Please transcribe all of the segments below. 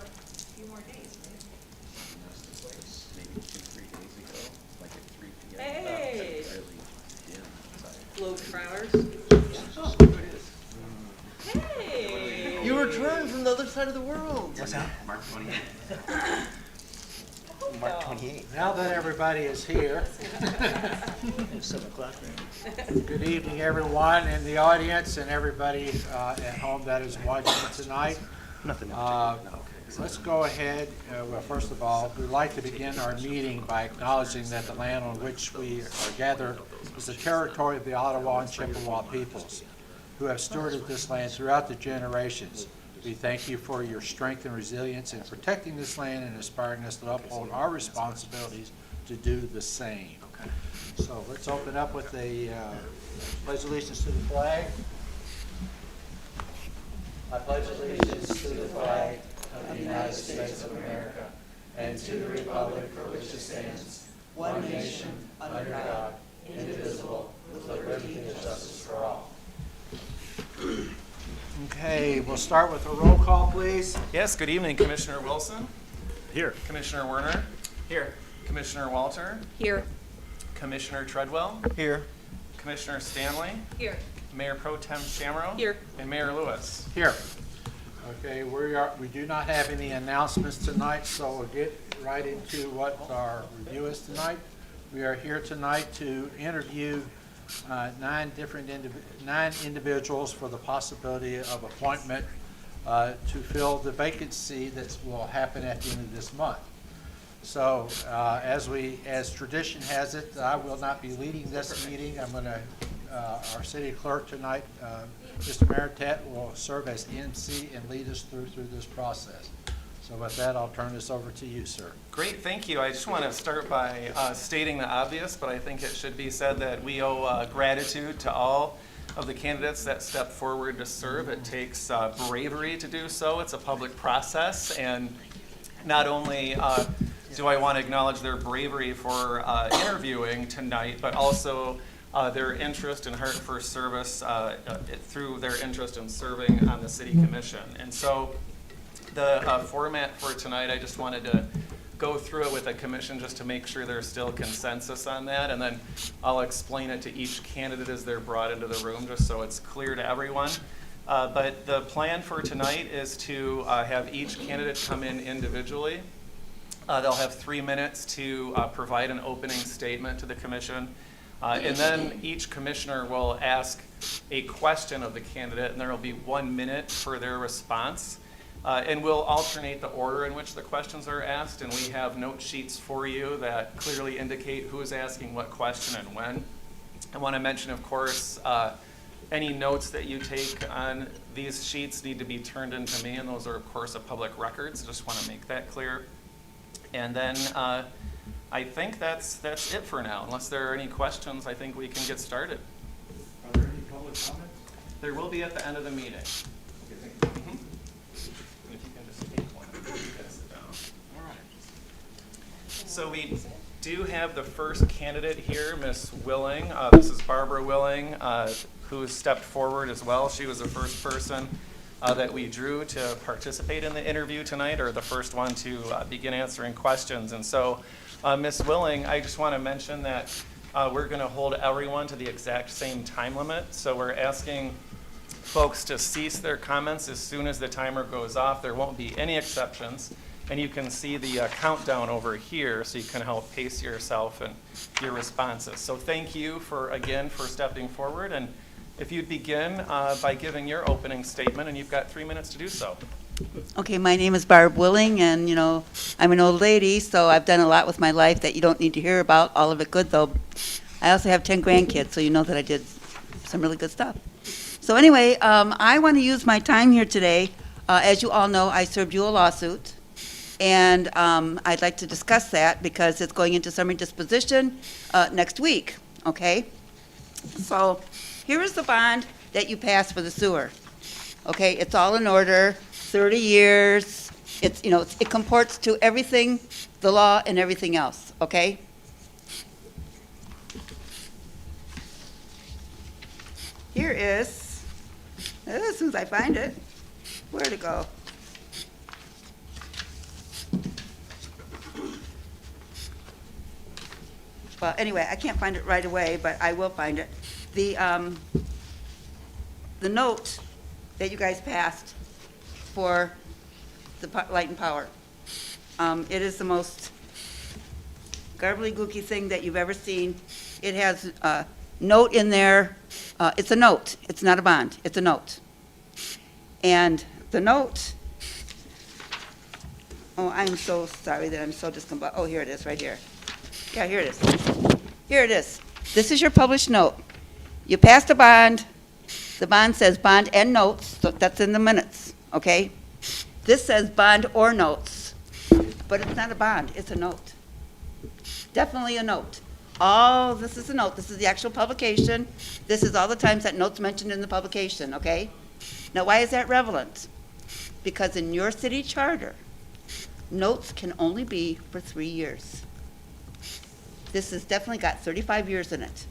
few more days, right? Lost the place maybe 2-3 days ago, like at 3 p.m. Hey. It's really dim outside. Globetrotters. Oh, it is. Hey. You returned from the other side of the world. What's that? Mark 28th. Mark 28. Now that everybody is here, 7 o'clock now. good evening, everyone in the audience and everybody at home that is watching tonight. Nothing Let's go ahead. Well, first of all, we'd like to begin our meeting by acknowledging that the land on which we are gathered is the territory of the Ottawa and Chippewa peoples, who have stewarded this land throughout the generations. We thank you for your strength and resilience in protecting this land and inspiring us to uphold our responsibilities to do the same. So let's open up with the pledge allegiance to the flag. I pledge allegiance to the flag of the United States of America and to the republic for which it stands, one nation, under God, indivisible, with liberty and justice for all. Okay, we'll start with a roll call, please. Yes, good evening, Commissioner Wilson, Here. Commissioner Werner. Here. Commissioner Walter, Here. Commissioner Treadwell, Here. Commissioner Stanley, Here. Mayor Pro Tem Shamro. Here. And Mayor Lewis. Here. Okay, we do not have any announcements tonight, so we'll get right into what our review is tonight. We are here tonight to interview nine individuals for the possibility of appointment to fill the vacancy that will happen at the end of this month. So as tradition has it, I will not be leading this meeting. I'm going to, our city clerk tonight, Mr. Maritet, will serve as MC and lead us through this process. So with that, I'll turn this over to you, sir. Great, thank you. I just want to start by stating the obvious, but I think it should be said that we owe gratitude to all of the candidates that stepped forward to serve. It takes bravery to do so. It's a public process, and not only do I want to acknowledge their bravery for interviewing tonight, but also their interest and heart for service through their interest in serving on the City Commission. And so the format for tonight, I just wanted to go through it with the commission just to make sure there's still consensus on that, and then I'll explain it to each candidate as they're brought into the room, just so it's clear to everyone. But the plan for tonight is to have each candidate come in individually. They'll have 3 minutes to provide an opening statement to the commission, and then each commissioner will ask a question of the candidate, and there will be 1 minute for their response. And we'll alternate the order in which the questions are asked, and we have note sheets for you that clearly indicate who is asking what question and when. I want to mention, of course, any notes that you take on these sheets need to be turned into me, and those are, of course, a public record, so just want to make that clear. And then I think that's it for now. Unless there are any questions, I think we can get started. Are there any public comments? There will be at the end of the meeting. Mhm. If you can just take one, you can sit down. All right. So we do have the first candidate here, Miss Willing. This is Barbara Willing, who stepped forward as well. She was the first person that we drew to participate in the interview tonight, or the first one to begin answering questions. And so, Miss Willing, I just want to mention that we're going to hold everyone to the exact same time limit. So we're asking folks to cease their comments as soon as the timer goes off. There won't be any exceptions. And you can see the countdown over here, so you can help pace yourself and your responses. So thank you again for stepping forward. And if you'd begin by giving your opening statement, and you've got 3 minutes to do so. Okay, my name is Barb Willing, and, you know, I'm an old lady, so I've done a lot with my life that you don't need to hear about, all of it good, though. I also have 10 grandkids, so you know that I did some really good stuff. So anyway, I want to use my time here today. As you all know, I served you a lawsuit, and I'd like to discuss that because it's going into summary disposition next week, okay? So here is the bond that you passed for the sewer. Okay, it's all in order, 30 years. It's, you know, it comports to everything, the law and everything else, okay? Here is, as soon as I find it, where'd it go? well, anyway, I can't find it right away, but I will find it. The note that you guys passed for the light and power. It is the most garbly-gooky thing that you've ever seen. It has a note in there. It's a note. It's not a bond. It's a note. And the note, oh, I'm so sorry that I'm so discombobulated. Oh, here it is, right here. Yeah, here it is. Here it is. This is your published note. You passed a bond. The bond says bond and notes, so that's in the minutes, okay? This says bond or notes, but it's not a bond, it's a note. Definitely a note. All, this is a note, this is the actual publication. This is all the times that note's mentioned in the publication, okay? Now, why is that relevant? Because in your city charter, notes can only be for 3 years. This has definitely got 35 years in it.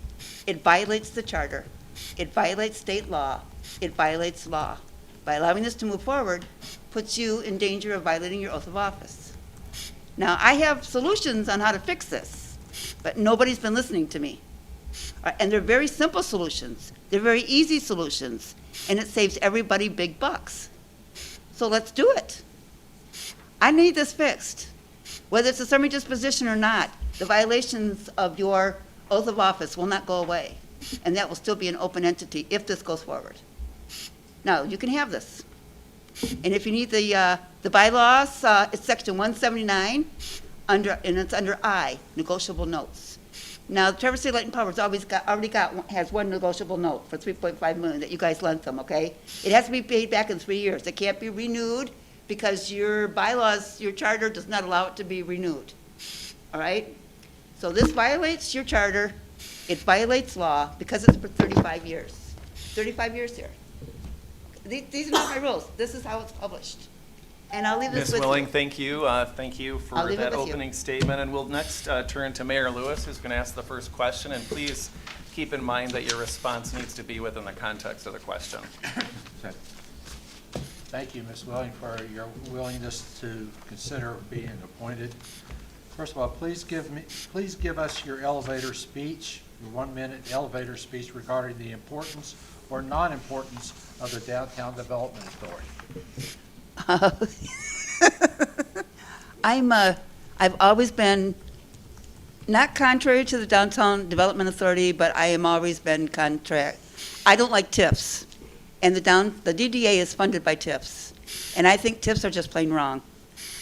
It violates the charter. It violates state law. It violates law. By allowing this to move forward, puts you in danger of violating your oath of office. Now, I have solutions on how to fix this, but nobody's been listening to me. And they're very simple solutions. They're very easy solutions, and it saves everybody big bucks. So let's do it. I need this fixed. Whether it's a summary disposition or not, the violations of your oath of office will not go away, and that will still be an open entity if this goes forward. Now, you can have this. And if you need the bylaws, it's section 179, and it's under I, negotiable notes. Now, the Traverse City Light and Power's has one negotiable note for $3.5 million that you guys lent them, okay? It has to be paid back in 3 years. It can't be renewed because your bylaws, your charter does not allow it to be renewed, all right? So this violates your charter. It violates law because it's for 35 years. 35 years here. These are not my rules. This is how it's published. And I'll leave this Ms. with Willing, you. thank you. Thank you I'll for leave it that with you. opening statement. And we'll next turn to Mayor Lewis, who's going to ask the first question. And please keep in mind that your response needs to be within the context of the question. Thank you, Ms. Willing, for your willingness to consider being appointed. First of all, please give us your elevator speech, your 1-minute elevator speech regarding the importance or non-importance of the Downtown Development Authority. I've always been not contrary to the Downtown Development Authority, but I am always been contrary. I don't like TIFs, and the DDA is funded by TIFs, and I think TIFs are just plain wrong.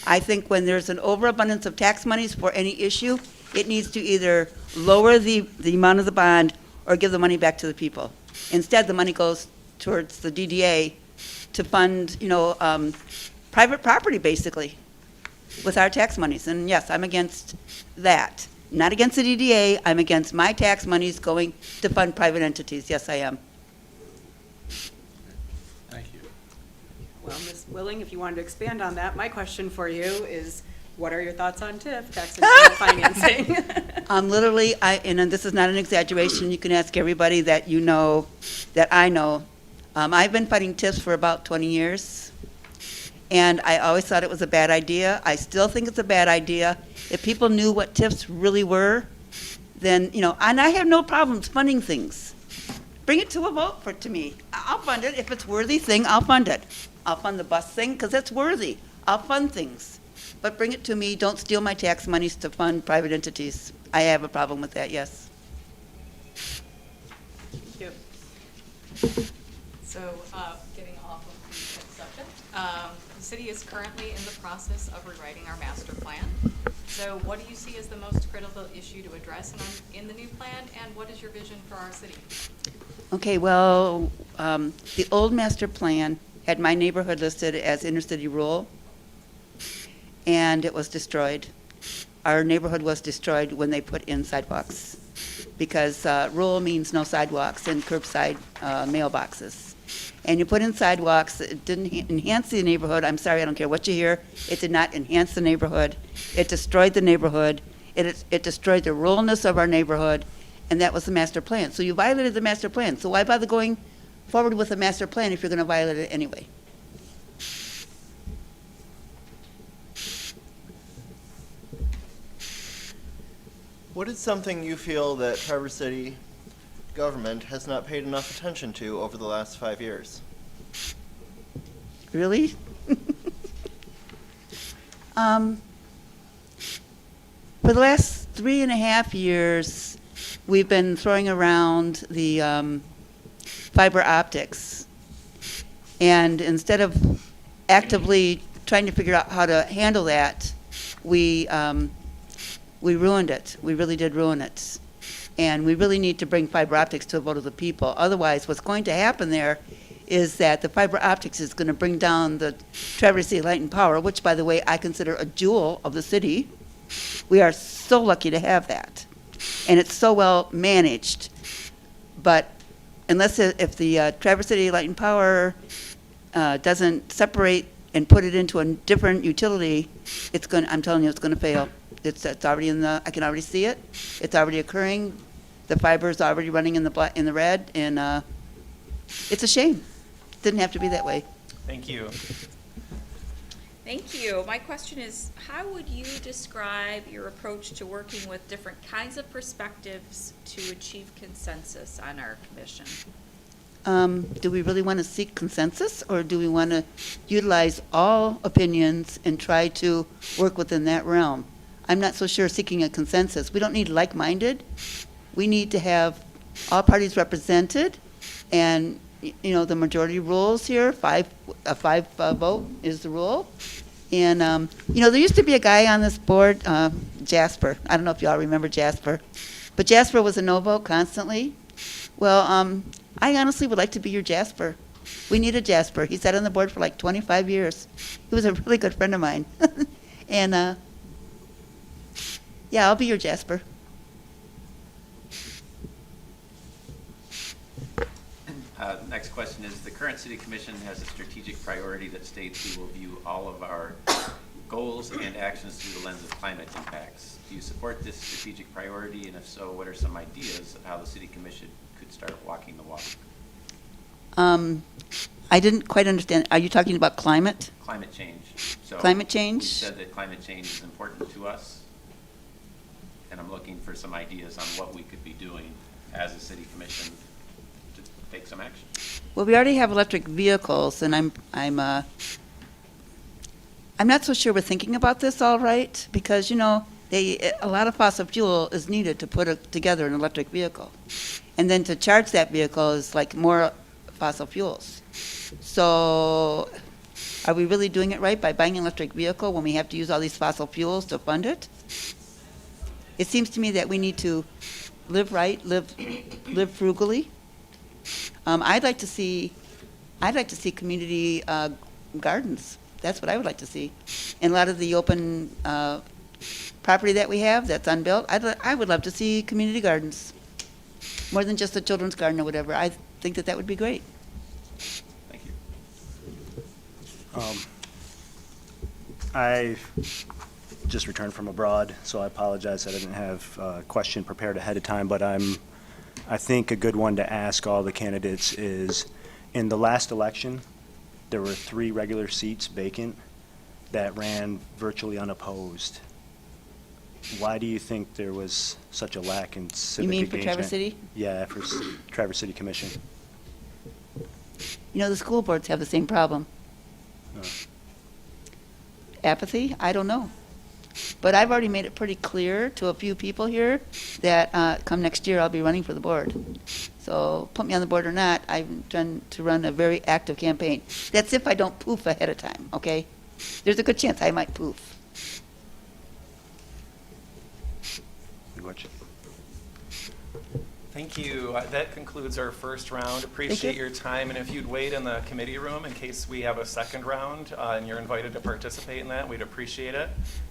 I think when there's an overabundance of tax monies for any issue, it needs to either lower the amount of the bond or give the money back to the people. Instead, the money goes towards the DDA to fund, private property, basically, with our tax monies. And yes, I'm against that. Not against the DDA, I'm against my tax monies going to fund private entities. Yes, I am. Thank you. Well, Ms. Willing, if you wanted to expand on that, my question for you is, what are your thoughts on TIF, tax increment financing? Literally, and this is not an exaggeration, you can ask everybody that you know, that I know. I've been fighting TIFs for about 20 years, and I always thought it was a bad idea. I still think it's a bad idea. If people knew what TIFs really were, then, and I have no problems funding things. Bring it to a vote to me. I'll fund it. If it's a worthy thing, I'll fund it. I'll fund the bus thing because it's worthy. I'll fund things. But bring it to me. Don't steal my tax monies to fund private entities. I have a problem with that, yes. Thank you. So, getting off of the subject, the city is currently in the process of rewriting our master plan. So what do you see as the most critical issue to address in the new plan, and what is your vision for our city? Okay, well, the old master plan had my neighborhood listed as inner city rural, and it was destroyed. Our neighborhood was destroyed when they put in sidewalks, because rural means no sidewalks and curbside mailboxes. And you put in sidewalks, it didn't enhance the neighborhood. I'm sorry, I don't care what you hear. It did not enhance the neighborhood. It destroyed the neighborhood. It destroyed the ruralness of our neighborhood, and that was the master plan. So you violated the master plan. So why bother going forward with a master plan if you're going to violate it anyway? What is something you feel that Traverse City government has not paid enough attention to over the last 5 years? Really? For the last 3.5 years, we've been throwing around the fiber optics. And instead of actively trying to figure out how to handle that, we ruined it. We really did ruin it. And we really need to bring fiber optics to a vote of the people. Otherwise, what's going to happen there is that the fiber optics is going to bring down the Traverse City Light and Power, which, by the way, I consider a jewel of the city. We are so lucky to have that. And it's so well managed. But unless if the Traverse City Light and Power doesn't separate and put it into a different utility, I'm telling you, it's going to fail. It's already I can already see it. It's already occurring. The fiber is already running in the red, and it's a shame. It didn't have to be that way. Thank you. Thank you. My question is, how would you describe your approach to working with different kinds of perspectives to achieve consensus on our commission? Do we really want to seek consensus, or do we want to utilize all opinions and try to work within that realm? I'm not so sure seeking a consensus. We don't need like-minded. We need to have all parties represented, and the majority rules here. A five vote is the rule. And there used to be a guy on this board, Jasper. I don't know if y'all remember Jasper, but Jasper was a no vote constantly. Well, I honestly would like to be your Jasper. We need a Jasper. He sat on the board for like 25 years. He was a really good friend of mine. And yeah, I'll be your Jasper. Next question is, the current city commission has a strategic priority that states we will view all of our goals and actions through the lens of climate impacts. Do you support this strategic priority, and if so, what are some ideas of how the city commission could start walking the walk? I didn't quite understand. Are you talking about climate? Climate change. So Climate change? We said that climate change is important to us, and I'm looking for some ideas on what we could be doing as a city commission to take some action. Well, we already have electric vehicles, and I'm not so sure we're thinking about this all right, because a lot of fossil fuel is needed to put together an electric vehicle, and then to charge that vehicle is like more fossil fuels. So, are we really doing it right by buying an electric vehicle when we have to use all these fossil fuels to fund it? It seems to me that we need to live right, live frugally. I'd like to see community gardens. That's what I would like to see. And a lot of the open property that we have that's unbuilt, I would love to see community gardens. More than just a children's garden or whatever. I think that would be great. Thank you. I just returned from abroad, so I apologize that I didn't have a question prepared ahead of time, but I think a good one to ask all the candidates is, in the last election, there were 3 regular seats vacant that ran virtually unopposed. Why do you think there was such a lack in civic You mean engagement? for Traverse City? Yeah, for Traverse City Commission. The school boards have the same problem. Oh. Apathy? I don't know. But I've already made it pretty clear to a few people here that come next year I'll be running for the board. So put me on the board or not, I'm trying to run a very active campaign. That's if I don't poof ahead of time, okay? There's a good chance I might poof. Good question. Thank you. That concludes our first round. Appreciate your time, and if you'd wait in the committee room in case we have a second round, and you're invited to participate in that, we'd appreciate it.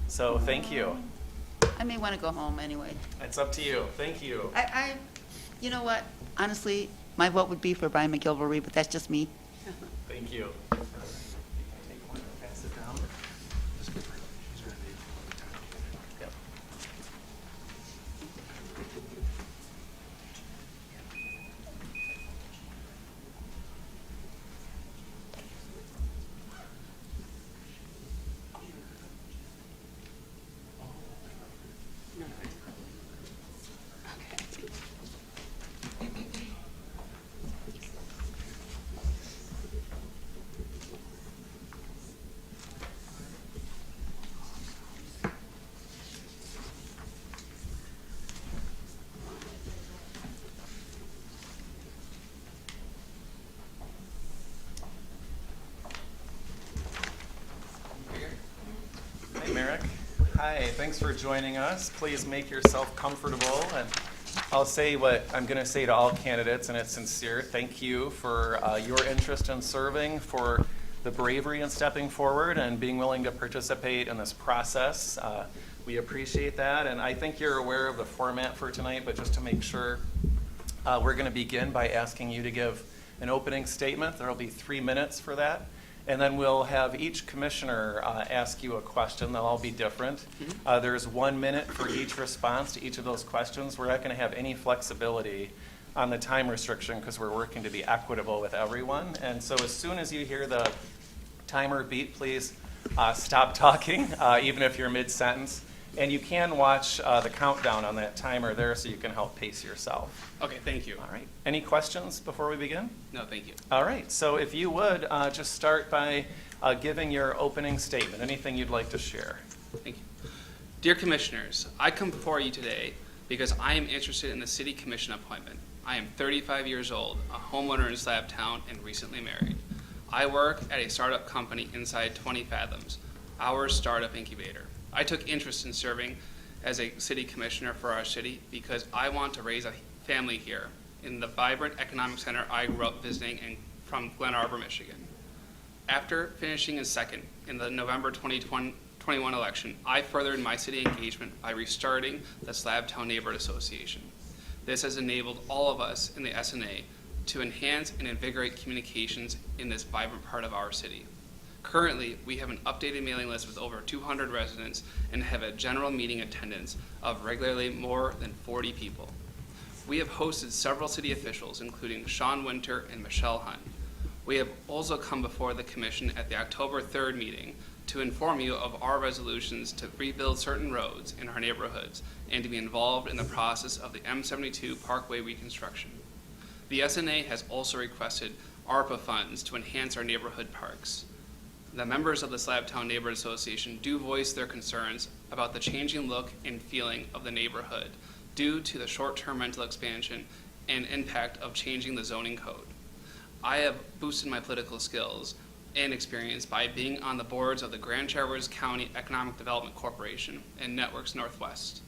So thank you. I may want to go home anyway. It's up to you. Thank you. You know what? Honestly, my vote would be for Brian McGilvery, but that's just me. Thank you. Take one and pass it down. Yep. Merrick. Hi, thanks for joining us. Please make yourself comfortable, and I'll say what I'm going to say to all candidates, and it's sincere. Thank you for your interest in serving, for the bravery in stepping forward and being willing to participate in this process. We appreciate that, and I think you're aware of the format for tonight, but just to make sure, we're going to begin by asking you to give an opening statement. There will be 3 minutes for that. And then we'll have each commissioner ask you a question. They'll all be different. There's 1 minute for each response to each of those questions. We're not going to have any flexibility on the time restriction because we're working to be equitable with everyone. And so as soon as you hear the timer beep, please stop talking, even if you're mid-sentence. And you can watch the countdown on that timer there so you can help pace yourself. Okay, thank you. All right. Any questions before we begin? No, thank you. All right. So if you would, just start by giving your opening statement, anything you'd like to share. Thank you. Dear Commissioners, I come before you today because I am interested in the City Commission appointment. I am 35 years old, a homeowner in Slabtown, and recently married. I work at a startup company inside 20 Fathoms, our startup incubator. I took interest in serving as a city commissioner for our city because I want to raise a family here in the vibrant economic center I grew up visiting from Glen Arbor, Michigan. After finishing in second in the November 2021 election, I furthered my city engagement by restarting the Slabtown Neighborhood Association. This has enabled all of us in the SNA to enhance and invigorate communications in this vibrant part of our city. Currently, we have an updated mailing list with over 200 residents and have a general meeting attendance of regularly more than 40 people. We have hosted several city officials, including Sean Winter and Michelle Hunt. We have also come before the Commission at the October 3rd meeting to inform you of our resolutions to rebuild certain roads in our neighborhoods and to be involved in the process of the M72 Parkway reconstruction. The SNA has also requested ARPA funds to enhance our neighborhood parks. The members of the Slabtown Neighborhood Association do voice their concerns about the changing look and feeling of the neighborhood due to the short-term rental expansion and impact of changing the zoning code. I have boosted my political skills and experience by being on the boards of the Grand Traverse County Economic Development Corporation and Networks Northwest.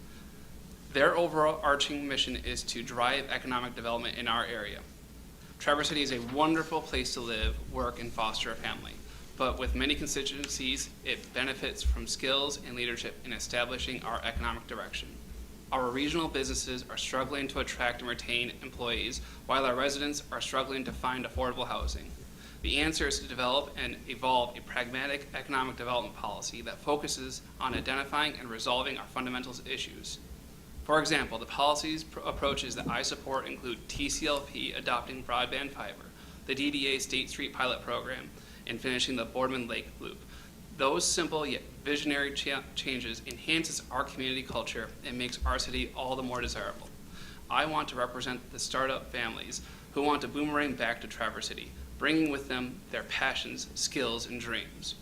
Their overarching mission is to drive economic development in our area. Traverse City is a wonderful place to live, work, and foster a family. But with many constituencies, it benefits from skills and leadership in establishing our economic direction. Our regional businesses are struggling to attract and retain employees, while our residents are struggling to find affordable housing. The answer is to develop and evolve a pragmatic economic development policy that focuses on identifying and resolving our fundamental issues. For example, the policies approaches that I support include TCLP adopting broadband fiber, the DDA State Street pilot program, and finishing the Boardman Lake Loop. Those simple yet visionary changes enhances our community culture and makes our city all the more desirable. I want to represent the startup families who want to boomerang back to Traverse City, bringing with them their passions, skills, and dreams.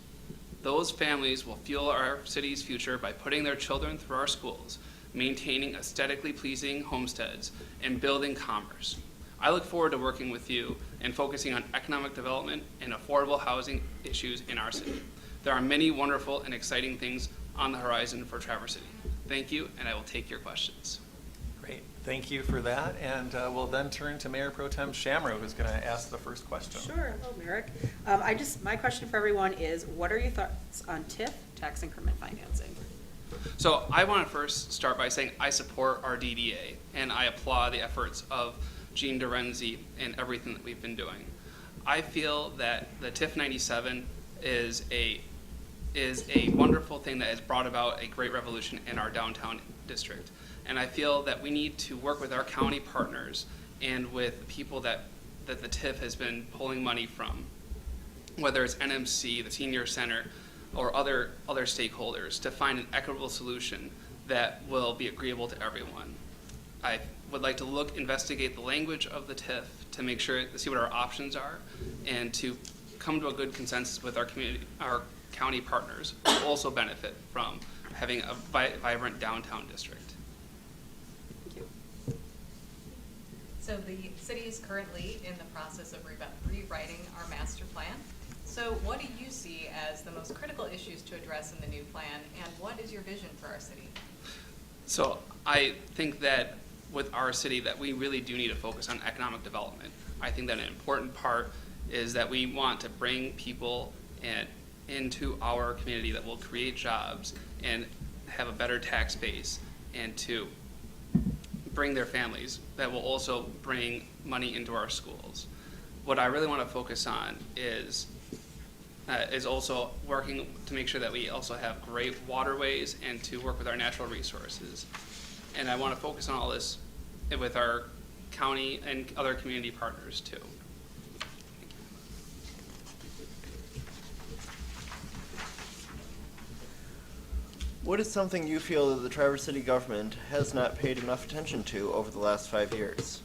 Those families will fuel our city's future by putting their children through our schools, maintaining aesthetically pleasing homesteads, and building commerce. I look forward to working with you and focusing on economic development and affordable housing issues in our city. There are many wonderful and exciting things on the horizon for Traverse City. Thank you, and I will take your questions. Great. Thank you for that. And we'll then turn to Mayor Pro Tem Shamro, who's going to ask the first question. Sure. Hello, Merrick. My question for everyone is, what are your thoughts on TIF, tax increment financing? So I want to first start by saying I support our DDA, and I applaud the efforts of Gene Dorenzi and everything that we've been doing. I feel that the TIF 97 is a wonderful thing that has brought about a great revolution in our downtown district. And I feel that we need to work with our county partners and with people that the TIF has been pulling money from, whether it's NMC, the Senior Center, or other stakeholders, to find an equitable solution that will be agreeable to everyone. I would like to investigate the language of the TIF to make sure to see what our options are, and to come to a good consensus with our community, our county partners, who also benefit from having a vibrant downtown district. Thank you. So the city is currently in the process of rewriting our master plan. So what do you see as the most critical issues to address in the new plan, and what is your vision for our city? So I think that with our city that we really do need to focus on economic development. I think that an important part is that we want to bring people into our community that will create jobs and have a better tax base, and to bring their families that will also bring money into our schools. What I really want to focus on is also working to make sure that we also have great waterways and to work with our natural resources. And I want to focus on all this with our county and other community partners too. What is something you feel that the Traverse City government has not paid enough attention to over the last 5 years?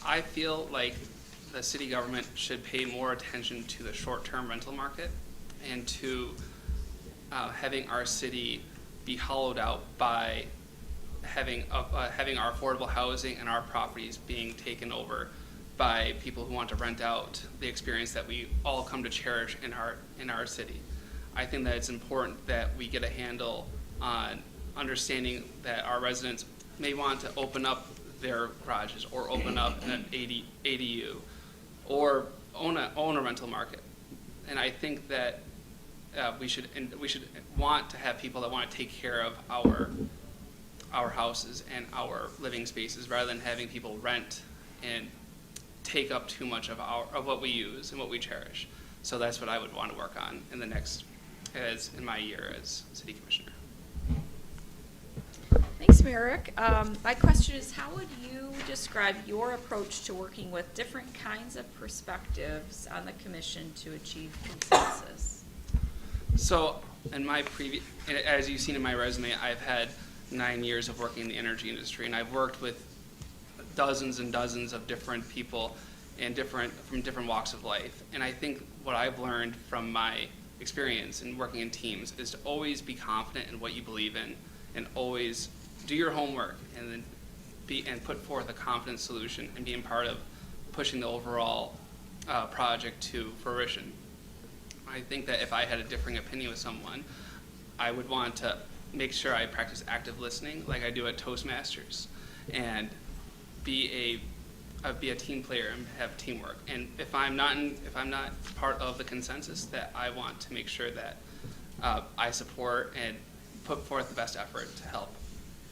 I feel like the city government should pay more attention to the short-term rental market and to having our city be hollowed out by having our affordable housing and our properties being taken over by people who want to rent out the experience that we all come to cherish in our city. I think that it's important that we get a handle on understanding that our residents may want to open up their garages or open up an ADU or own a rental market. And I think that we should want to have people that want to take care of our houses and our living spaces rather than having people rent and take up too much of what we use and what we cherish. So that's what I would want to work on in my year as city commissioner. Thanks, Merrick. My question is, how would you describe your approach to working with different kinds of perspectives on the commission to achieve consensus? So, as you've seen in my resume, I've had 9 years of working in the energy industry, and I've worked with dozens and dozens of different people and from different walks of life. And I think what I've learned from my experience in working in teams is to always be confident in what you believe in, and always do your homework, and then put forth a confident solution and being part of pushing the overall project to fruition. I think that if I had a differing opinion with someone, I would want to make sure I practice active listening like I do at Toastmasters, and be a team player and have teamwork. And if I'm not part of the consensus, that I want to make sure that I support and put forth the best effort to help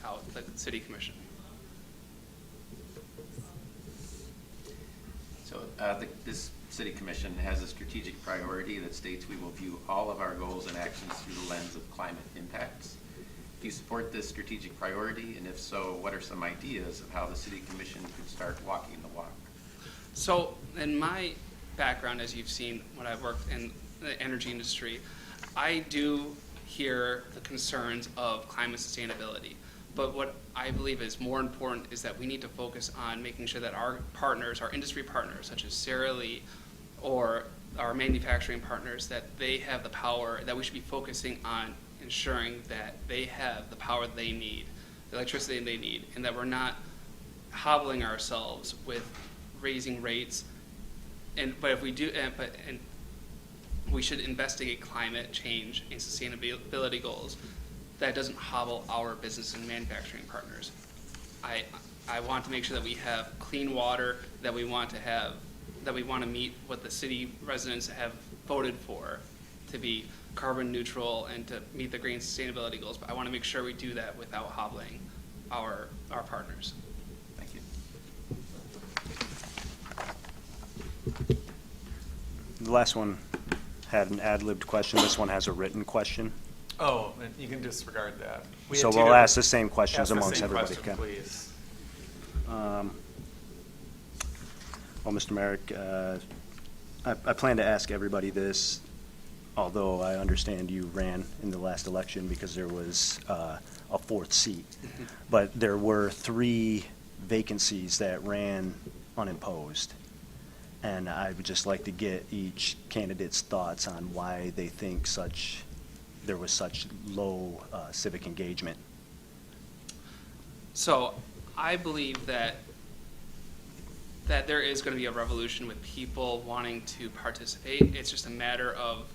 out the city commission. So this city commission has a strategic priority that states we will view all of our goals and actions through the lens of climate impacts. Do you support this strategic priority? And if so, what are some ideas of how the city commission could start walking the walk? So in my background, as you've seen when I've worked in the energy industry, I do hear the concerns of climate sustainability. But what I believe is more important is that we need to focus on making sure that our partners, our industry partners, such as Sara Lee or our manufacturing partners, that they have the power, that we should be focusing on ensuring that they have the power they need, the electricity they need, and that we're not hobbling ourselves with raising rates. But if we do, we should investigate climate change and sustainability goals that doesn't hobble our business and manufacturing partners. I want to make sure that we have clean water, that we want to meet what the city residents have voted for, to be carbon neutral and to meet the green sustainability goals. But I want to make sure we do that without hobbling our partners. Thank you. The last one had an ad-libbed question. This one has a written question. Oh, and you can disregard that. So we'll ask the same questions amongst everybody. Ask the same question, please. Well, Mr. Merrick, I plan to ask everybody this, although I understand you ran in the last election because there was a fourth seat. But there were 3 vacancies that ran unimposed. And I would just like to get each candidate's thoughts on why they think there was such low civic engagement. So I believe that that there is going to be a revolution with people wanting to participate. It's just a matter of,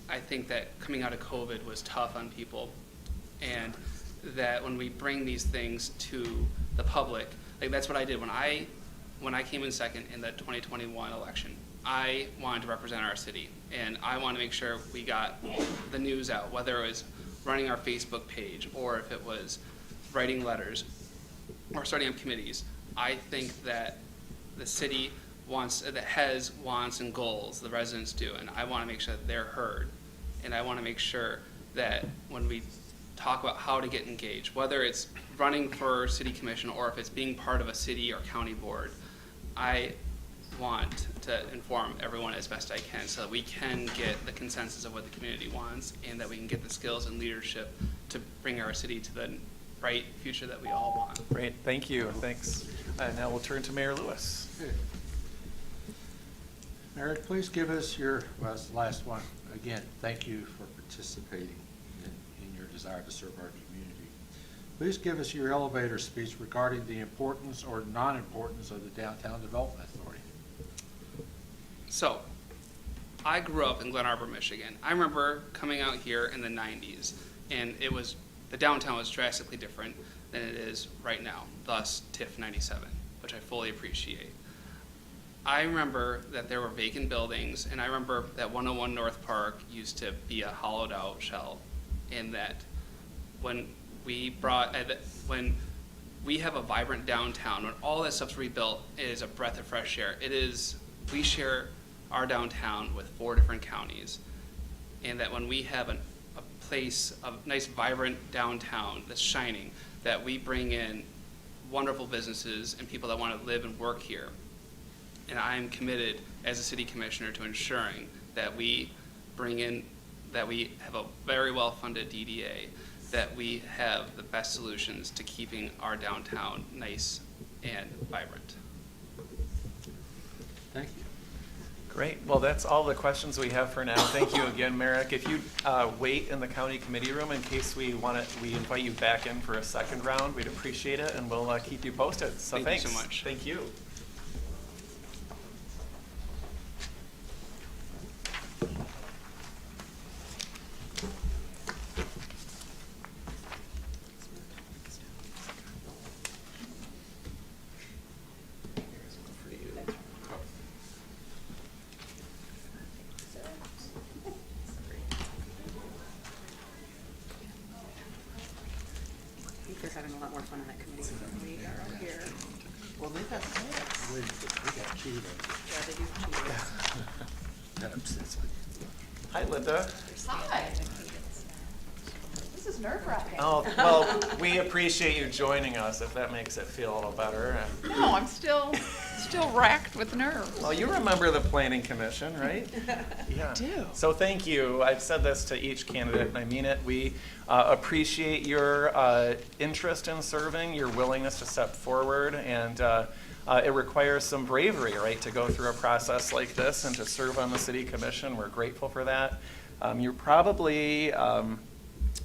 I think that coming out of COVID was tough on people, and that when we bring these things to the public, like that's what I did when I came in second in the 2021 election. I wanted to represent our city, and I wanted to make sure we got the news out, whether it was running our Facebook page or if it was writing letters or starting up committees. I think that the city has wants and goals, the residents do, and I want to make sure that they're heard. And I want to make sure that when we talk about how to get engaged, whether it's running for city commission or if it's being part of a city or county board, I want to inform everyone as best I can so that we can get the consensus of what the community wants and that we can get the skills and leadership to bring our city to the bright future that we all want. Great, thank you, thanks. Now we'll turn to Mayor Lewis. Okay. Mayor, please give us your, well, it's the last one. Again, thank you for participating in your desire to serve our community. Please give us your elevator speech regarding the importance or non-importance of the Downtown Development Authority. So, I grew up in Glen Arbor, Michigan. I remember coming out here in the 90s, and the downtown was drastically different than it is right now, thus TIF 97, which I fully appreciate. I remember that there were vacant buildings, and I remember that 101 North Park used to be a hollowed out shell, and that when we have a vibrant downtown, when all that stuff's rebuilt, it is a breath of fresh air. We share our downtown with 4 different counties, and that when we have a place, a nice vibrant downtown that's shining, that we bring in wonderful businesses and people that want to live and work here. And I am committed as a city commissioner to ensuring that we have a very well-funded DDA, that we have the best solutions to keeping our downtown nice and vibrant. Thank you. Great, well, that's all the questions we have for now. Thank you again, Merrick. If you wait in the county committee room in case we invite you back in for a second round, we'd appreciate it, and we'll keep you posted. So Thank thanks you so much. Thank you. I think they're having a lot more fun on that committee than we are out here. Well, they've got snacks. We got cheated. Yeah, they do cheat. Hi, Linda. Hi. This is nerve-wracking. Oh, well, we appreciate you joining us, if that makes it feel a little better. No, I'm still racked with nerves. Well, you remember the Planning Commission, right? Yeah. I do. So thank you. I've said this to each candidate, and I mean it. We appreciate your interest in serving, your willingness to step forward, and it requires some bravery, right, to go through a process like this and to serve on the City Commission. We're grateful for that. You're probably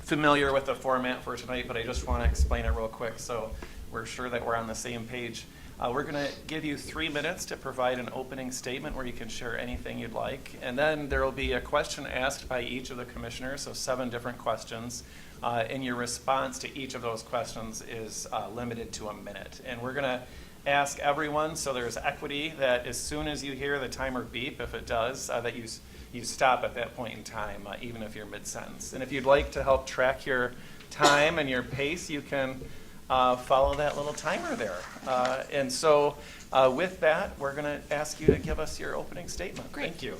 familiar with the format for tonight, but I just want to explain it real quick so we're sure that we're on the same page. We're going to give you 3 minutes to provide an opening statement where you can share anything you'd like, and then there will be a question asked by each of the commissioners, so 7 different questions, and your response to each of those questions is limited to a minute. And we're going to ask everyone, so there's equity, that as soon as you hear the timer beep, if it does, that you stop at that point in time, even if you're mid-sentence. And if you'd like to help track your time and your pace, you can follow that little timer there. And so with that, we're going to ask you to give us your opening statement. Great. Thank you.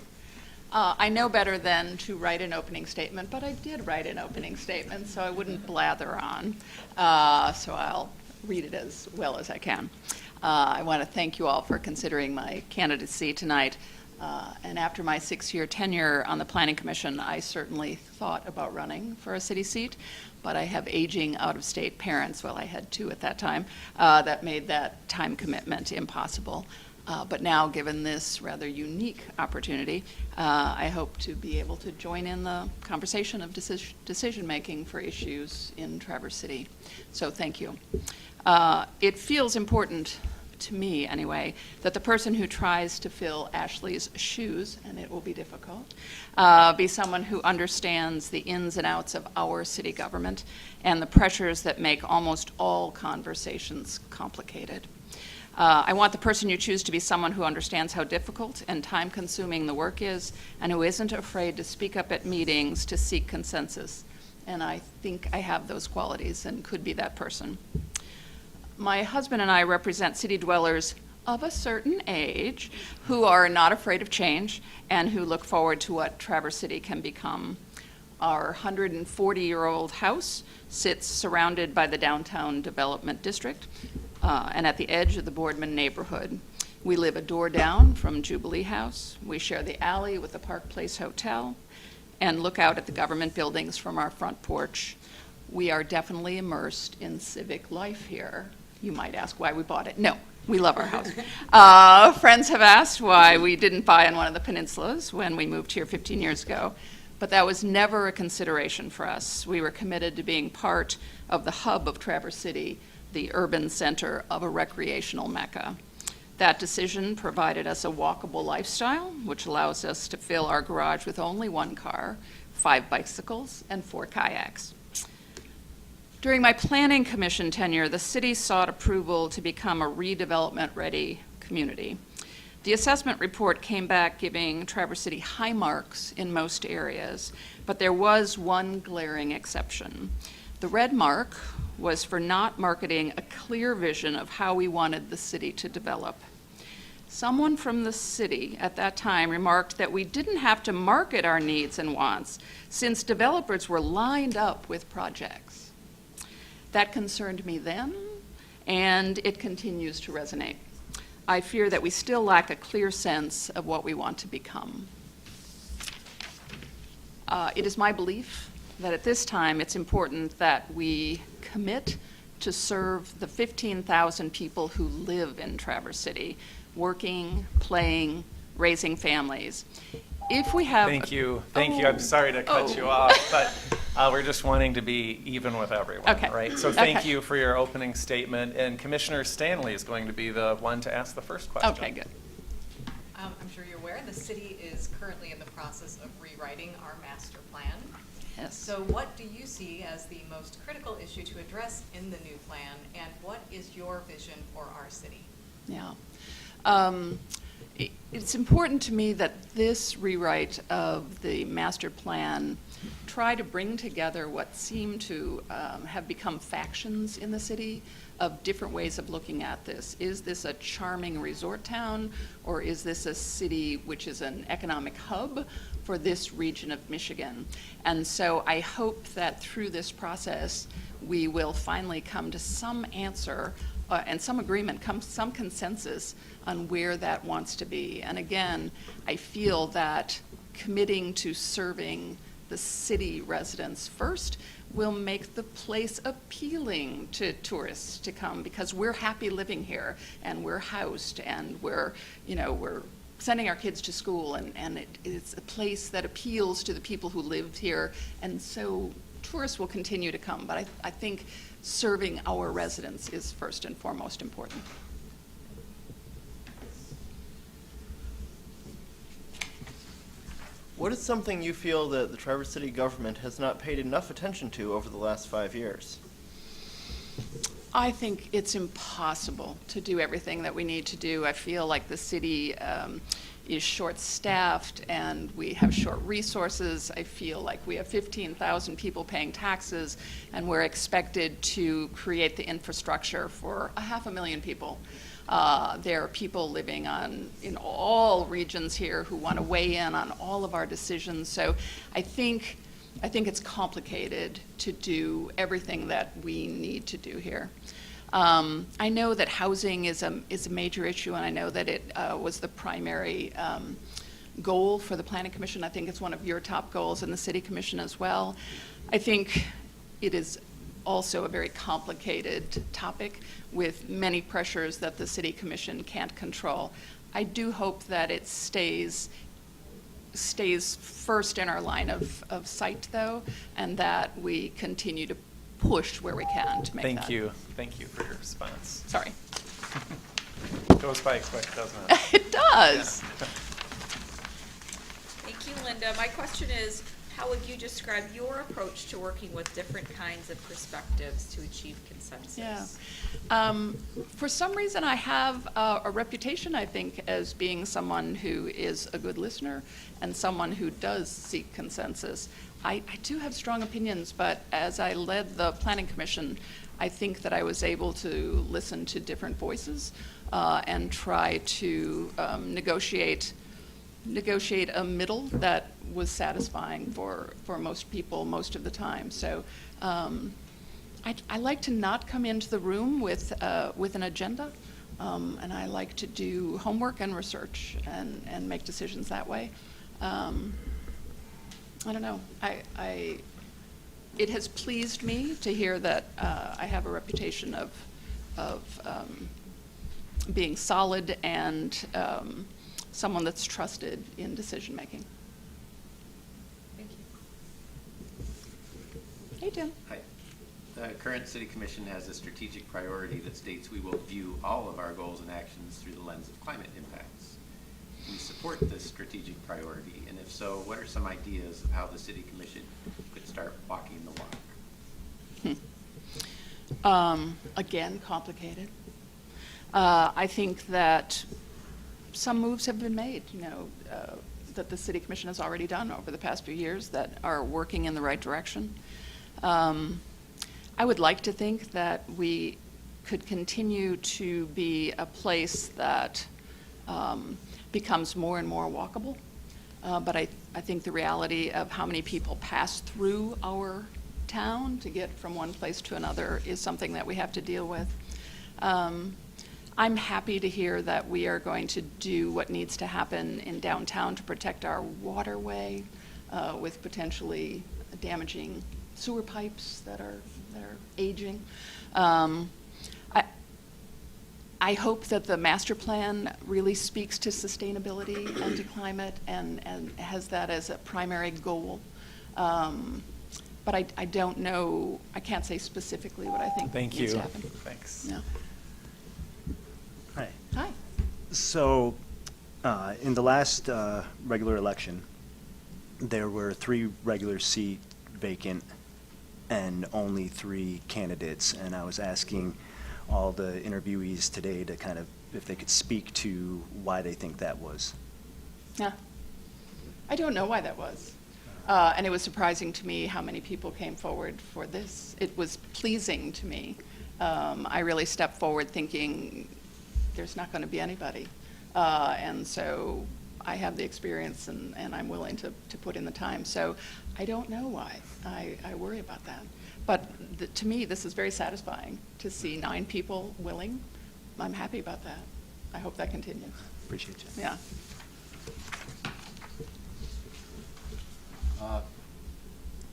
I know better than to write an opening statement, but I did write an opening statement, so I wouldn't blather on. So I'll read it as well as I can. I want to thank you all for considering my candidacy tonight. And after my 6-year tenure on the Planning Commission, I certainly thought about running for a city seat, but I have aging out-of-state parents, well, I had 2 at that time, that made that time commitment impossible. But now, given this rather unique opportunity, I hope to be able to join in the conversation of decision-making for issues in Traverse City. So thank you. It feels important to me anyway, that the person who tries to fill Ashley's shoes, and it will be difficult, be someone who understands the ins and outs of our city government and the pressures that make almost all conversations complicated. I want the person you choose to be someone who understands how difficult and time-consuming the work is and who isn't afraid to speak up at meetings to seek consensus. And I think I have those qualities and could be that person. My husband and I represent city dwellers of a certain age who are not afraid of change and who look forward to what Traverse City can become. Our 140-year-old house sits surrounded by the downtown development district and at the edge of the Boardman neighborhood. We live a door down from Jubilee House. We share the alley with the Park Place Hotel and look out at the government buildings from our front porch. We are definitely immersed in civic life here. You might ask why we bought it. No, we love our house. Friends have asked why we didn't buy on one of the peninsulas when we moved here 15 years ago, but that was never a consideration for us. We were committed to being part of the hub of Traverse City, the urban center of a recreational mecca. That decision provided us a walkable lifestyle, which allows us to fill our garage with only one car, 5 bicycles, and 4 kayaks. During my planning commission tenure, the city sought approval to become a redevelopment-ready community. The assessment report came back giving Traverse City high marks in most areas, but there was one glaring exception. The red mark was for not marketing a clear vision of how we wanted the city to develop. Someone from the city at that time remarked that we didn't have to market our needs and wants since developers were lined up with projects. That concerned me then, and it continues to resonate. I fear that we still lack a clear sense of what we want to become. It is my belief that at this time it's important that we commit to serve the 15,000 people who live in Traverse City, working, playing, raising families. If we have... Thank you. I'm sorry to cut you off, but we're just wanting to be even with everyone, Okay. right? So thank you for your opening statement, and Commissioner Stanley is going to be the one to ask the first question. Okay, good. I'm sure you're aware, the city is currently in the process of rewriting our master plan. Yes. So what do you see as the most critical issue to address in the new plan, and what is your vision for our city? Yeah. It's important to me that this rewrite of the master plan try to bring together what seem to have become factions in the city of different ways of looking at this. Is this a charming resort town, or is this a city which is an economic hub for this region of Michigan? And so I hope that through this process, we will finally come to some answer and some agreement, some consensus on where that wants to be. And again, I feel that committing to serving the city residents first will make the place appealing to tourists to come, because we're happy living here and we're housed and we're sending our kids to school, and it's a place that appeals to the people who live here, and so tourists will continue to come. But I think serving our residents is first and foremost important. What is something you feel that the Traverse City government has not paid enough attention to over the last 5 years? I think it's impossible to do everything that we need to do. I feel like the city is short-staffed and we have short resources. I feel like we have 15,000 people paying taxes and we're expected to create the infrastructure for 500,000 people. There are people living in all regions here who want to weigh in on all of our decisions. So I think it's complicated to do everything that we need to do here. I know that housing is a major issue, and I know that it was the primary goal for the Planning Commission. I think it's one of your top goals in the City Commission as well. I think it is also a very complicated topic with many pressures that the City Commission can't control. I do hope that it stays first in our line of sight, though, and that we continue to push where we can to make that. Thank you for your response. Sorry. Goes by quick, doesn't it? It does. Thank you, Linda. My question is, how would you describe your approach to working with different kinds of perspectives to achieve consensus? Yeah. For some reason, I have a reputation, I think, as being someone who is a good listener and someone who does seek consensus. I do have strong opinions, but as I led the Planning Commission, I think that I was able to listen to different voices and try to negotiate a middle that was satisfying for most people most of the time. So I like to not come into the room with an agenda, and I like to do homework and research and make decisions that way. I don't know. It has pleased me to hear that I have a reputation of being solid and someone that's trusted in decision making. Thank you. Hey, Tim. Hi. The current city commission has a strategic priority that states we will view all of our goals and actions through the lens of climate impacts. Do you support this strategic priority? And if so, what are some ideas of how the city commission could start walking the walk? Again, complicated. I think that some moves have been made, that the city commission has already done over the past few years that are working in the right direction. I would like to think that we could continue to be a place that becomes more and more walkable. But I think the reality of how many people pass through our town to get from one place to another is something that we have to deal with. I'm happy to hear that we are going to do what needs to happen in downtown to protect our waterway with potentially damaging sewer pipes that are aging. I hope that the master plan really speaks to sustainability and to climate and has that as a primary goal. But I don't know, I can't say specifically what I think needs to happen. Thanks. No. Hi. Hi. So, in the last regular election, there were 3 regular seat vacant and only 3 candidates. And I was asking all the interviewees today to kind of, if they could speak to why they think that was. Yeah. I don't know why that was. And it was surprising to me how many people came forward for this. It was pleasing to me. I really stepped forward thinking there's not going to be anybody. And so I have the experience and I'm willing to put in the time. So I don't know why. I worry about that. But to me, this is very satisfying to see 9 people willing. I'm happy about that. I hope that continues. Appreciate you. Yeah.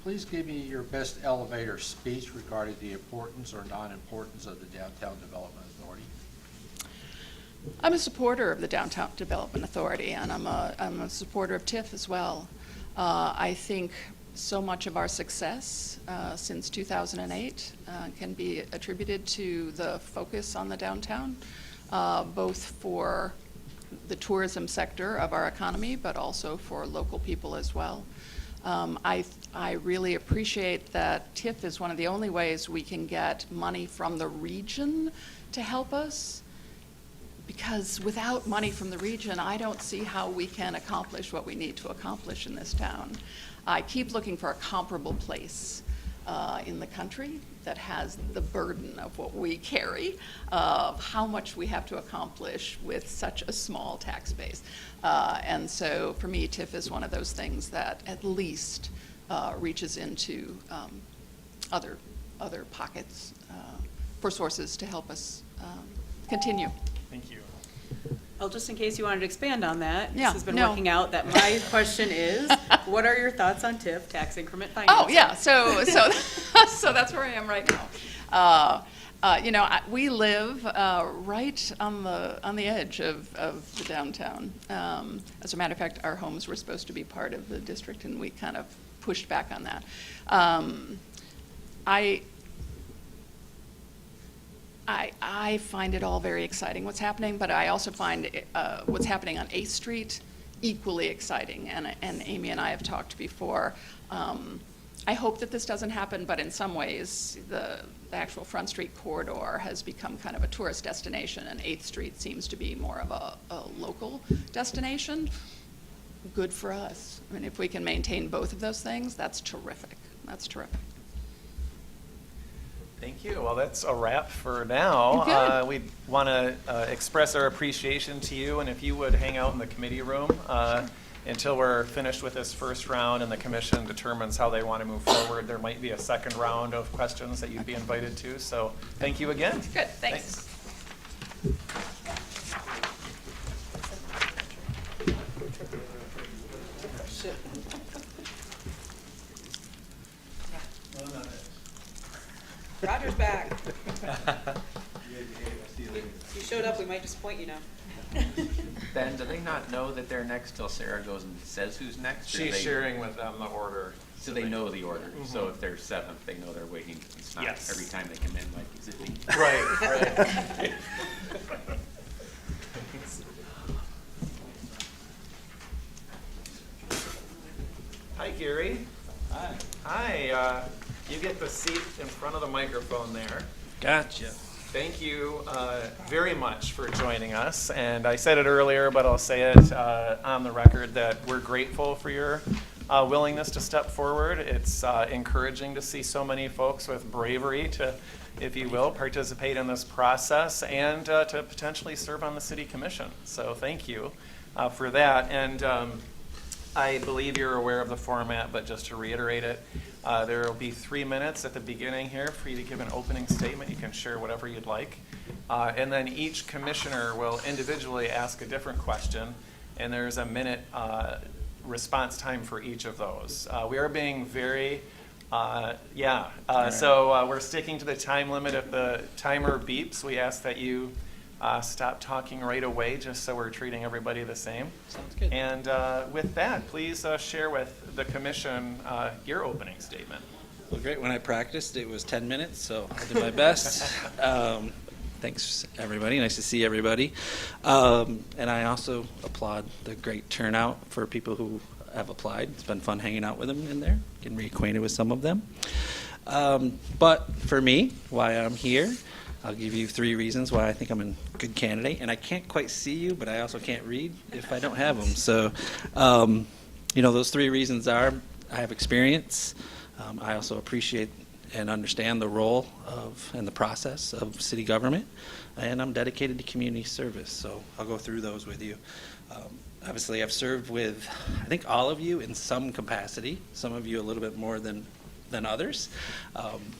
Please give me your best elevator speech regarding the importance or non-importance of the Downtown Development Authority. I'm a supporter of the Downtown Development Authority, and I'm a supporter of TIF as well. I think so much of our success since 2008 can be attributed to the focus on the downtown, both for the tourism sector of our economy, but also for local people as well. I really appreciate that TIF is one of the only ways we can get money from the region to help us, because without money from the region, I don't see how we can accomplish what we need to accomplish in this town. I keep looking for a comparable place in the country that has the burden of what we carry, of how much we have to accomplish with such a small tax base. And so for me, TIF is one of those things that at least reaches into other pockets for sources to help us continue. Thank you. Well, just in case you wanted to expand on that, Yeah, this has been no. working out, that my question is, what are your thoughts on TIF, tax increment financing? Oh, yeah, so that's where I am right now. We live right on the edge of the downtown. As a matter of fact, our homes were supposed to be part of the district, and we kind of pushed back on I find it all very exciting what's happening, but I also find what's happening on 8th Street equally exciting, and Amy and I have talked before. I hope that this doesn't happen, but in some ways, the actual Front Street corridor has become kind of a tourist destination, and 8th Street seems to be more of a local destination. Good for us. I mean, if we can maintain both of those things, that's terrific. That's terrific. Thank you. Well, that's a wrap for now. We want to express our appreciation to you, and if you would hang out in the committee room until we're finished with this first round and the commission determines how they want to move forward. There might be a second round of questions that you'd be invited to. So thank you again. Good, thanks. Roger's back. You showed up, we might just point you now. Ben, do they not know that they're next till Sarah goes and says who's next? or She's they- sharing with them the order. So they know the order. So if they're 7th, they know they're waiting. It's not Yes. every time they come in like, is it me? Right, right. Hi, Gary. Hi. Hi, you get the seat in front of the microphone there. Gotcha. Thank you very much for joining us. And I said it earlier, but I'll say it on the record that we're grateful for your willingness to step forward. It's encouraging to see so many folks with bravery to, if you will, participate in this process and to potentially serve on the city commission. So thank you for that. And I believe you're aware of the format, but just to reiterate it, there will be 3 minutes at the beginning here for you to give an opening statement. You can share whatever you'd like. And then each commissioner will individually ask a different question, and there's a minute response time for each of those. We are being very, so we're sticking to the time limit. If the timer beeps, we ask that you stop talking right away, just so we're treating everybody the same. Sounds good. And with that, please share with the commission your opening statement. Well, great. When I practiced, it was 10 minutes, so I did my best. Thanks, everybody. Nice to see everybody. And I also applaud the great turnout for people who have applied. It's been fun hanging out with them in there, getting reacquainted with some of them. But for me, why I'm here, I'll give you 3 reasons why I think I'm a good candidate. And I can't quite see you, but I also can't read if I don't have them. So, those 3 reasons are I have experience. I also appreciate and understand the role of and the process of city government. And I'm dedicated to community service. So I'll go through those with you. Obviously, I've served with, I think, all of you in some capacity. Some of you a little bit more than others.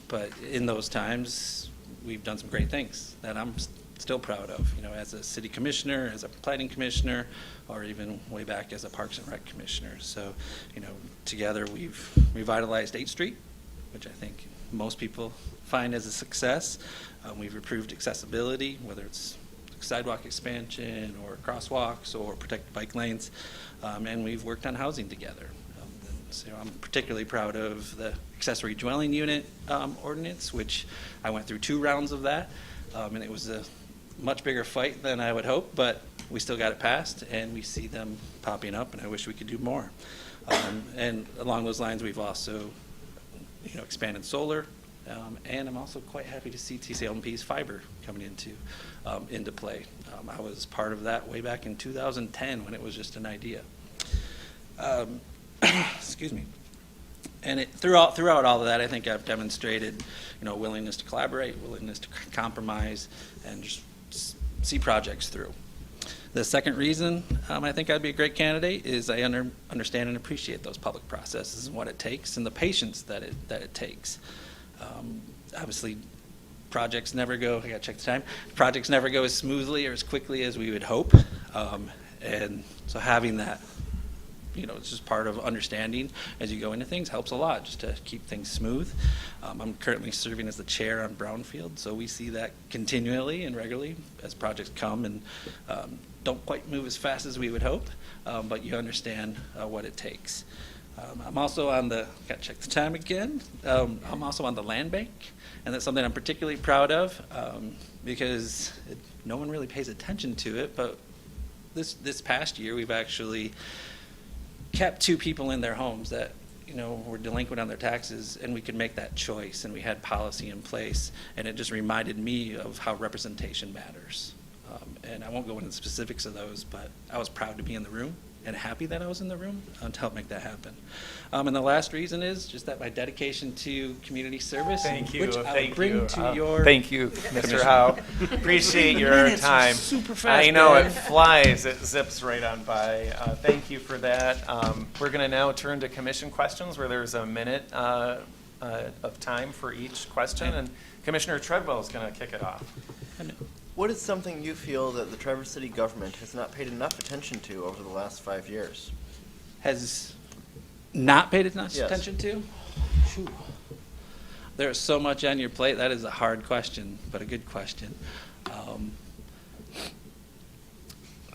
But in those times, we've done some great things that I'm still proud of, as a city commissioner, as a planning commissioner, or even way back as a Parks and Rec commissioner. So, together we've revitalized 8th Street, which I think most people find as a success. We've improved accessibility, whether it's sidewalk expansion or crosswalks or protected bike lanes, and we've worked on housing together. So I'm particularly proud of the accessory dwelling unit ordinance, which I went through 2 rounds of that, and it was a much bigger fight than I would hope, but we still got it passed, and we see them popping up, and I wish we could do more. And along those lines, we've also expanded solar, and I'm also quite happy to see TCLMP's fiber coming into play. I was part of that way back in 2010 when it was just an idea. Excuse me. And throughout all of that, I think I've demonstrated, willingness to collaborate, willingness to compromise, and just see projects through. The second reason I think I'd be a great candidate is I understand and appreciate those public processes and what it takes and the patience that it takes. Obviously, projects never go. I got to check the time. Projects never go as smoothly or as quickly as we would hope, and so having that. It's just part of understanding as you go into things helps a lot just to keep things smooth. I'm currently serving as the chair on Brownfield, so we see that continually and regularly as projects come and don't quite move as fast as we would hope, but you understand what it takes. I'm also on the, gotta check the time again, I'm also on the land bank, and that's something I'm particularly proud of, because no one really pays attention to it, but this past year, we've actually kept 2 people in their homes that, were delinquent on their taxes, and we could make that choice, and we had policy in place, and it just reminded me of how representation matters. And I won't go into the specifics of those, but I was proud to be in the room and happy that I was in the room to help make that happen. And the last reason is just that my dedication to community service, Thank you, which I'll thank bring you. to your Thank you, Mr. Commissioner. Howe. Appreciate your Minutes are time. super fast, I know, man. it flies, it zips right on by. Thank you for that. We're going to now turn to commission questions where there's a minute of time for each question, and Commissioner Treadwell is going to kick it off. What is something you feel that the Traverse City government has not paid enough attention to over the last 5 years? Has not paid enough Yes. attention to? Phew. There's so much on your plate. That is a hard question, but a good question.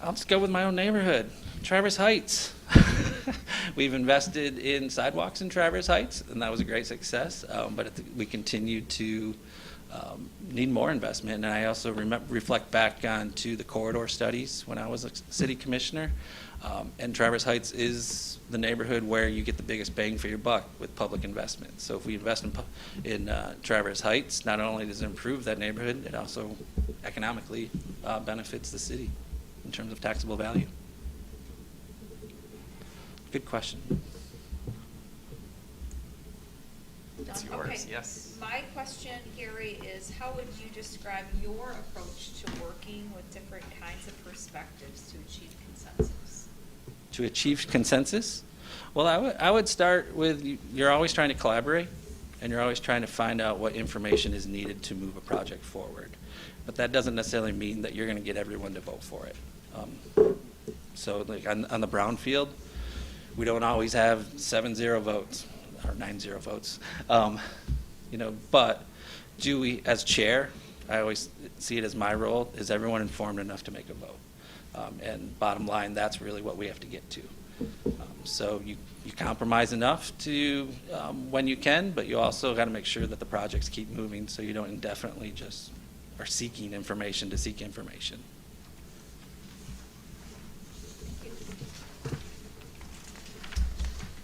I'll just go with my own neighborhood, Traverse Heights. We've invested in sidewalks in Traverse Heights, and that was a great success, but we continue to need more investment. And I also reflect back on to the corridor studies when I was a city commissioner. And Traverse Heights is the neighborhood where you get the biggest bang for your buck with public investment. So if we invest in Traverse Heights, not only does it improve that neighborhood, it also economically benefits the city in terms of taxable value. Good question. It's Okay. yours, yes. My question, Gary, is how would you describe your approach to working with different kinds of perspectives to achieve consensus? To achieve consensus? Well, I would start with, you're always trying to collaborate, and you're always trying to find out what information is needed to move a project forward. But that doesn't necessarily mean that you're going to get everyone to vote for it. So like on the brownfield, we don't always have 7-0 votes or 9-0 votes. But do we, as chair, I always see it as my role, is everyone informed enough to make a vote? And bottom line, that's really what we have to get to. So you compromise enough to when you can, but you also got to make sure that the projects keep moving so you don't indefinitely just are seeking information to seek information.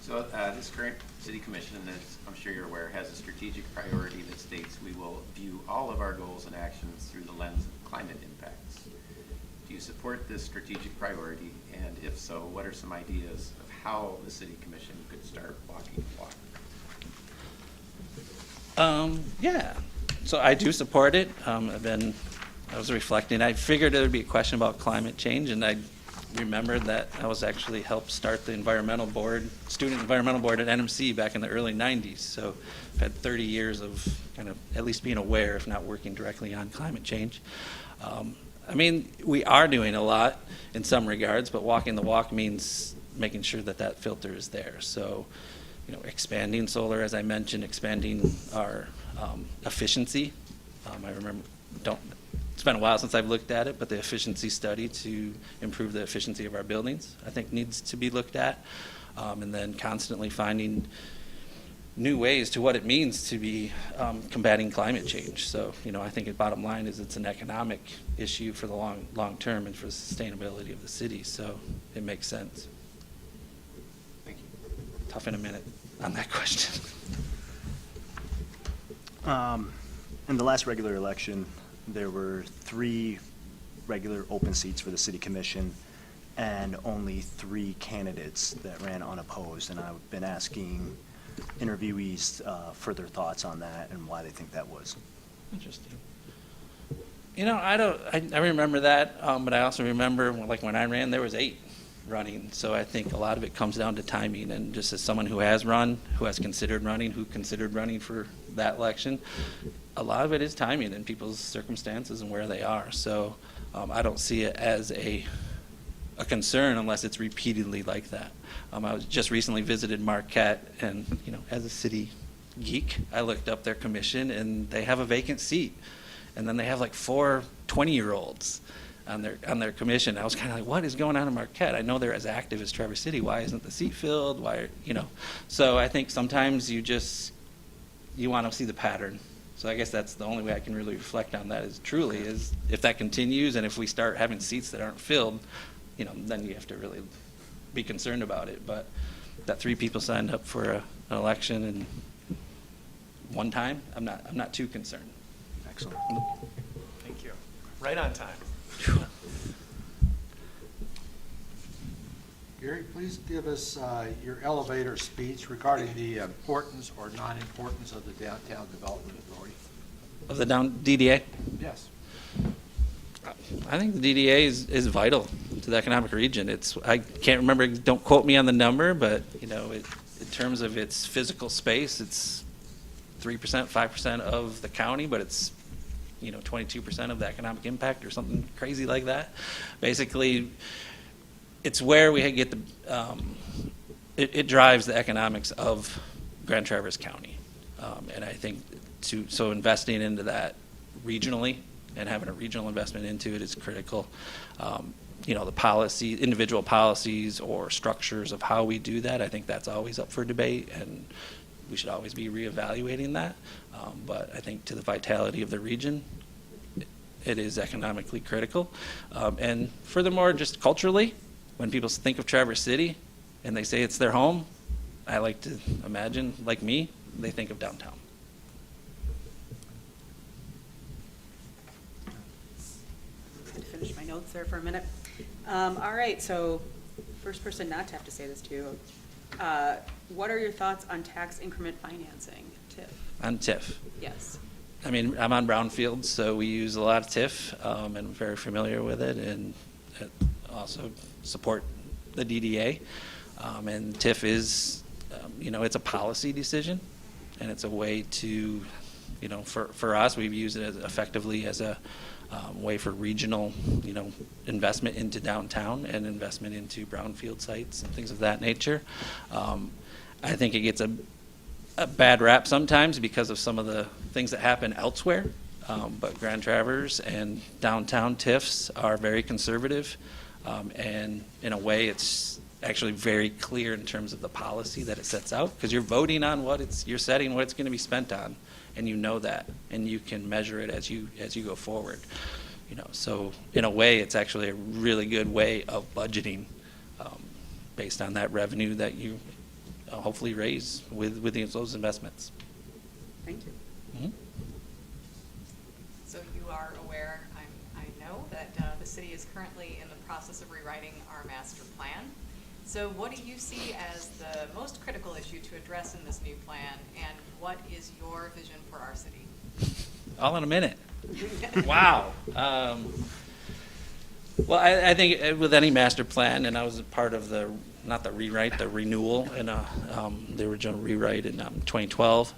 So this current city commission, as I'm sure you're aware, has a strategic priority that states we will view all of our goals and actions through the lens of climate impacts. Do you support this strategic priority? And if so, what are some ideas of how the city commission could start walking the walk? Yeah, so I do support it. I was reflecting, I figured there would be a question about climate change, and I remembered that I was actually helped start the environmental board, student environmental board at NMC back in the early 90s. So I've had 30 years of kind of at least being aware, if not working directly on climate change. We are doing a lot in some regards, but walking the walk means making sure that that filter is there. So, expanding solar, as I mentioned, expanding our efficiency. I remember, it's been a while since I've looked at it, but the efficiency study to improve the efficiency of our buildings, I think needs to be looked at. And then constantly finding new ways to what it means to be combating climate change. So, I think the bottom line is it's an economic issue for the long term and for the sustainability of the city. So it makes sense. Thank you. Tough in a minute on that question. In the last regular election, there were 3 regular open seats for the city commission and only 3 candidates that ran unopposed. And I've been asking interviewees for their thoughts on that and why they think that was. Interesting. I remember that, but I also remember when I ran, there was 8 running. So I think a lot of it comes down to timing, and just as someone who has run, who has considered running, who considered running for that election, a lot of it is timing and people's circumstances and where they are. So I don't see it as a concern unless it's repeatedly like that. I was just recently visited Marquette, and as a city geek, I looked up their commission, and they have a vacant seat, and then they have like 4 20-year-olds. on their commission. I was kind of like, what is going on in Marquette? I know they're as active as Traverse City. Why isn't the seat filled? Why, So I think sometimes you want to see the pattern. So I guess that's the only way I can really reflect on that is if that continues and if we start having seats that aren't filled, then you have to really be concerned about it. But that 3 people signed up for an election and one time, I'm not too concerned. Excellent. Thank you. Right on time. Gary, please give us your elevator speech regarding the importance or non-importance of the Downtown Development Authority. Of the DDA? Yes. I think the DDA is vital to the economic region. I can't remember, don't quote me on the number, but in terms of its physical space, it's 3%, 5% of the county, but it's 22% of the economic impact or something crazy like that. Basically, it's where we get it drives the economics of Grand Traverse County, and I think so investing into that regionally and having a regional investment into it is critical. The individual policies or structures of how we do that, I think that's always up for debate, and we should always be reevaluating that. But I think to the vitality of the region, it is economically critical. And furthermore, just culturally, when people think of Traverse City and they say it's their home, I like to imagine, like me, they think of downtown. I had to finish my notes there for a minute. All right, so first person not to have to say this to you. What are your thoughts on tax increment financing, TIF? On TIF. Yes. I mean, I'm on Brownfield, so we use a lot of TIF, and I'm very familiar with it, and also support the DDA. And TIF is, it's a policy decision, and it's a way to, for us, we've used it effectively as a way for regional, investment into downtown and investment into brownfield sites and things of that nature. I think it gets a bad rap sometimes because of some of the things that happen elsewhere, but Grand Traverse and downtown TIFs are very conservative, and in a way it's actually very clear in terms of the policy that it sets out, because you're voting on you're setting what it's going to be spent on, and you know that, and you can measure it as you go forward. So in a way, it's actually a really good way of budgeting based on that revenue that you hopefully raise with those investments. Thank you. Mm-hmm. So you are aware, I know that the city is currently in the process of rewriting our master plan. So what do you see as the most critical issue to address in this new plan, and what is your vision for our city? All in a minute. Wow. Well, I think with any master plan, and I was a part of the renewal, and the original rewrite in 2012,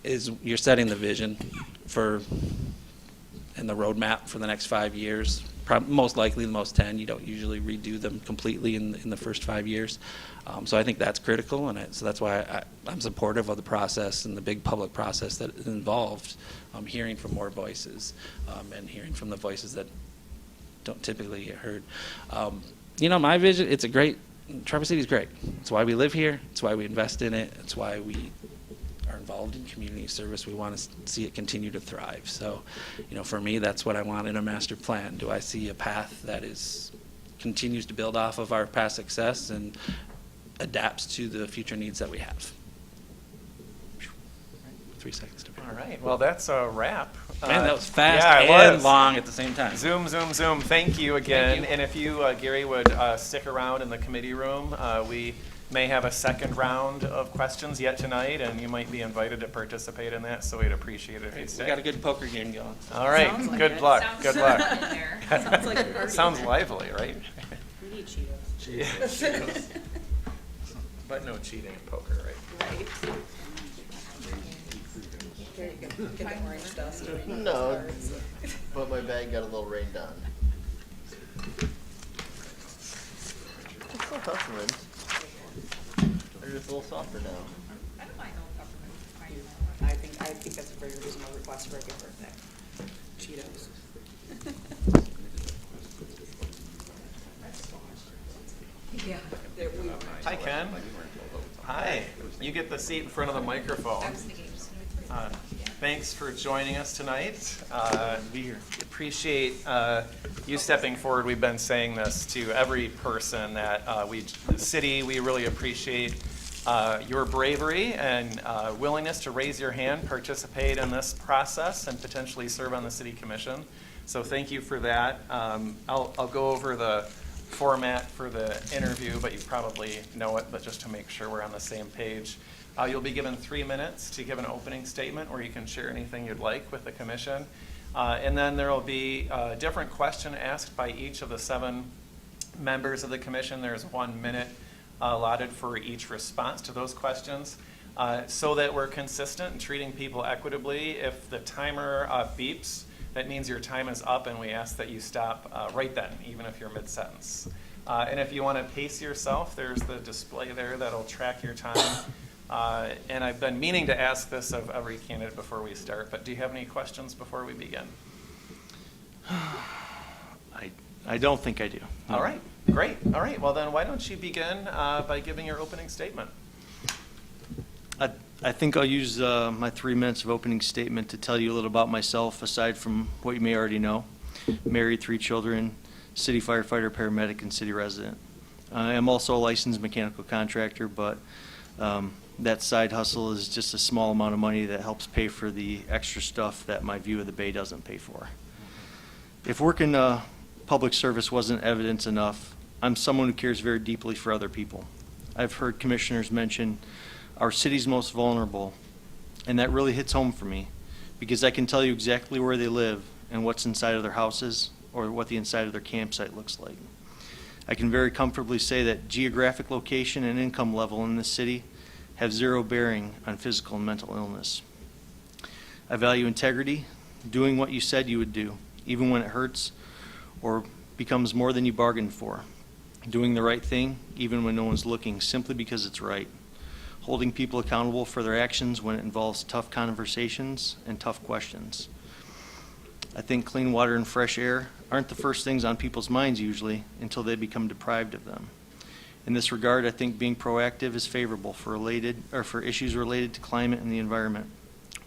is you're setting the vision and the roadmap for the next 5 years. Most likely the most 10. You don't usually redo them completely in the first 5 years. So I think that's critical, and so that's why I'm supportive of the process and the big public process that is involved, hearing from more voices, and hearing from the voices that don't typically get heard. My vision, Traverse City is great. It's why we live here. It's why we invest in it. It's why we are involved in community service. We want to see it continue to thrive. So, for me, that's what I want in a master plan. Do I see a path that continues to build off of our past success and adapts to the future needs that we have? 3 seconds to be. All right, well, that's a wrap. Man, that was fast yeah, and long at the same time. Zoom, zoom, zoom. Thank you again. Thank you. And if you, Gary, would stick around in the committee room, we may have a second round of questions yet tonight, and you might be invited to participate in that, so we'd appreciate it if you'd stay. We got a good poker game going. All right, Sounds like good it. luck. Sounds Good so luck. fun there. Sounds like a party. Sounds lively, right? We need Cheetos. Cheetos. But no cheating in poker, right? Right. There you go. Get the orange dust. No, but my bag got a little rained on. It's still peppermint. They're just a little softer now. I don't mind no peppermint. I think that's a very reasonable request for a good birthday. Cheetos. Yeah. Hi, Ken. Hi. You get the seat in front of the microphone. Thanks for joining us tonight. We appreciate you stepping forward. We've been saying this to every person that the city, we really appreciate your bravery and willingness to raise your hand, participate in this process, and potentially serve on the city commission. So thank you for that. I'll go over the format for the interview, but you probably know it, but just to make sure we're on the same page. You'll be given 3 minutes to give an opening statement where you can share anything you'd like with the commission. And then there will be a different question asked by each of the 7 members of the commission. There's 1 minute allotted for each response to those questions. So that we're consistent in treating people equitably. If the timer beeps, that means your time is up and we ask that you stop right then, even if you're mid-sentence. And if you want to pace yourself, there's the display there that'll track your time. And I've been meaning to ask this of every candidate before we start, but do you have any questions before we begin? I don't think I do. All right, great. All right, well then why don't you begin by giving your opening statement? I think I'll use my 3 minutes of opening statement to tell you a little about myself, aside from what you may already know. Married, 3 children, city firefighter, paramedic, and city resident. I am also a licensed mechanical contractor, but that side hustle is just a small amount of money that helps pay for the extra stuff that my view of the Bay doesn't pay for. If working public service wasn't evidence enough, I'm someone who cares very deeply for other people. I've heard commissioners mention our city's most vulnerable, and that really hits home for me because I can tell you exactly where they live and what's inside of their houses or what the inside of their campsite looks like. I can very comfortably say that geographic location and income level in this city have zero bearing on physical and mental illness. I value integrity, doing what you said you would do, even when it hurts or becomes more than you bargained for. Doing the right thing, even when no one's looking, simply because it's right. Holding people accountable for their actions when it involves tough conversations and tough questions. I think clean water and fresh air aren't the first things on people's minds usually until they become deprived of them. In this regard, I think being proactive is favorable for issues related to climate and the environment,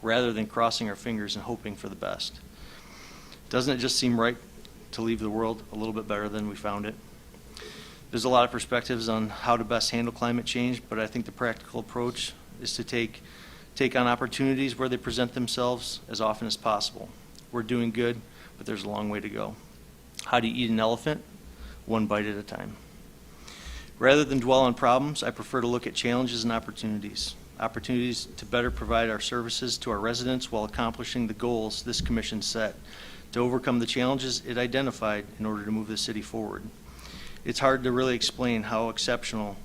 rather than crossing our fingers and hoping for the best. Doesn't it just seem right to leave the world a little bit better than we found it? There's a lot of perspectives on how to best handle climate change, but I think the practical approach is to take on opportunities where they present themselves as often as possible. We're doing good, but there's a long way to go. How do you eat an elephant? 1 bite at a time. Rather than dwell on problems, I prefer to look at challenges and opportunities. Opportunities to better provide our services to our residents while accomplishing the goals this commission set to overcome the challenges it identified in order to move the city forward. It's hard to really explain how exceptional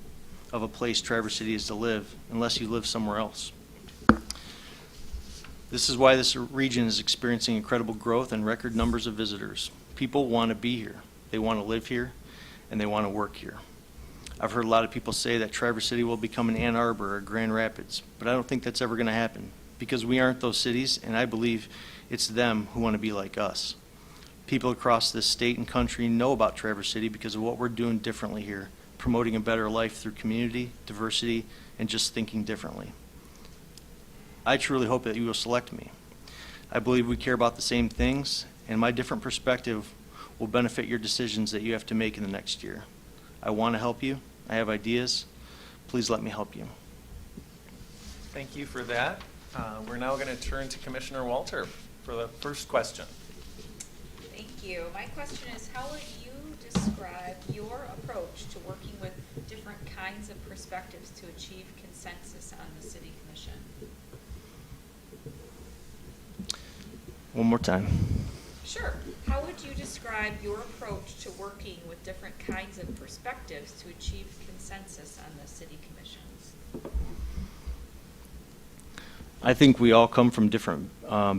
of a place Traverse City is to live unless you live somewhere else. This is why this region is experiencing incredible growth and record numbers of visitors. People want to be here, they want to live here, and they want to work here. I've heard a lot of people say that Traverse City will become an Ann Arbor or Grand Rapids, but I don't think that's ever going to happen because we aren't those cities, and I believe it's them who want to be like us. People across this state and country know about Traverse City because of what we're doing differently here, promoting a better life through community, diversity, and just thinking differently. I truly hope that you will select me. I believe we care about the same things, and my different perspective will benefit your decisions that you have to make in the next year. I want to help you. I have ideas. Please let me help you. Thank you for that. We're now going to turn to Commissioner Walter for the first question. Thank you. My question is, how would you describe your approach to working with different kinds of perspectives to achieve consensus on the city commission? One more time. Sure. How would you describe your approach to working with different kinds of perspectives to achieve consensus on the city commissions? I think we all come from different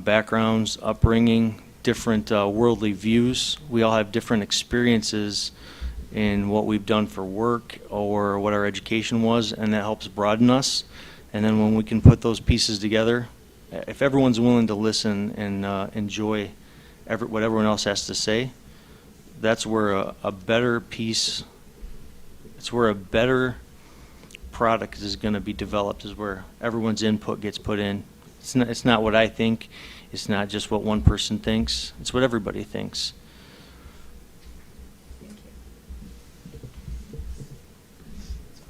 backgrounds, upbringing, different worldly views. We all have different experiences in what we've done for work or what our education was, and that helps broaden us. And then when we can put those pieces together, if everyone's willing to listen and enjoy what everyone else has to say, that's where a better piece It's where a better product is going to be developed, is where everyone's input gets put in. It's not what I think. It's not just what one person thinks. It's what everybody thinks.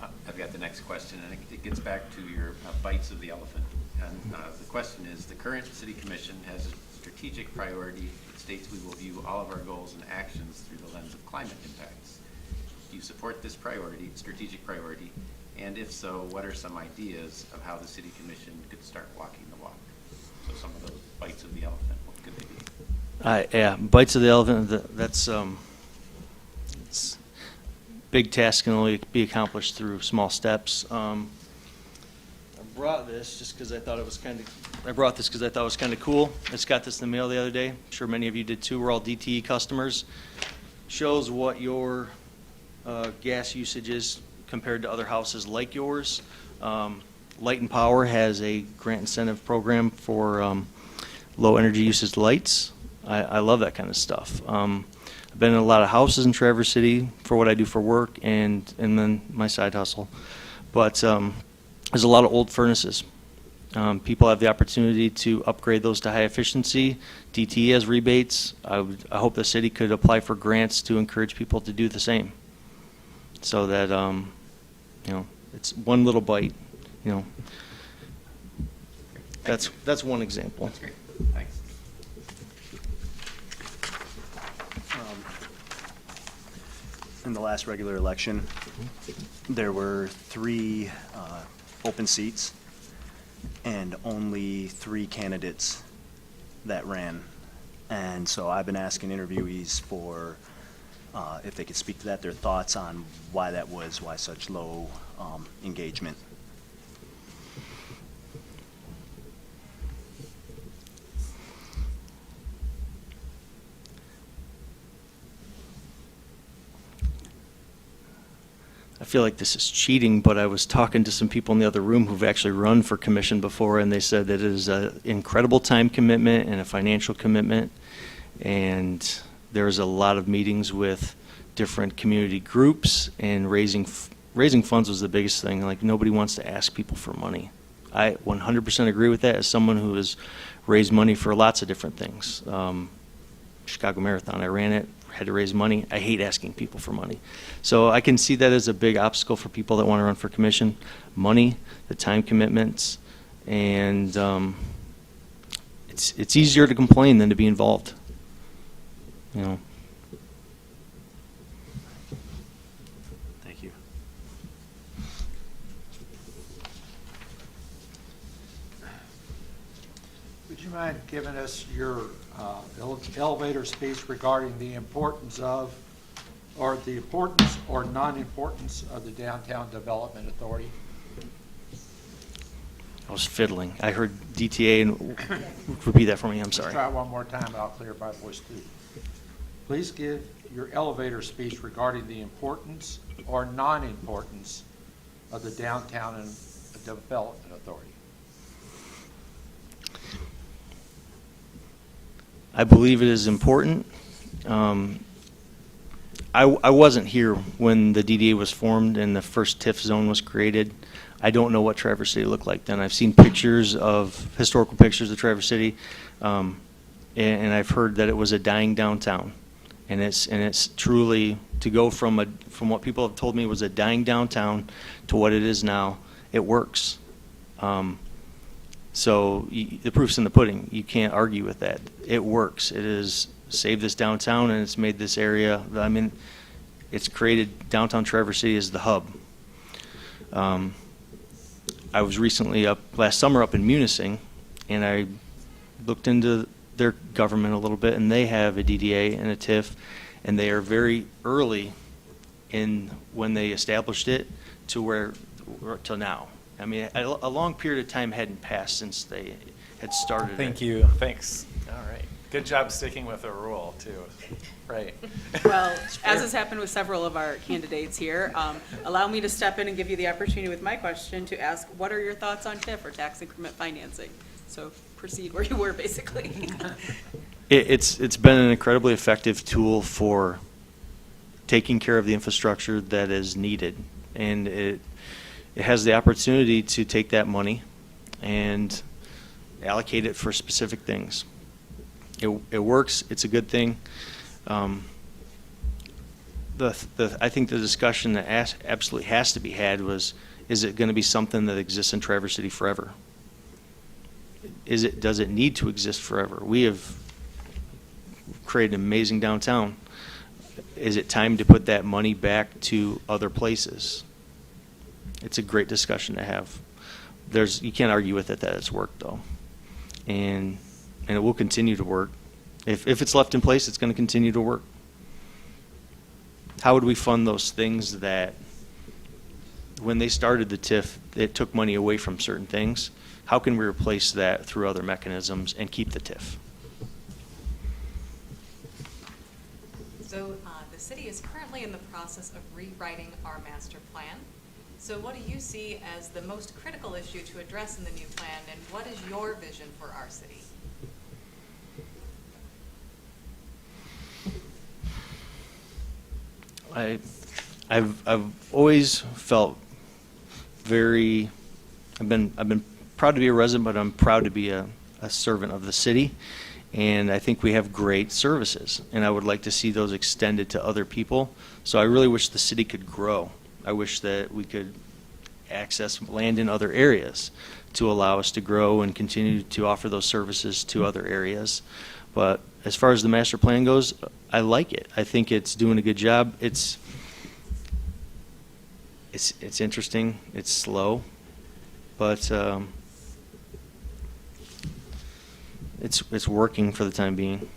I've got the next question, and it gets back to your bites of the elephant. And the question is, the current city commission has a strategic priority that states we will view all of our goals and actions through the lens of climate impacts. Do you support this priority, strategic priority? And if so, what are some ideas of how the city commission could start walking the walk? So some of those bites of the elephant, what could they be? Yeah, bites of the elephant, that's it's big task can only be accomplished through small steps. I brought this just because I thought it was kind of cool. I just got this in the mail the other day. I'm sure many of you did too. We're all DTE customers. Shows what your gas usage is compared to other houses like yours. Light and Power has a grant incentive program for low energy usage lights. I love that kind of stuff. I've been in a lot of houses in Traverse City for what I do for work and then my side hustle. But there's a lot of old furnaces. People have the opportunity to upgrade those to high efficiency. DTE has rebates. I hope the city could apply for grants to encourage people to do the same, so that it's one little bite. That's one example. That's great. Thanks. In the last regular election, there were 3 open seats and only 3 candidates that ran. And so I've been asking interviewees for, if they could speak to that, their thoughts on why that was, why such low engagement. I feel like this is cheating, but I was talking to some people in the other room who've actually run for commission before, and they said that it is an incredible time commitment and a financial commitment, and there's a lot of meetings with different community groups, and raising funds was the biggest thing. Like, nobody wants to ask people for money. I 100% agree with that as someone who has raised money for lots of different things. Chicago Marathon, I ran it, had to raise money. I hate asking people for money. So I can see that as a big obstacle for people that want to run for commission. Money, the time commitments, and it's easier to complain than to be involved. Thank you. Would you mind giving us your elevator speech regarding the importance of, or the importance or non-importance of the Downtown Development Authority? I was fiddling. I heard DTA, and repeat that for me. I'm sorry. Try it one more time, and I'll clear my voice too. Please give your elevator speech regarding the importance or non-importance of the Downtown Development Authority. I believe it is important. I wasn't here when the DDA was formed and the first TIF zone was created. I don't know what Traverse City looked like then. I've seen historical pictures of Traverse City, and I've heard that it was a dying downtown. And it's truly, to go from what people have told me was a dying downtown to what it is now, it works. So the proof's in the pudding. You can't argue with that. It works. It has saved this downtown, and it's made this area, it's created downtown Traverse City as the hub. I was recently last summer up in Munising, and I looked into their government a little bit, and they have a DDA and a TIF, and they are very early in when they established it to now. I mean, a long period of time hadn't passed since they had started. Thank it. you. Thanks. All right. Good job sticking with a rule, too. Right. Well, as has happened with several of our candidates here, allow me to step in and give you the opportunity with my question to ask, what are your thoughts on TIF, or tax increment financing? So proceed where you were, basically. It's been an incredibly effective tool for taking care of the infrastructure that is needed. And it has the opportunity to take that money and allocate it for specific things. It works. It's a good thing. I think the discussion that absolutely has to be had was, is it going to be something that exists in Traverse City forever? Does it need to exist forever? We have created an amazing downtown. Is it time to put that money back to other places? It's a great discussion to have. You can't argue with it that it's worked, though. And it will continue to work. If it's left in place, it's going to continue to work. How would we fund those things that, when they started the TIF, it took money away from certain things? How can we replace that through other mechanisms and keep the TIF? So the city is currently in the process of rewriting our master plan. So what do you see as the most critical issue to address in the new plan, and what is your vision for our city? I've always felt very, I've been proud to be a resident, but I'm proud to be a servant of the city. And I think we have great services, and I would like to see those extended to other people. So I really wish the city could grow. I wish that we could access land in other areas to allow us to grow and continue to offer those services to other areas. But as far as the master plan goes, I like it. I think it's doing a good job. It's interesting. It's slow, but it's working for the time being.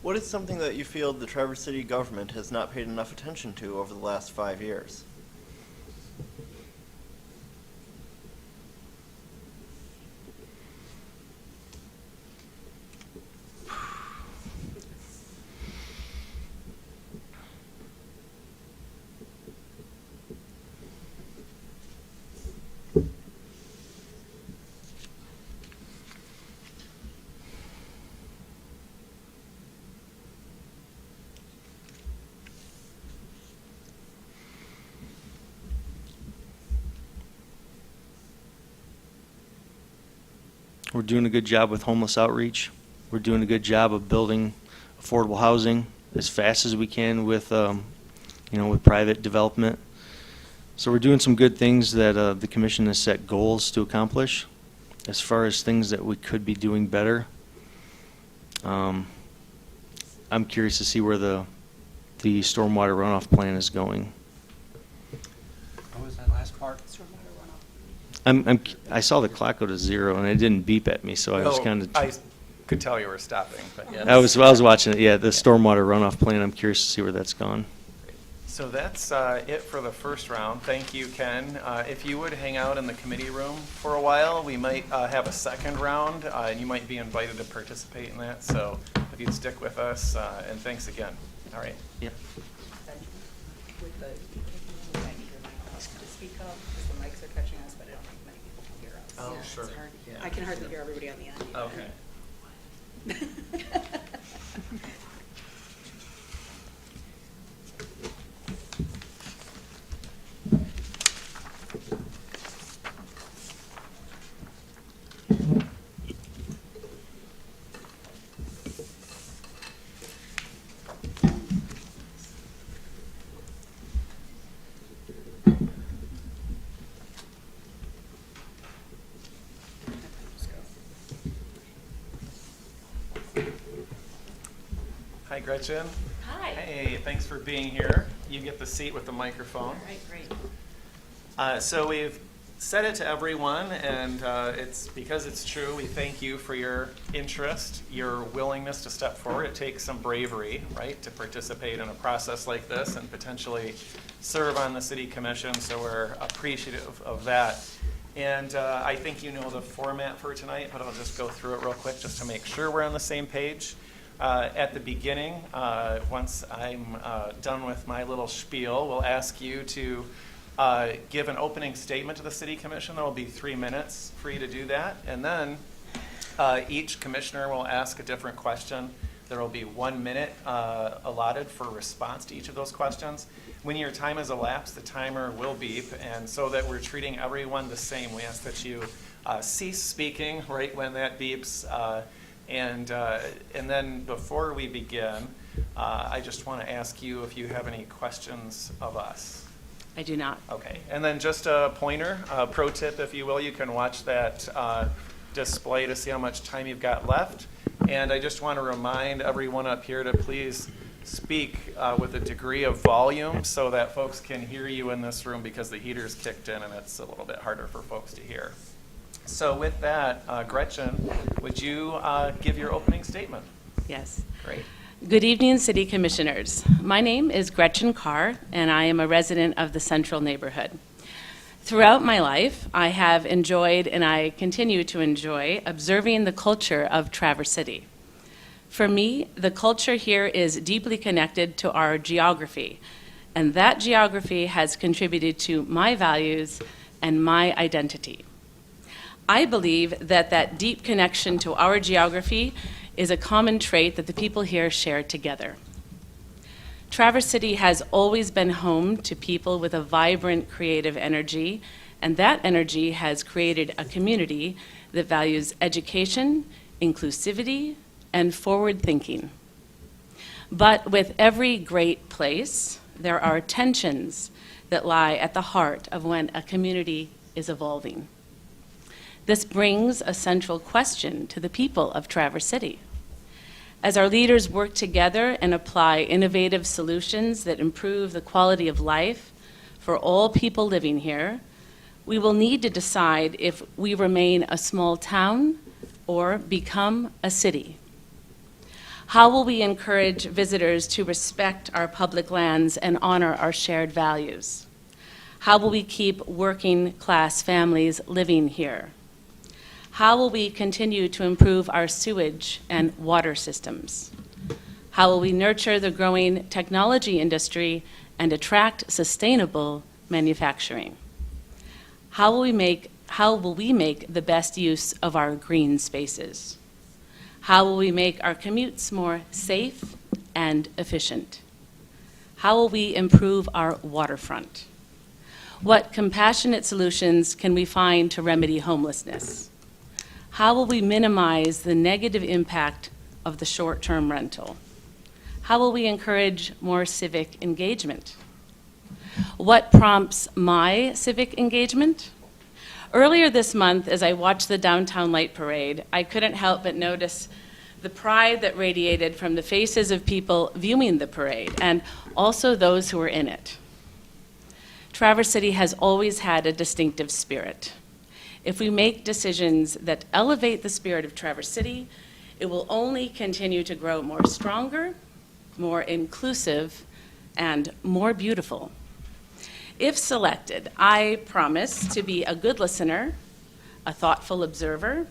What is something that you feel the Traverse City government has not paid enough attention to over the last 5 years? We're doing a good job with homeless outreach. We're doing a good job of building affordable housing as fast as we can with, with private development. So we're doing some good things that the commission has set goals to accomplish. As far as things that we could be doing better, I'm curious to see where the stormwater runoff plan is going. What was that last part? I saw the clock go to 0 and it didn't beep at me, so I was kind of. I could tell you were stopping, but yes. I was watching it. Yeah, the stormwater runoff plan. I'm curious to see where that's gone. So that's it for the first round. Thank you, Ken. If you would hang out in the committee room for a while, we might have a second round, and you might be invited to participate in that. So if you'd stick with us, and thanks again. All right. Yeah. With the, I need to remind us to speak up, because the mics are catching us, but I don't think many people can hear us. Oh, Yeah, it's sure. hard. Yeah. I can hardly hear everybody on the end. either. Okay. Hi, Gretchen. Hi. Hey, thanks for being here. You get the seat with the microphone. All right, great. So we've said it to everyone, and it's because it's true. We thank you for your interest, your willingness to step forward. It takes some bravery, right, to participate in a process like this and potentially serve on the city commission, so we're appreciative of that. And I think you know the format for tonight, but I'll just go through it real quick just to make sure we're on the same page. At the beginning, once I'm done with my little spiel, we'll ask you to give an opening statement to the City Commission. There will be 3 minutes for you to do that. And then each commissioner will ask a different question There will be 1 minute allotted for response to each of those questions. When your time has elapsed, the timer will beep, and so that we're treating everyone the same, we ask that you cease speaking right when that beeps. And then before we begin, I just want to ask you if you have any questions of us. I do not. Okay, and then just a pointer, a pro tip, if you will, you can watch that display to see how much time you've got left. And I just want to remind everyone up here to please speak with a degree of volume so that folks can hear you in this room, because the heater's kicked in and it's a little bit harder for folks to hear. So with that, Gretchen, would you give your opening statement? Yes. Great. Good evening, City Commissioners. My name is Gretchen Carr, and I am a resident of the Central neighborhood. Throughout my life, I have enjoyed, and I continue to enjoy, observing the culture of Traverse City. For me, the culture here is deeply connected to our geography, and that geography has contributed to my values and my identity. I believe that that deep connection to our geography is a common trait that the people here share together. Traverse City has always been home to people with a vibrant creative energy, and that energy has created a community that values education, inclusivity, and forward thinking. But with every great place, there are tensions that lie at the heart of when a community is evolving. This brings a central question to the people of Traverse City. As our leaders work together and apply innovative solutions that improve the quality of life for all people living here, we will need to decide if we remain a small town or become a city. How will we encourage visitors to respect our public lands and honor our shared values? How will we keep working class families living here? How will we continue to improve our sewage and water systems? How will we nurture the growing technology industry and attract sustainable manufacturing? How will we make the best use of our green spaces? How will we make our commutes more safe and efficient? How will we improve our waterfront? What compassionate solutions can we find to remedy homelessness? How will we minimize the negative impact of the short-term rental? How will we encourage more civic engagement? What prompts my civic engagement? Earlier this month, as I watched the Downtown Light Parade, I couldn't help but notice the pride that radiated from the faces of people viewing the parade, and also those who were in it. Traverse City has always had a distinctive spirit. If we make decisions that elevate the spirit of Traverse City, it will only continue to grow more stronger, more inclusive, and more beautiful. If selected, I promise to be a good listener, a thoughtful observer,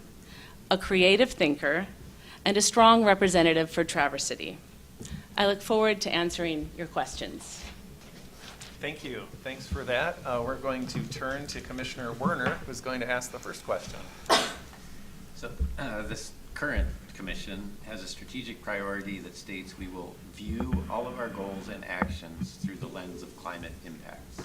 a creative thinker, and a strong representative for Traverse City. I look forward to answering your questions. Thank you. Thanks for that. We're going to turn to Commissioner Werner, who's going to ask the first question. So this current commission has a strategic priority that states we will view all of our goals and actions through the lens of climate impacts.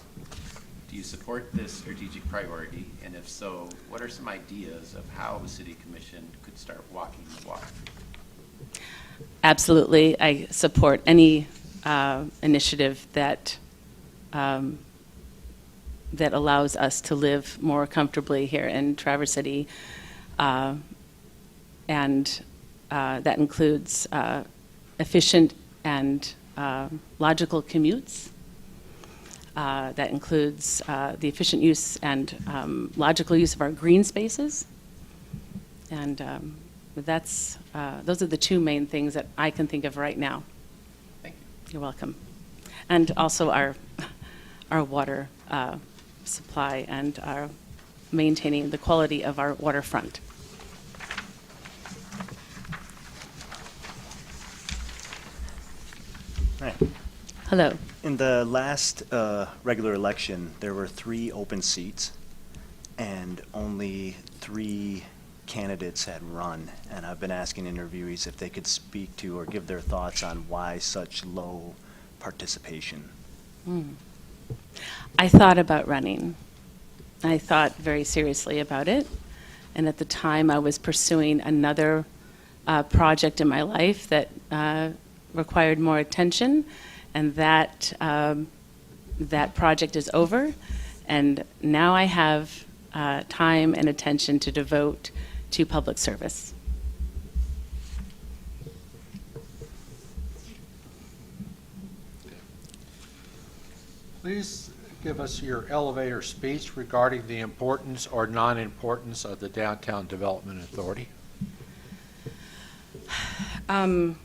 Do you support this strategic priority? And if so, what are some ideas of how the City Commission could start walking the walk? Absolutely. I support any initiative that that allows us to live more comfortably here in Traverse City, and that includes efficient and logical commutes. That includes the efficient use and logical use of our green spaces, and those are the two main things that I can think of right now. Thank you. You're welcome. And also our water supply and our maintaining the quality of our waterfront. Right. Hello. In the last regular election, there were 3 open seats and only 3 candidates had run, and I've been asking interviewees if they could speak to or give their thoughts on why such low participation. I thought about running. I thought very seriously about it. And at the time, I was pursuing another project in my life that required more attention, and that project is over. And now I have time and attention to devote to public service. Please give us your elevator speech regarding the importance or non-importance of the Downtown Development Authority. I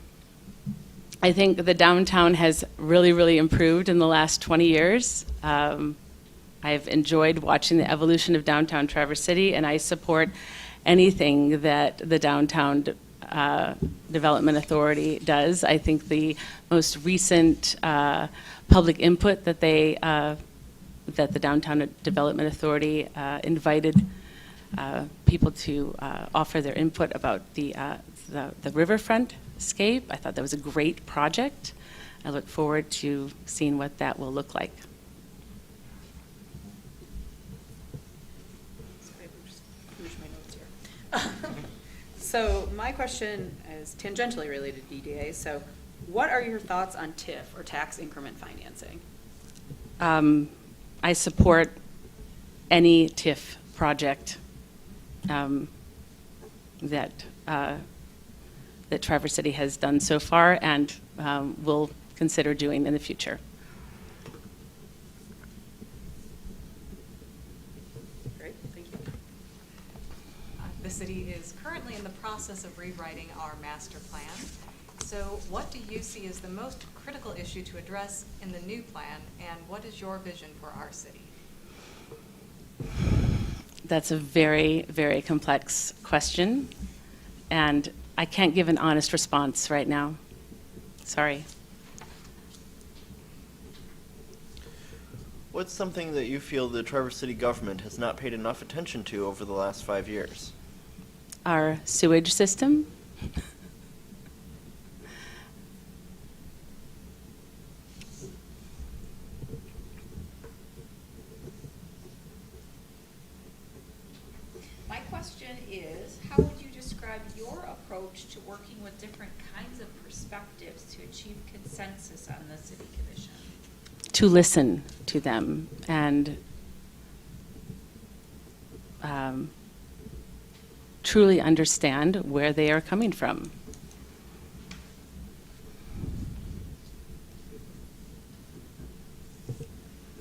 think the downtown has really improved in the last 20 years. I've enjoyed watching the evolution of downtown Traverse City, and I support anything that the Downtown Development Authority does. I think the most recent public input that that the Downtown Development Authority invited people to offer their input about the riverfront scape. I thought that was a great project. I look forward to seeing what that will look like. Sorry, I'm just finish my notes here. So my question is tangentially related to DDA. So what are your thoughts on TIF, or tax increment financing? I support any TIF project that Traverse City has done so far and will consider doing in the future. Great, thank you. The city is currently in the process of rewriting our master plan. So what do you see as the most critical issue to address in the new plan, and what is your vision for our city? That's a very complex question, and I can't give an honest response right now. Sorry. What's something that you feel the Traverse City government has not paid enough attention to over the last 5 years? Our sewage system. My question is, how would you describe your approach to working with different kinds of perspectives to achieve consensus on the city commission? To listen to them and truly understand where they are coming from.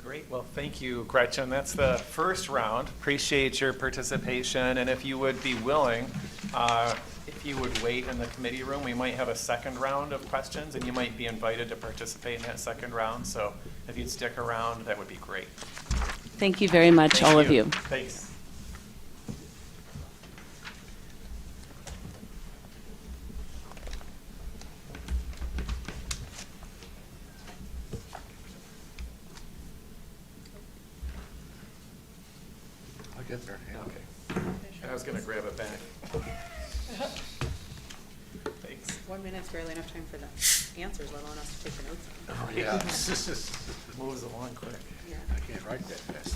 Great. Well, thank you, Gretchen. That's the first round. Appreciate your participation. And if you would be willing, if you would wait in the committee room, we might have a second round of questions, and you might be invited to participate in that second round. So if you'd stick around, that would be great. Thank you very much, Thank all of you. Thanks. I'll get there. Yeah. Okay. I was going to grab it back. Thanks. 1 minute's barely enough time for the answers, let alone us to take the notes. Oh, yeah. Moves along quick. Yeah. I can't write that fast.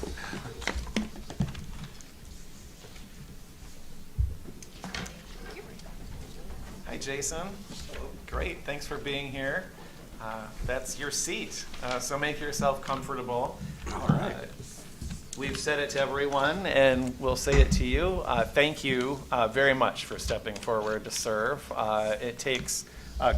Hi, Jason. Great, thanks for being here. That's your seat, so make yourself comfortable. All right. We've said it to everyone, and we'll say it to you. Thank you very much for stepping forward to serve. It takes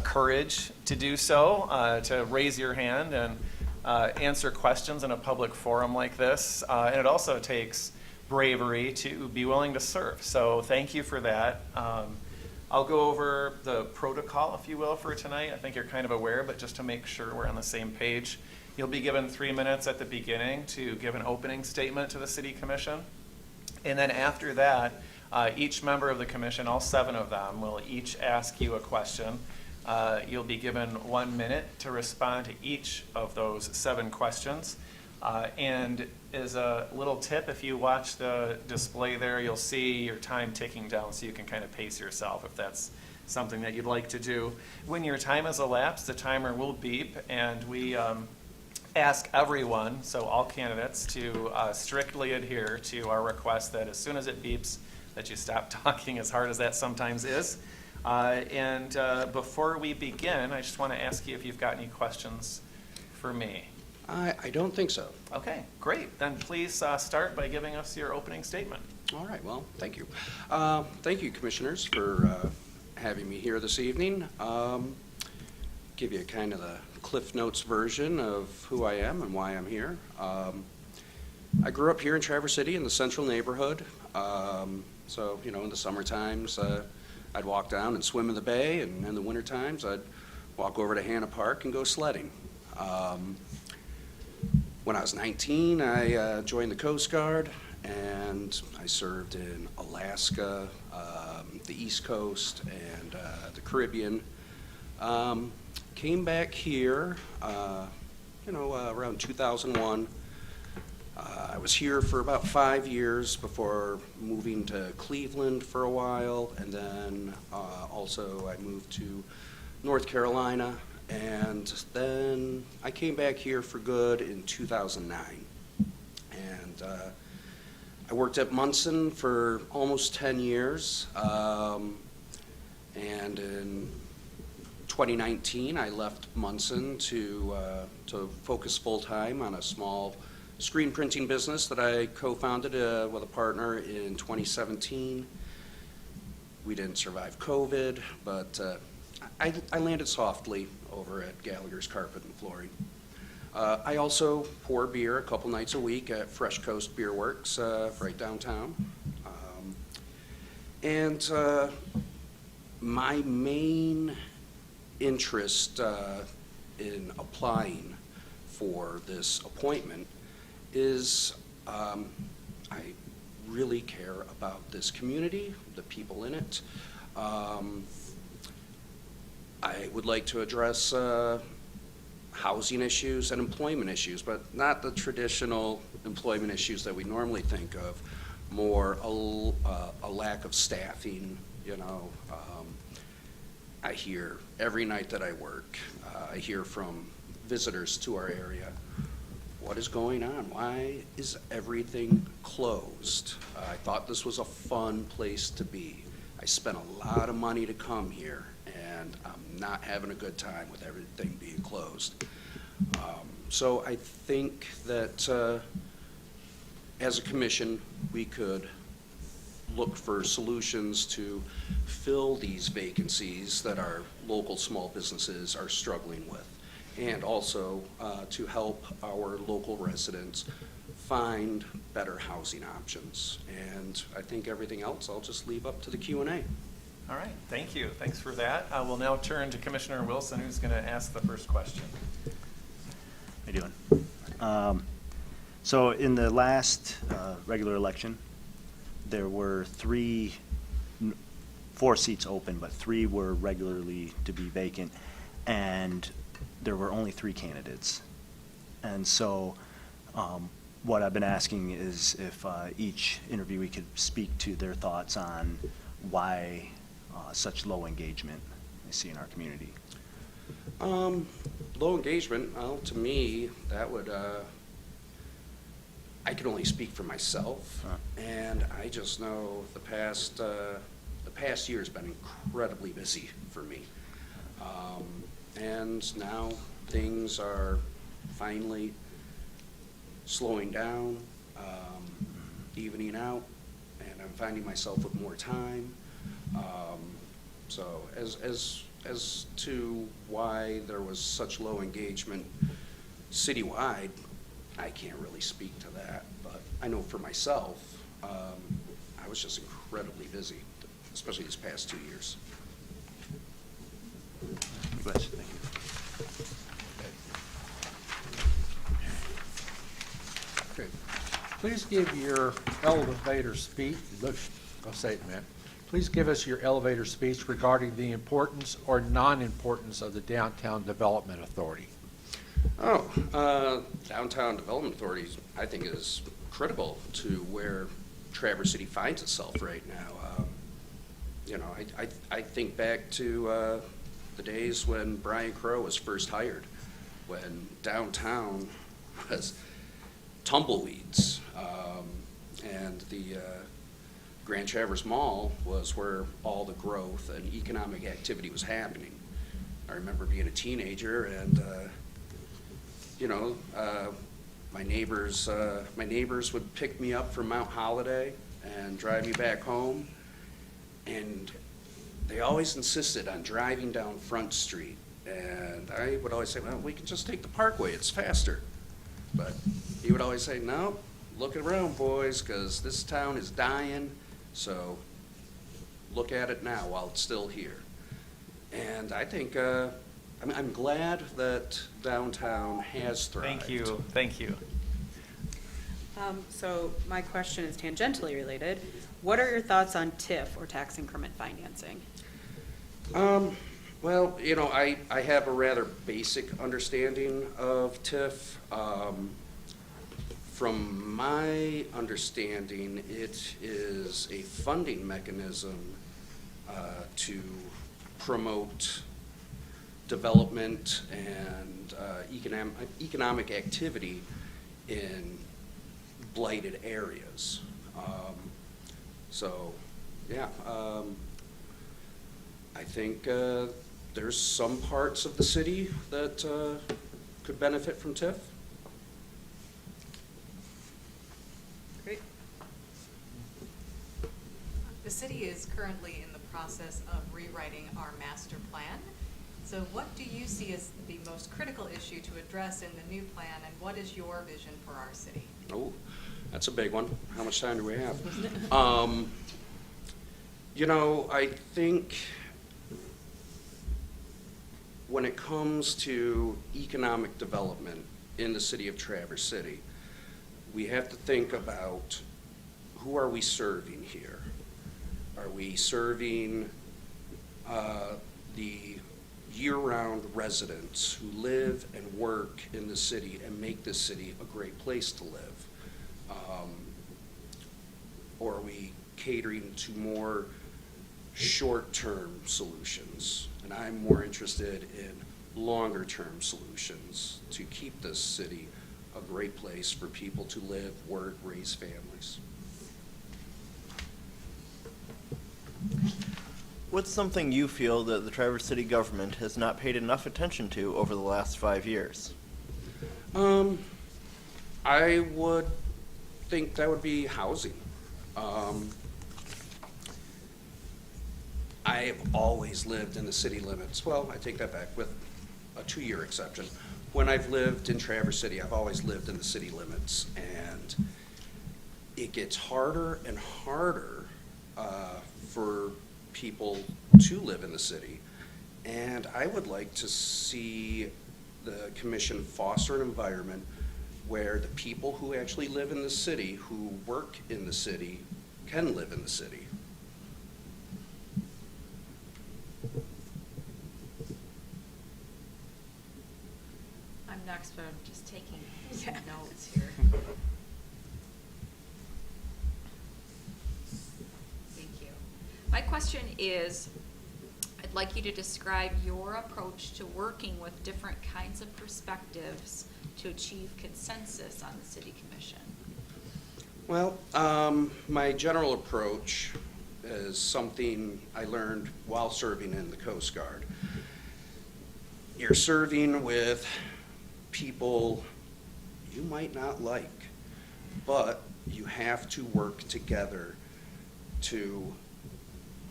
courage to do so, to raise your hand and answer questions in a public forum like this. And it also takes bravery to be willing to serve. So thank you for that. I'll go over the protocol, if you will, for tonight. I think you're kind of aware, but just to make sure we're on the same page. You'll be given 3 minutes at the beginning to give an opening statement to the City Commission. And then after that, each member of the commission, all 7 of them, will each ask you a question. You'll be given 1 minute to respond to each of those 7 questions. And as a little tip, if you watch the display there, you'll see your time ticking down so you can kind of pace yourself if that's something that you'd like to do. When your time has elapsed, the timer will beep, and we ask everyone, so all candidates, to strictly adhere to our request that as soon as it beeps, that you stop talking, as hard as that sometimes is. And before we begin, I just want to ask you if you've got any questions for me. I don't think so. Okay, great. Then please start by giving us your opening statement. All right, well, thank you. Thank you, commissioners, for having me here this evening. Give you kind of the Cliff Notes version of who I am and why I'm here. I grew up here in Traverse City in the central neighborhood. So, you know, in the summer times, I'd walk down and swim in the bay, and in the winter times, I'd walk over to Hanna Park and go sledding. When I was 19, I joined the Coast Guard, and I served in Alaska, the East Coast, and the Caribbean. Came back here, around 2001. I was here for about 5 years before moving to Cleveland for a while, and then also I moved to North Carolina. And then I came back here for good in 2009. And I worked at Munson for almost 10 years. And in 2019, I left Munson to focus full-time on a small screen printing business that I co-founded with a partner in 2017. We didn't survive COVID, but I landed softly over at Gallagher's Carpet and Flooring. I also pour beer a couple nights a week at Fresh Coast Beer Works right downtown. And my main interest in applying for this appointment is I really care about this community, the people in it. I would like to address housing issues and employment issues, but not the traditional employment issues that we normally think of, more a lack of staffing, you know. I hear every night that I work, I hear from visitors to our area, what is going on? Why is everything closed? I thought this was a fun place to be. I spent a lot of money to come here, and I'm not having a good time with everything being closed. So I think that as a commission, we could look for solutions to fill these vacancies that our local small businesses are struggling with, and also to help our local residents find better housing options. And I think everything else I'll just leave up to the Q&A. All right, thank you. Thanks for that. We'll now turn to Commissioner Wilson, who's going to ask the first question. How you doing? So in the last regular election, there were 4 seats open, but 3 were regularly to be vacant, and there were only 3 candidates. And so what I've been asking is if each interviewee could speak to their thoughts on why such low engagement I see in our community. Low engagement, well, to me, that would, I can only speak for myself, and I just know the past year's been incredibly busy for me. And now things are finally slowing down, evening out, and I'm finding myself with more time. So as to why there was such low engagement citywide, I can't really speak to that, but I know for myself, I was just incredibly busy, especially these past 2 years. Thank you. Okay. Please give your elevator speech. Look, I'll say it in a minute. Please give us your elevator speech regarding the importance or non-importance of the Downtown Development Authority. Downtown Development Authority, I think, is critical to where Traverse City finds itself right now. You know, I think back to the days when Brian Crow was first hired, when downtown was tumbleweeds, and the Grand Traverse Mall was where all the growth and economic activity was happening. I remember being a teenager and, you know, my neighbors would pick me up from Mount Holiday and drive me back home. And they always insisted on driving down Front Street. And I would always say, well, we can just take the Parkway, it's faster. But he would always say, no, look around, boys, because this town is dying, so look at it now while it's still here. And I think, I'm glad that downtown has thrived. Thank you. So my question is tangentially related. What are your thoughts on TIF, or tax increment financing? Well, you know, I have a rather basic understanding of TIF. From my understanding, it is a funding mechanism to promote development and economic activity in blighted areas. So, yeah, I think there's some parts of the city that could benefit from TIF. Great. The city is currently in the process of rewriting our master plan. So what do you see as the most critical issue to address in the new plan, and what is your vision for our city? Oh, that's a big one. How much time do we have? You know, I think when it comes to economic development in the city of Traverse City, we have to think about who are we serving here? Are we serving the year-round residents who live and work in the city and make this city a great place to live? Or are we catering to more short-term solutions? And I'm more interested in longer-term solutions to keep this city a great place for people to live, work, raise families. What's something you feel that the Traverse City government has not paid enough attention to over the last 5 years? I would think that would be housing. I have always lived in the city limits. Well, I take that back with a 2-year exception. When I've lived in Traverse City, I've always lived in the city limits, and it gets harder and harder for people to live in the city. And I would like to see the commission foster an environment where the people who actually live in the city, who work in the city, can live in the city. I'm next, but I'm just taking some notes here. Thank you. My question is, I'd like you to describe your approach to working with different kinds of perspectives to achieve consensus on the city commission. Well, my general approach is something I learned while serving in the Coast Guard. You're serving with people you might not like, but you have to work together to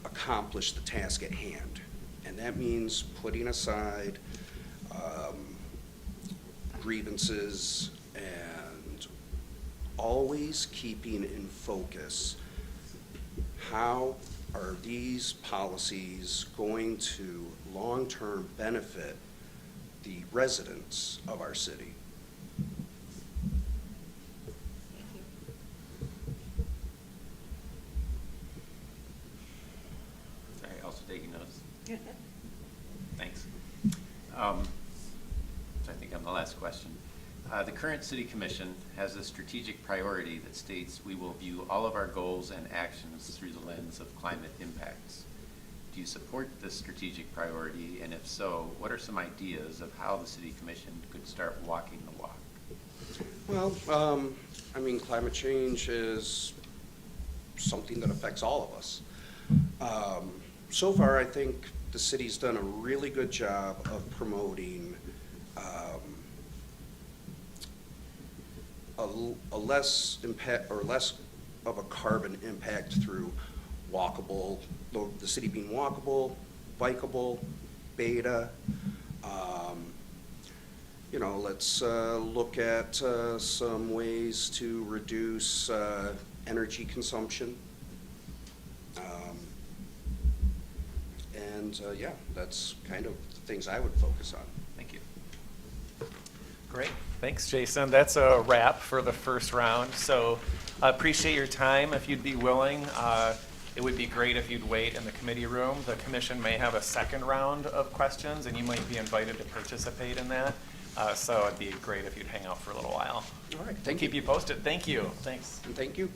accomplish the task at hand. And that means putting aside grievances and always keeping in focus how are these policies going to long-term benefit the residents of our city. Thank you. Sorry, also taking notes. Thanks. So I think I'm the last first question. The current City Commission has a strategic priority that states we will view all of our goals and actions through the lens of climate impacts. Do you support this strategic priority? And if so, what are some ideas of how the City Commission could start walking the walk? Well, I mean, climate change is something that affects all of us. So far, I think the city's done a really good job of promoting a less impact or less of a carbon impact through walkable, the city being walkable, bikeable, beta. You know, let's look at some ways to reduce energy consumption. Yeah, that's kind of the things I would focus on. Thank you. Great. Thanks, Jason. That's a wrap for the first round. So appreciate your time. If you'd be willing, it would be great if you'd wait in the committee room. The commission may have a second round of questions, and you might be invited to participate in that. So it'd be great if you'd hang out for a little while. All right. We'll keep you posted. Thank you. Thanks. And thank you.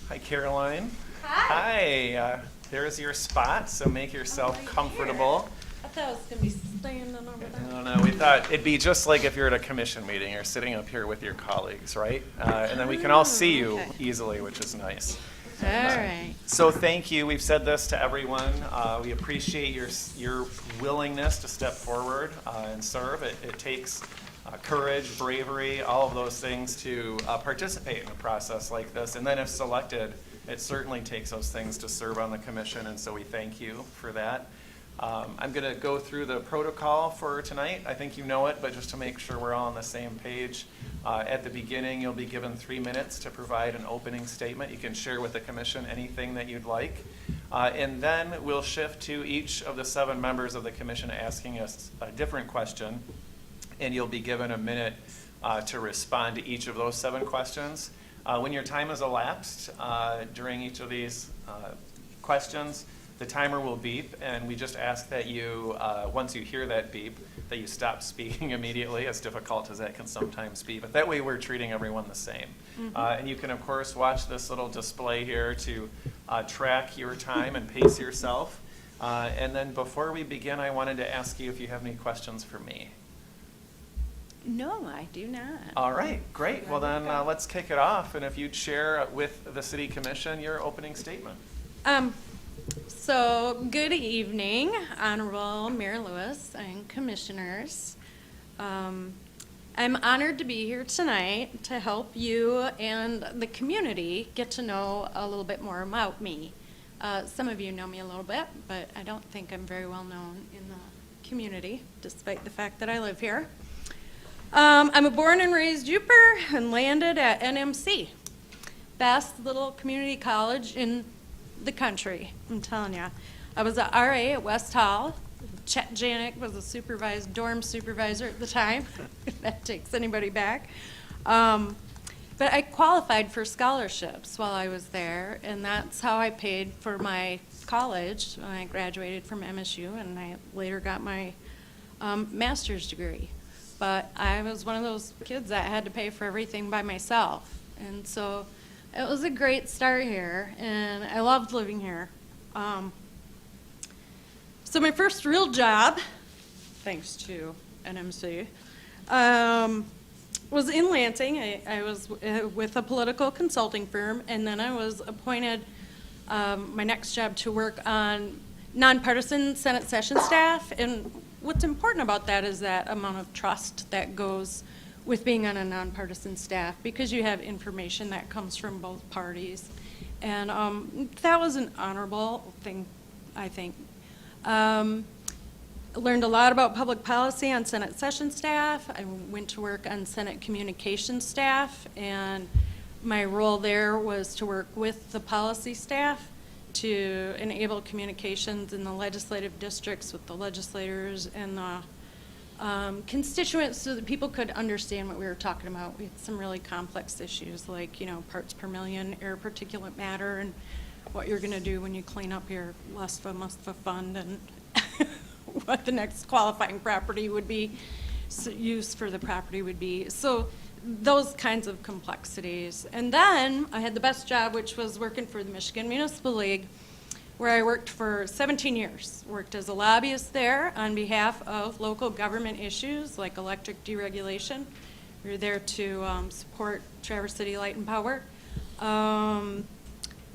Hi, Caroline. Hi. There's your spot, so make yourself comfortable. I thought I was going to be standing over there. I don't know. We thought it'd be just like if you're at a commission meeting. You're sitting up here with your colleagues, right? And then we can all see you easily, which is nice. All right. So thank you. We've said this to everyone. We appreciate your willingness to step forward and serve. It takes courage, bravery, all of those things to participate in a process like this. And then if selected, it certainly takes those things to serve on the commission, and so we thank you for that. I'm going to go through the protocol for tonight. I think you know it, but just to make sure we're all on the same page. At the beginning, you'll be given 3 minutes to provide an opening statement. You can share with the commission anything that you'd like. And then we'll shift to each of the 7 members of the commission asking us a different question, and you'll be given a minute to respond to each of those 7 questions. When your time has elapsed during each of these questions, the timer will beep, and we just ask that you, once you hear that beep, that you stop speaking immediately, as difficult as that can sometimes be. But that way we're treating everyone the same. And you can, of course, watch this little display here to track your time and pace yourself. And then before we begin, I wanted to ask you if you have any questions for me. No, I do not. All right, great. Well then, let's kick it off. And if you'd share with the City Commission your opening statement. So, good evening, Honorable Mayor Lewis and Commissioners. I'm honored to be here tonight to help you and the community get to know a little bit more about me. Some of you know me a little bit, but I don't think I'm very well known in the community, despite the fact that I live here. I'm a born and raised Yooper and landed at NMC. Best little community college in the country, I'm telling you. I was a RA at West Hall. Chet Janik was a dorm supervisor at the time, if that takes anybody back. But I qualified for scholarships while I was there, and that's how I paid for my college when I graduated from MSU, and I later got my master's degree. But I was one of those kids that had to pay for everything by myself. And so it was a great start here, and I loved living here. So my first real job, thanks to NMC, was in Lansing. I was with a political consulting firm, and then I was appointed my next job to work on nonpartisan Senate session staff. And what's important about that is that amount of trust that goes with being on a nonpartisan staff, because you have information that comes from both parties. And that was an honorable thing, I think. Learned a lot about public policy on Senate session staff. I went to work on Senate communications staff, and my role there was to work with the policy staff to enable communications in the legislative districts with the legislators and the constituents so that people could understand what we were talking about. We had some really complex issues like, you know, parts per million, air particulate matter, and what you're going to do when you clean up your LUSFA fund, and what the next qualifying property would be, use for the property would be. So those kinds of complexities. And then I had the best job, which was working for the Michigan Municipal League, where I worked for 17 years. Worked as a lobbyist there on behalf of local government issues like electric deregulation. We were there to support Traverse City Light and Power,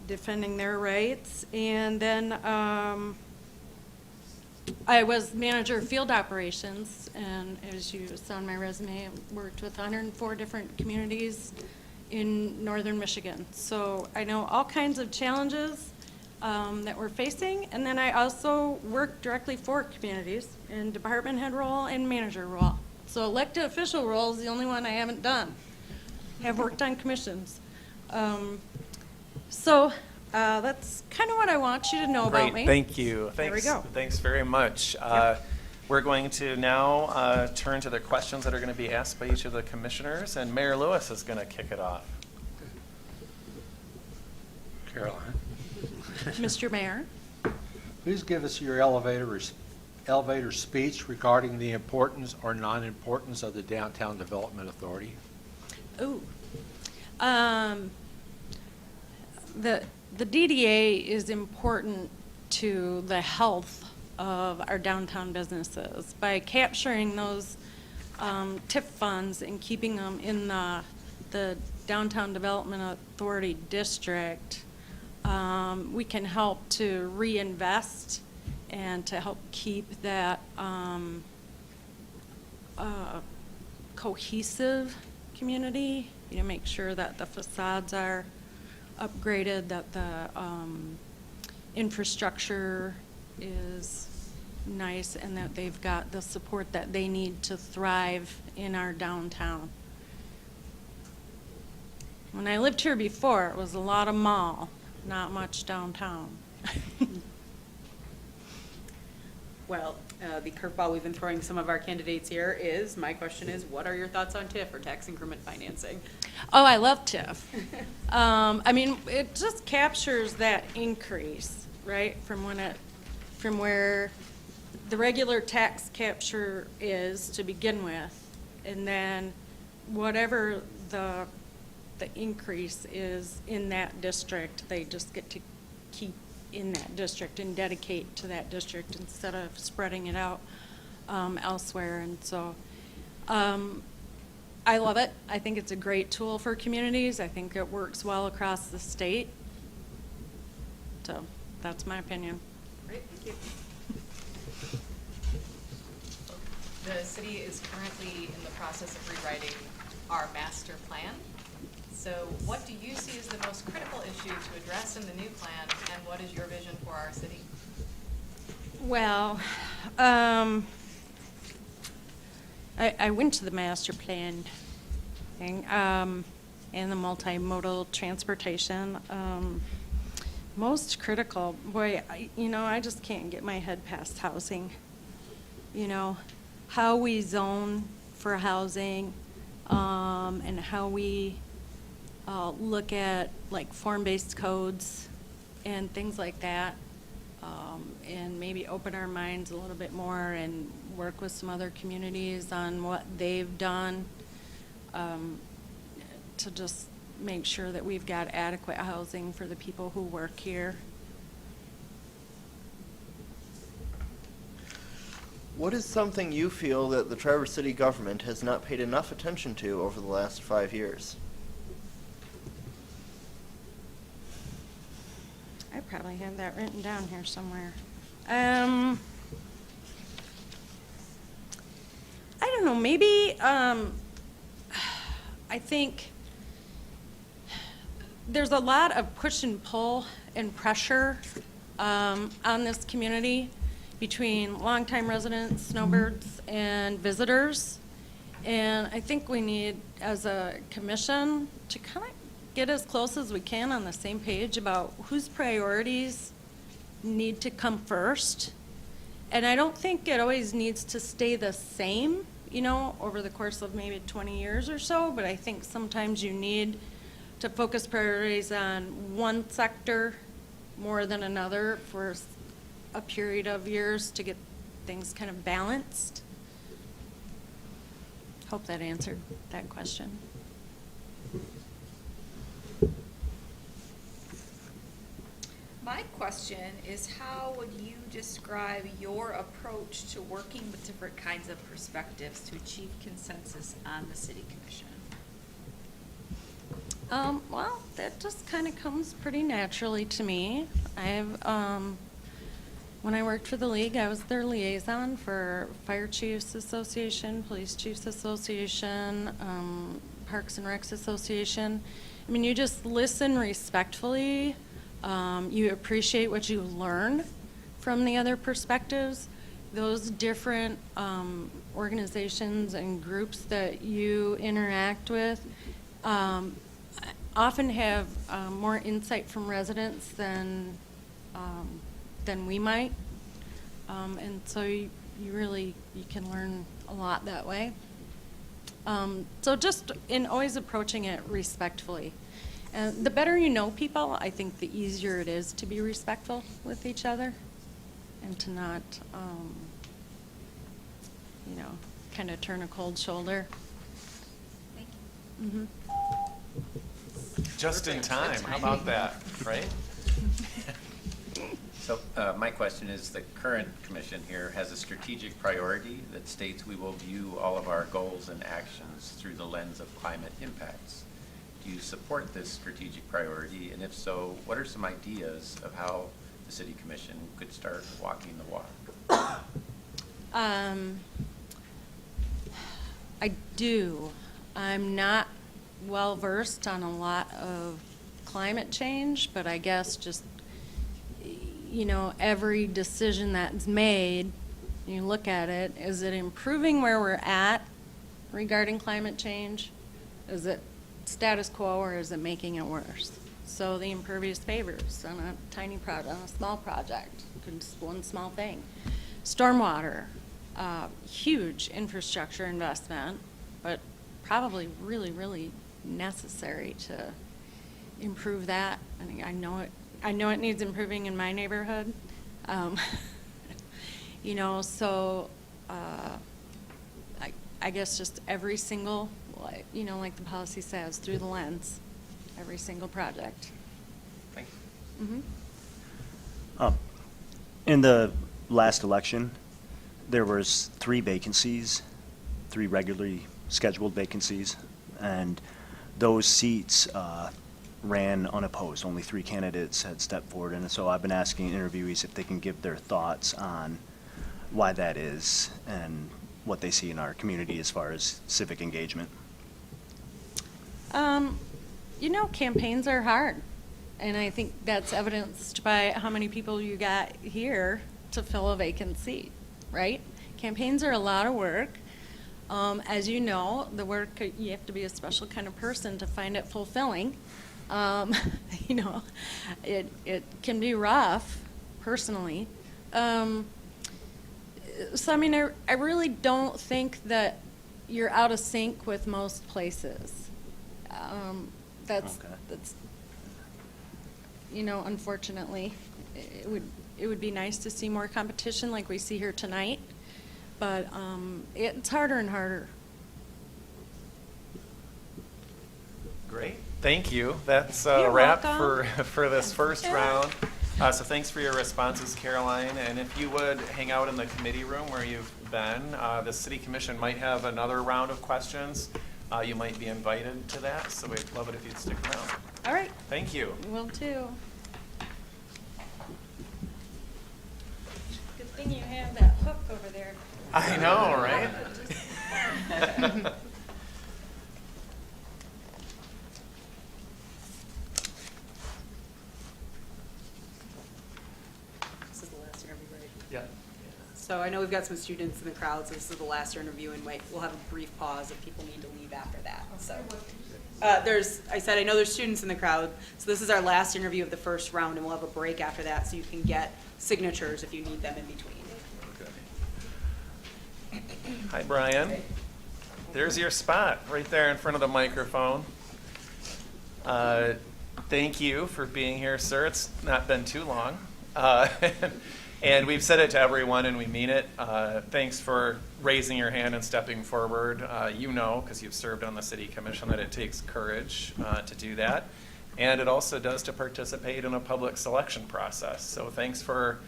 defending their rights. And then I was manager of field operations, and as you saw on my resume, I worked with 104 different communities in northern Michigan. So I know all kinds of challenges that we're facing, and then I also work directly for communities in department head role and manager role. So elected official role is the only one I haven't done. I have worked on commissions. That's kind of what I want you to know about me. Great, thank you. There we Thanks, go. Thanks very much. We're going to now turn to the questions that are going to be asked by each of the commissioners, and Mayor Lewis is going to kick it off. Caroline, Mr. Mayor. please give us your elevator speech regarding the importance or non-importance of the Downtown Development Authority. Ooh. The DDA is important to the health of our downtown businesses. By capturing those TIF funds and keeping them in the Downtown Development Authority district, we can help to reinvest and to help keep that cohesive community, you know, make sure that the facades are upgraded, that the infrastructure is nice, and that they've got the support that they need to thrive in our downtown. When I lived here before, it was a lot of mall, not much downtown. Well, the curveball we've been throwing some of our candidates here is, my question is, what are your thoughts on TIF, or tax increment financing? Oh, I love TIF. I mean, it just captures that increase, right, from where the regular tax capture is to begin with, and then whatever the increase is in that district, they just get to keep in that district and dedicate to that district instead of spreading it out elsewhere. And so I love it. I think it's a great tool for communities. I think it works well across the state. So that's my opinion. Great, thank you. The city is currently in the process of rewriting our master plan. So what do you see as the most critical issue to address in the new plan, and what is your vision for our city? Well, I went to the master plan thing, and the multimodal transportation. Most critical, boy, I just can't get my head past housing. You know, how we zone for housing, and how we look at like form-based codes and things like that, and maybe open our minds a little bit more and work with some other communities on what they've done to just make sure that we've got adequate housing for the people who work here. What is something you feel that the Traverse City government has not paid enough attention to over the last 5 years? I probably have that written down here somewhere. I don't know, maybe, I think there's a lot of push and pull and pressure on this community. between longtime residents, snowbirds, and visitors. And I think we need, as a commission, to kind of get as close as we can on the same page about whose priorities need to come first. And I don't think it always needs to stay the same, you know, over the course of maybe 20 years or so, but I think sometimes you need to focus priorities on one sector more than another for a period of years to get things kind of balanced. Hope that answered that question. My question is, how would you describe your approach to working with different kinds of perspectives to achieve consensus on the city commission? Well, that just kind of comes pretty naturally to me. When I worked for the league, I was their liaison for Fire Chiefs Association, Police Chiefs Association, Parks and Recs Association. I mean, you just listen respectfully. You appreciate what you learn from the other perspectives. Those different organizations and groups that you interact with often have more insight from residents than we might. And so you can learn a lot that way. So just in always approaching it respectfully. And the better you know people, I think the easier it is to be respectful with each other and to not, kind of turn a cold shoulder. Thank you. Just in time, how about that, right? So my question is, the current commission here has a strategic priority that states we will view all of our goals and actions through the lens of climate impacts. Do you support this strategic priority? And if so, what are some ideas of how the city commission could start walking the walk? I do. I'm not well versed on a lot of climate change, but I guess just, every decision that's made, you look at it, is it improving where we're at regarding climate change? Is it status quo, or is it making it worse? So the impervious pavers on a tiny project, on a small project, just one small thing. Stormwater, huge infrastructure investment, but probably really, really necessary to improve that. I mean, I know it needs improving in my neighborhood. So I guess just every single, like the policy says, through the lens, every single project. Thank you. Mm-hmm. In the last election, there was 3 vacancies, 3 regularly scheduled vacancies, and those seats ran unopposed. Only 3 candidates had stepped forward, and so I've been asking interviewees if they can give their thoughts on why that is and what they see in our community as far as civic engagement. Campaigns are hard, and I think that's evidenced by how many people you got here to fill a vacant seat, right? Campaigns are a lot of work. As you know, the work, you have to be a special kind of person to find it fulfilling. It can be rough, personally. I really don't think that you're out of sync with most places. That's unfortunately, it would be nice to see more competition like we see here tonight, but it's harder and harder. Great, thank you. That's You're a wrap welcome. for this first round. So thanks for your responses, Caroline. And if you would hang out in the committee room where you've been, the City Commission might have another round of questions. You might be invited to that, so we'd love it if you'd stick around. All right. Thank you. Will too. Good thing you have that hook over there. I know, right? This is the last year, everybody. Yeah. So I know we've got some students in the crowd, so this is the last interview, and we'll have a brief pause if people need to leave after that. So I know there's students in the crowd, so this is our last interview of the first round, and we'll have a break after that, so you can get signatures if you need them in between. Hi, Brian. There's your spot, right there in front of the microphone. Thank you for being here, sir. It's not been too long. And we've said it to everyone, and we mean it. Thanks for raising your hand and stepping forward. You know, because you've served on the city commission, that it takes courage to do that. And it also does to participate in a public selection process. So thanks for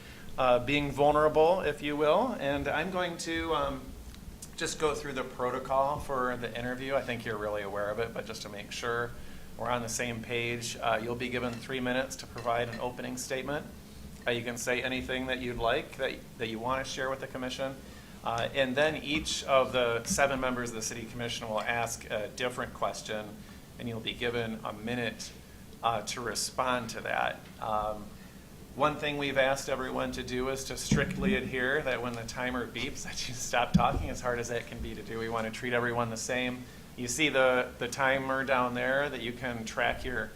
being vulnerable, if you will. And I'm going to just go through the protocol for the interview. I think you're really aware of it, but just to make sure we're on the same page, you'll be given 3 minutes to provide an opening statement. You can say anything that you'd like, that you want to share with the commission. And then each of the 7 members of the city commission will ask a different question, and you'll be given a minute to respond to that. One thing we've asked everyone to do is to strictly adhere that when the timer beeps that you stop talking, as hard as that can be to do. We want to treat everyone the same. You see the timer down there that you can track your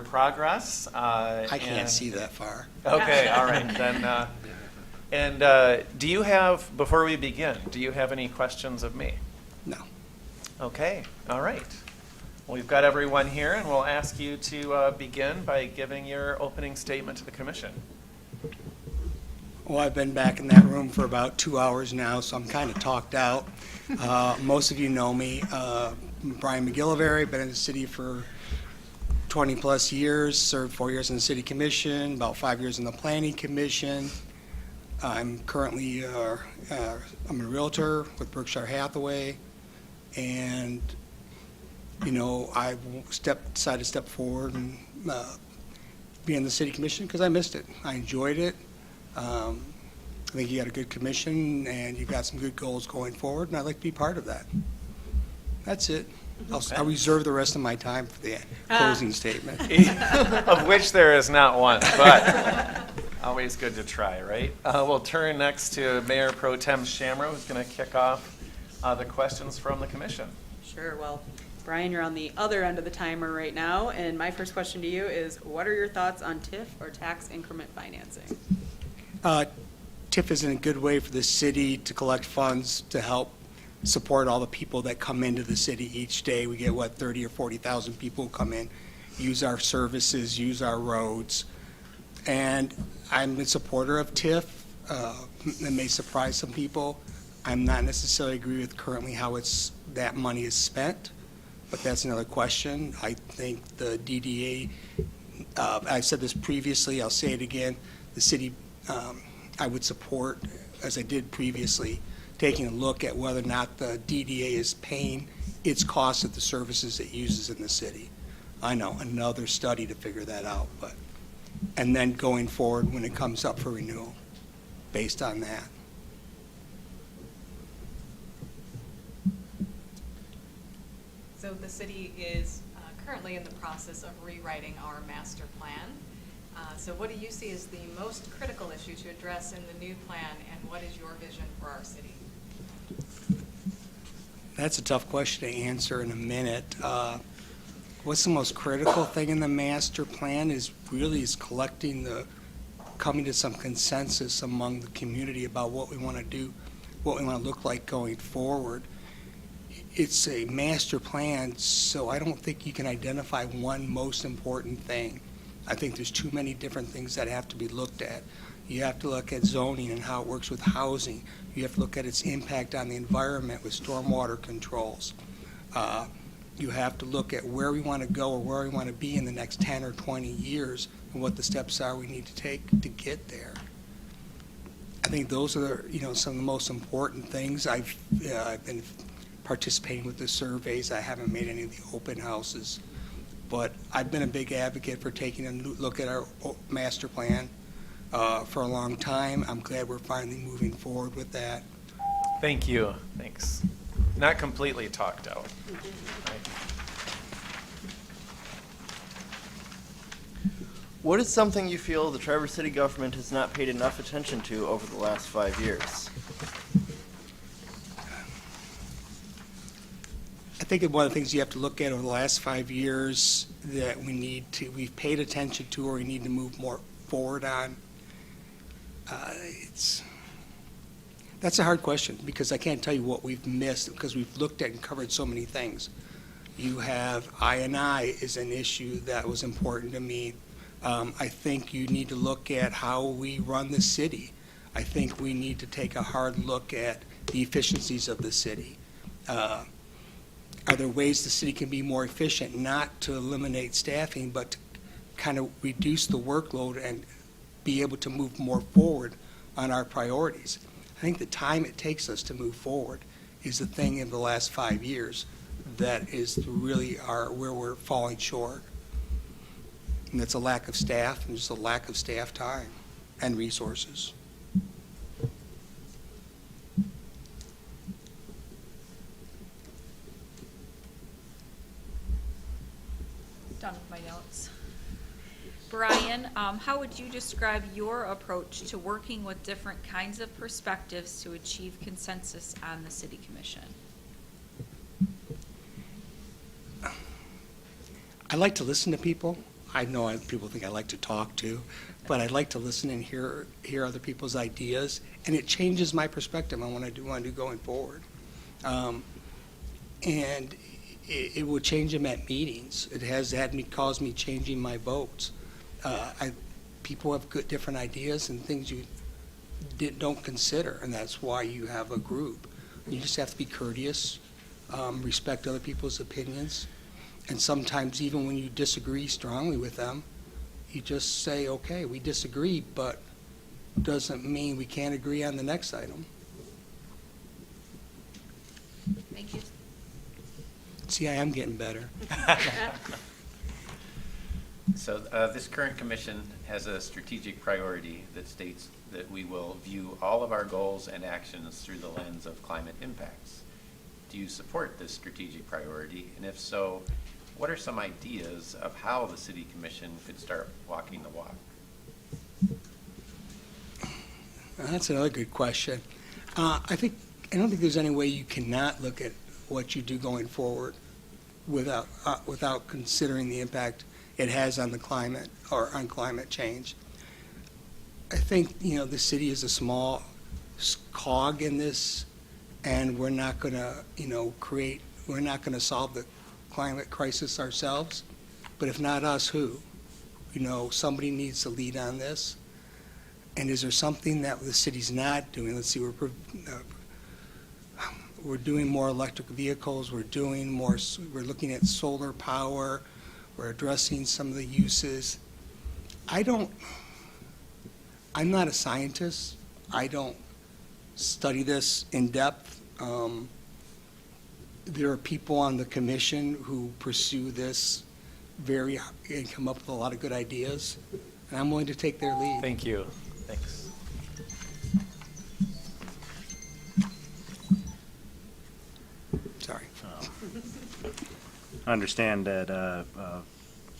progress. I can't see that far. Okay, all right. Then, do you have, before we begin, do you have any questions of me? No. Okay, all right. Well, we've got everyone here, and we'll ask you to begin by giving your opening statement to the commission. Well, I've been back in that room for about 2 hours now, so I'm kind of talked out. Most of you know me. Brian McGillivray, been in the city for 20 plus years, served 4 years in the city commission, about 5 years in the planning commission. I'm currently I'm a realtor with Berkshire Hathaway, and you know, I decided to step forward and be in the city commission because I missed it. I enjoyed it. I think you got a good commission and you've got some good goals going forward, and I'd like to be part of that. That's it. I'll reserve the rest of my time for the closing statement. Of which there is not one, but always good to try, right? We'll turn next to Mayor Pro Tem Shamro, who's going to kick off the questions from the commission. Sure. Well, Brian, you're on the other end of the timer right now, and my first question to you is, what are your thoughts on TIF or tax increment financing? TIF is a good way for the city to collect funds to help support all the people that come into the city each day. We get, 30 or 40,000 people come in, use our services, use our roads. And I'm a supporter of TIF. It may surprise some people. I'm not necessarily agree with currently how that money is spent, but that's another question. I think the DDA, I said this previously, I'll say it again, the city, I would support, as I did previously, taking a look at whether or not the DDA is paying its cost of the services it uses in the city. I know, another study to figure that out, and then going forward when it comes up for renewal, based on that. So the city is currently in the process of rewriting our master plan. So what do you see as the most critical issue to address in the new plan, and what is your vision for our city? That's a tough question to answer in a minute. What's the most critical thing in the master plan is coming to some consensus among the community about what we want to do, what we want to look like going forward. It's a master plan, so I don't think you can identify one most important thing. I think there's too many different things that have to be looked at. You have to look at zoning and how it works with housing. You have to look at its impact on the environment with stormwater controls. You have to look at where we want to go or where we want to be in the next 10 or 20 years and what the steps are we need to take to get there. I think those are some of the most important things. I've been participating with the surveys. I haven't made any of the open houses. But I've been a big advocate for taking a look at our master plan for a long time. I'm glad we're finally moving forward with that. Thank you. Thanks. Not completely talked out. What is something you feel the Traverse City government has not paid enough attention to over the last 5 years? think that one of the things you have to look at over the last 5 years that we've paid attention to or we need to move more forward on, that's a hard question because I can't tell you what we've missed because we've looked at and covered so many things. You have I&I is an issue that was important to me. I think you need to look at how we run the city. I think we need to take a hard look at the efficiencies of the city. Are there ways the city can be more efficient, not to eliminate staffing, but to kind of reduce the workload and be able to move more forward on our priorities? I think the time it takes us to move forward is the thing in the last 5 years that is really where we're falling short. And that's a lack of staff and just a lack of staff time and resources. Done with my notes. Brian, how would you describe your approach to working with different kinds of perspectives to achieve consensus on the city commission? I like to listen to people. I know people think I like to talk too, but I like to listen and hear other people's ideas, and it changes my perspective on what I want to do going forward. And it will change them at meetings. It has caused me changing my votes. People have different ideas and things you don't consider, and that's why you have a group. You just have to be courteous, respect other people's opinions, and sometimes even when you disagree strongly with them, you just say, okay, we disagree, but doesn't mean we can't agree on the next item. Thank you. See, I am getting better. So this current commission has a strategic priority that states that we will view all of our goals and actions through the lens of climate impacts. Do you support this strategic priority? And if so, what are some ideas of how the city commission could start walking the walk? That's another good question. I don't think there's any way you cannot look at what you do going forward without considering the impact it has on the climate or on climate change. I think, the city is a small cog in this, and we're not going to solve the climate crisis ourselves. But if not us, who? Somebody needs to lead on this. And is there something that the city's not doing? Let's see, we're doing more electric vehicles. We're looking at solar power. We're addressing some of the uses. I'm not a scientist. I don't study this in depth. There are people on the commission who pursue this and come up with a lot of good ideas, and I'm willing to take their lead. Thank you. Thanks. Sorry. I understand that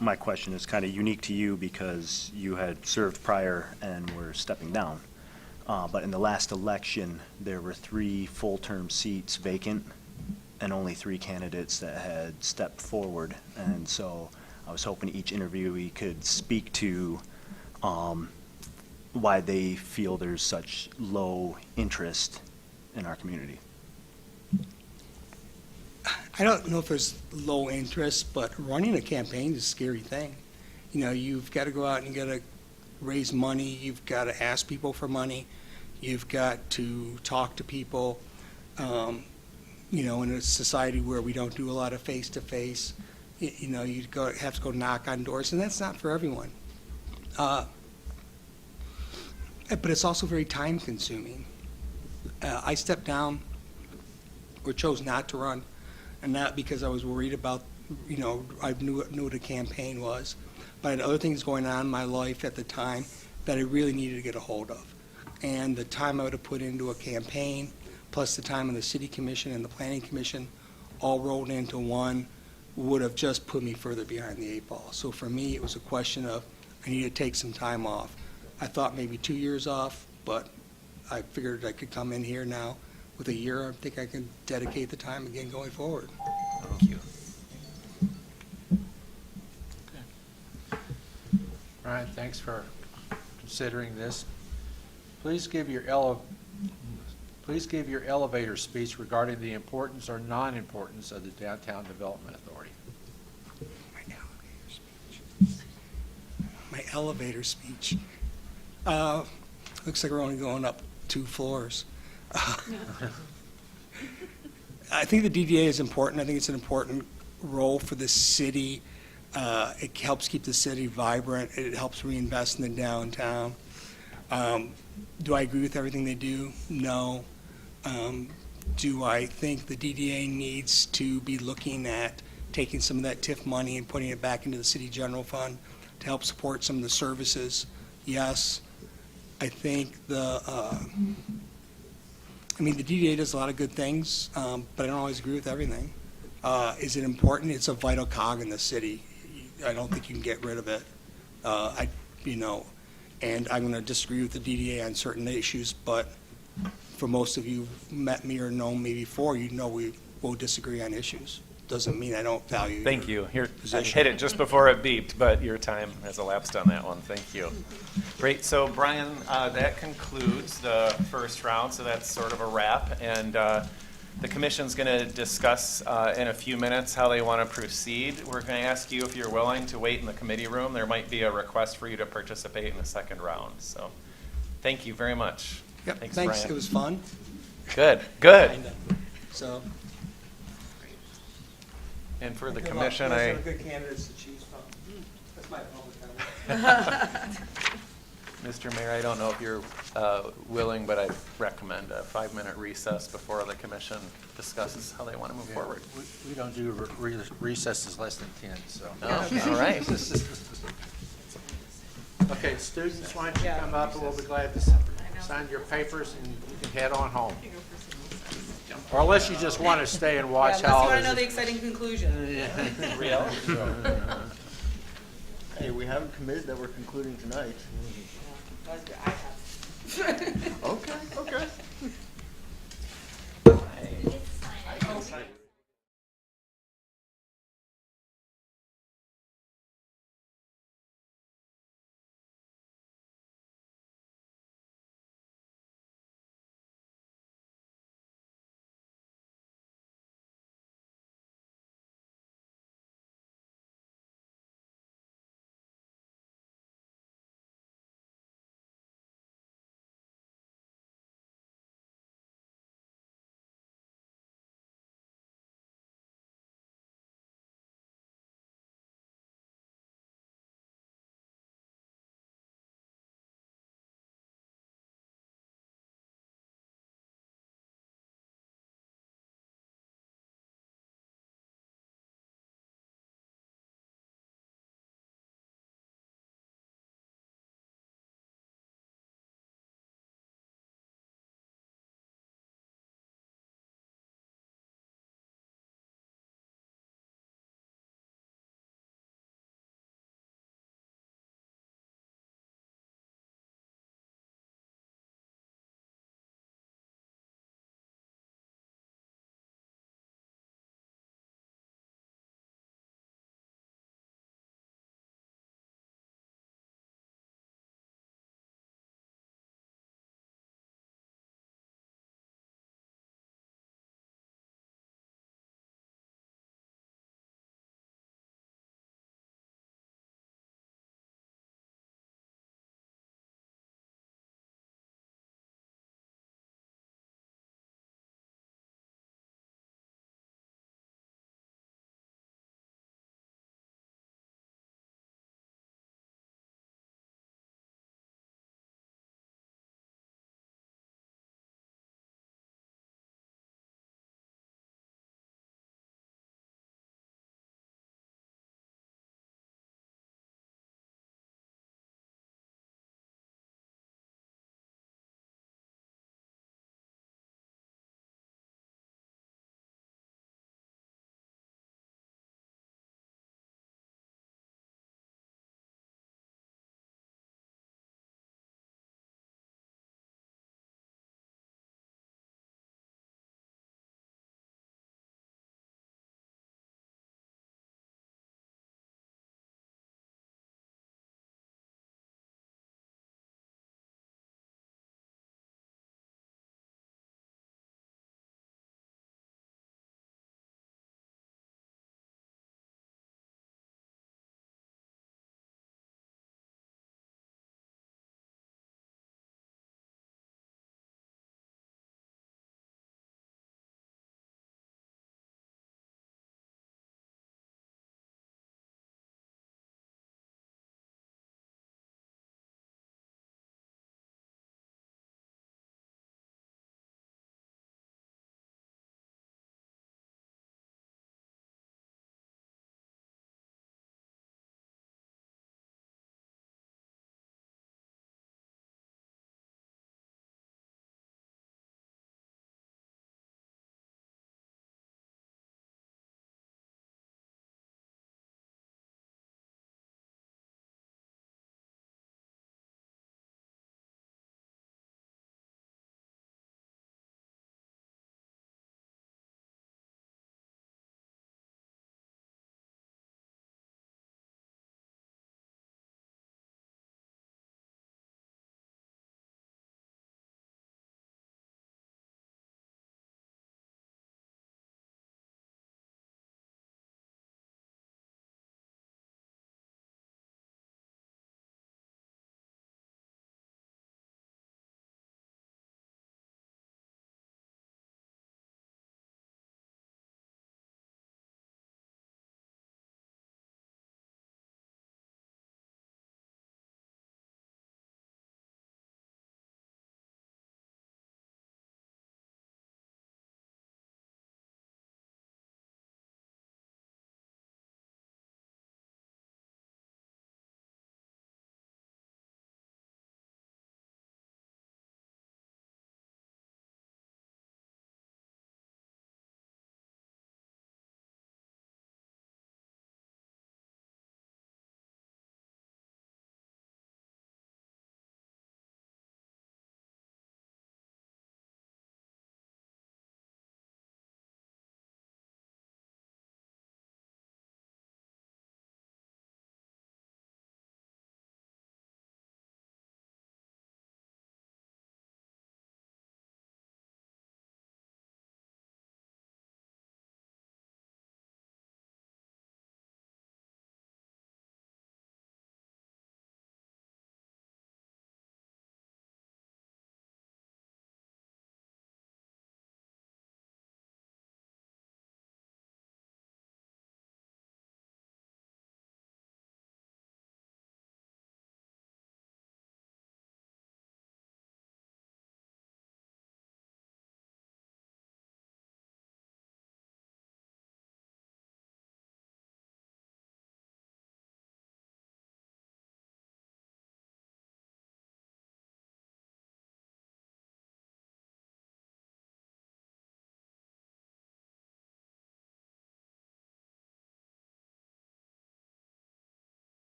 my question is kind of unique to you because you had served prior and were stepping down. But in the last election, there were 3 full-term seats vacant and only 3 candidates that had stepped forward. And so I was hoping each interviewee could speak to why they feel there's such low interest in our community. I don't know if there's low interest, but running a campaign is a scary thing. You've got to go out and you got to raise money. You've got to ask people for money. You've got to talk to people. In a society where we don't do a lot of face-to-face, you have to go knock on doors, and that's not for everyone. But it's also very time-consuming. I stepped down or chose not to run, and not because I was worried about, I knew what a campaign was, but I had other things going on in my life at the time that I really needed to get a hold of. And the time I would have put into a campaign, plus the time on the city commission and the planning commission, all rolled into one, would have just put me further behind the 8 ball. So for me, it was a question of I need to take some time off. I thought maybe 2 years off, but I figured I could come in here now with a year. I think I can dedicate the time again going forward. Thank you. Brian, thanks for considering this. Please give your elevator speech regarding the importance or non-importance of the Downtown Development Authority. My elevator speech. Looks like we're only going up 2 floors. I think the DDA is important. I think it's an important role for the city. It helps keep the city vibrant. It helps reinvest in the downtown. Do I agree with everything they do? No. Do I think the DDA needs to be looking at taking some of that TIF money and putting it back into the city general fund to help support some of the services? Yes. I think the DDA does a lot of good things, but I don't always agree with everything. Is it important? It's a vital cog in the city. I don't think you can get rid of it. And I'm going to disagree with the DDA on certain issues, but for most of you who've met me or known me before, you know we will disagree on issues. Doesn't mean I don't value Thank your you. Here, I position. hit it just before it beeped, but your time has elapsed on that one. Thank you. Great. So, Brian, that concludes the first round. So that's sort of a wrap. And the commission's going to discuss in a few minutes how they want to proceed. We're going to ask you if you're willing to wait in the committee room. There might be a request for you to participate in the second round. So, thank you very much. Yep, Thanks, thanks. Brian. It was fun. Good. Good. So. And for the Good luck. commission, Those I. are good candidates to choose from. That's my public comment. Mr. Mayor, I don't know if you're willing, but I recommend a 5-minute recess before the commission discusses how they want to move forward. We don't do recesses less than 10, so. Oh, all right. Okay, students, why don't you come up and we'll be glad to sign your papers and you can head on home. Or unless you just want to stay and watch how all Unless you want to know the this. exciting conclusion. Hey, we haven't committed that we're concluding tonight. Okay, okay.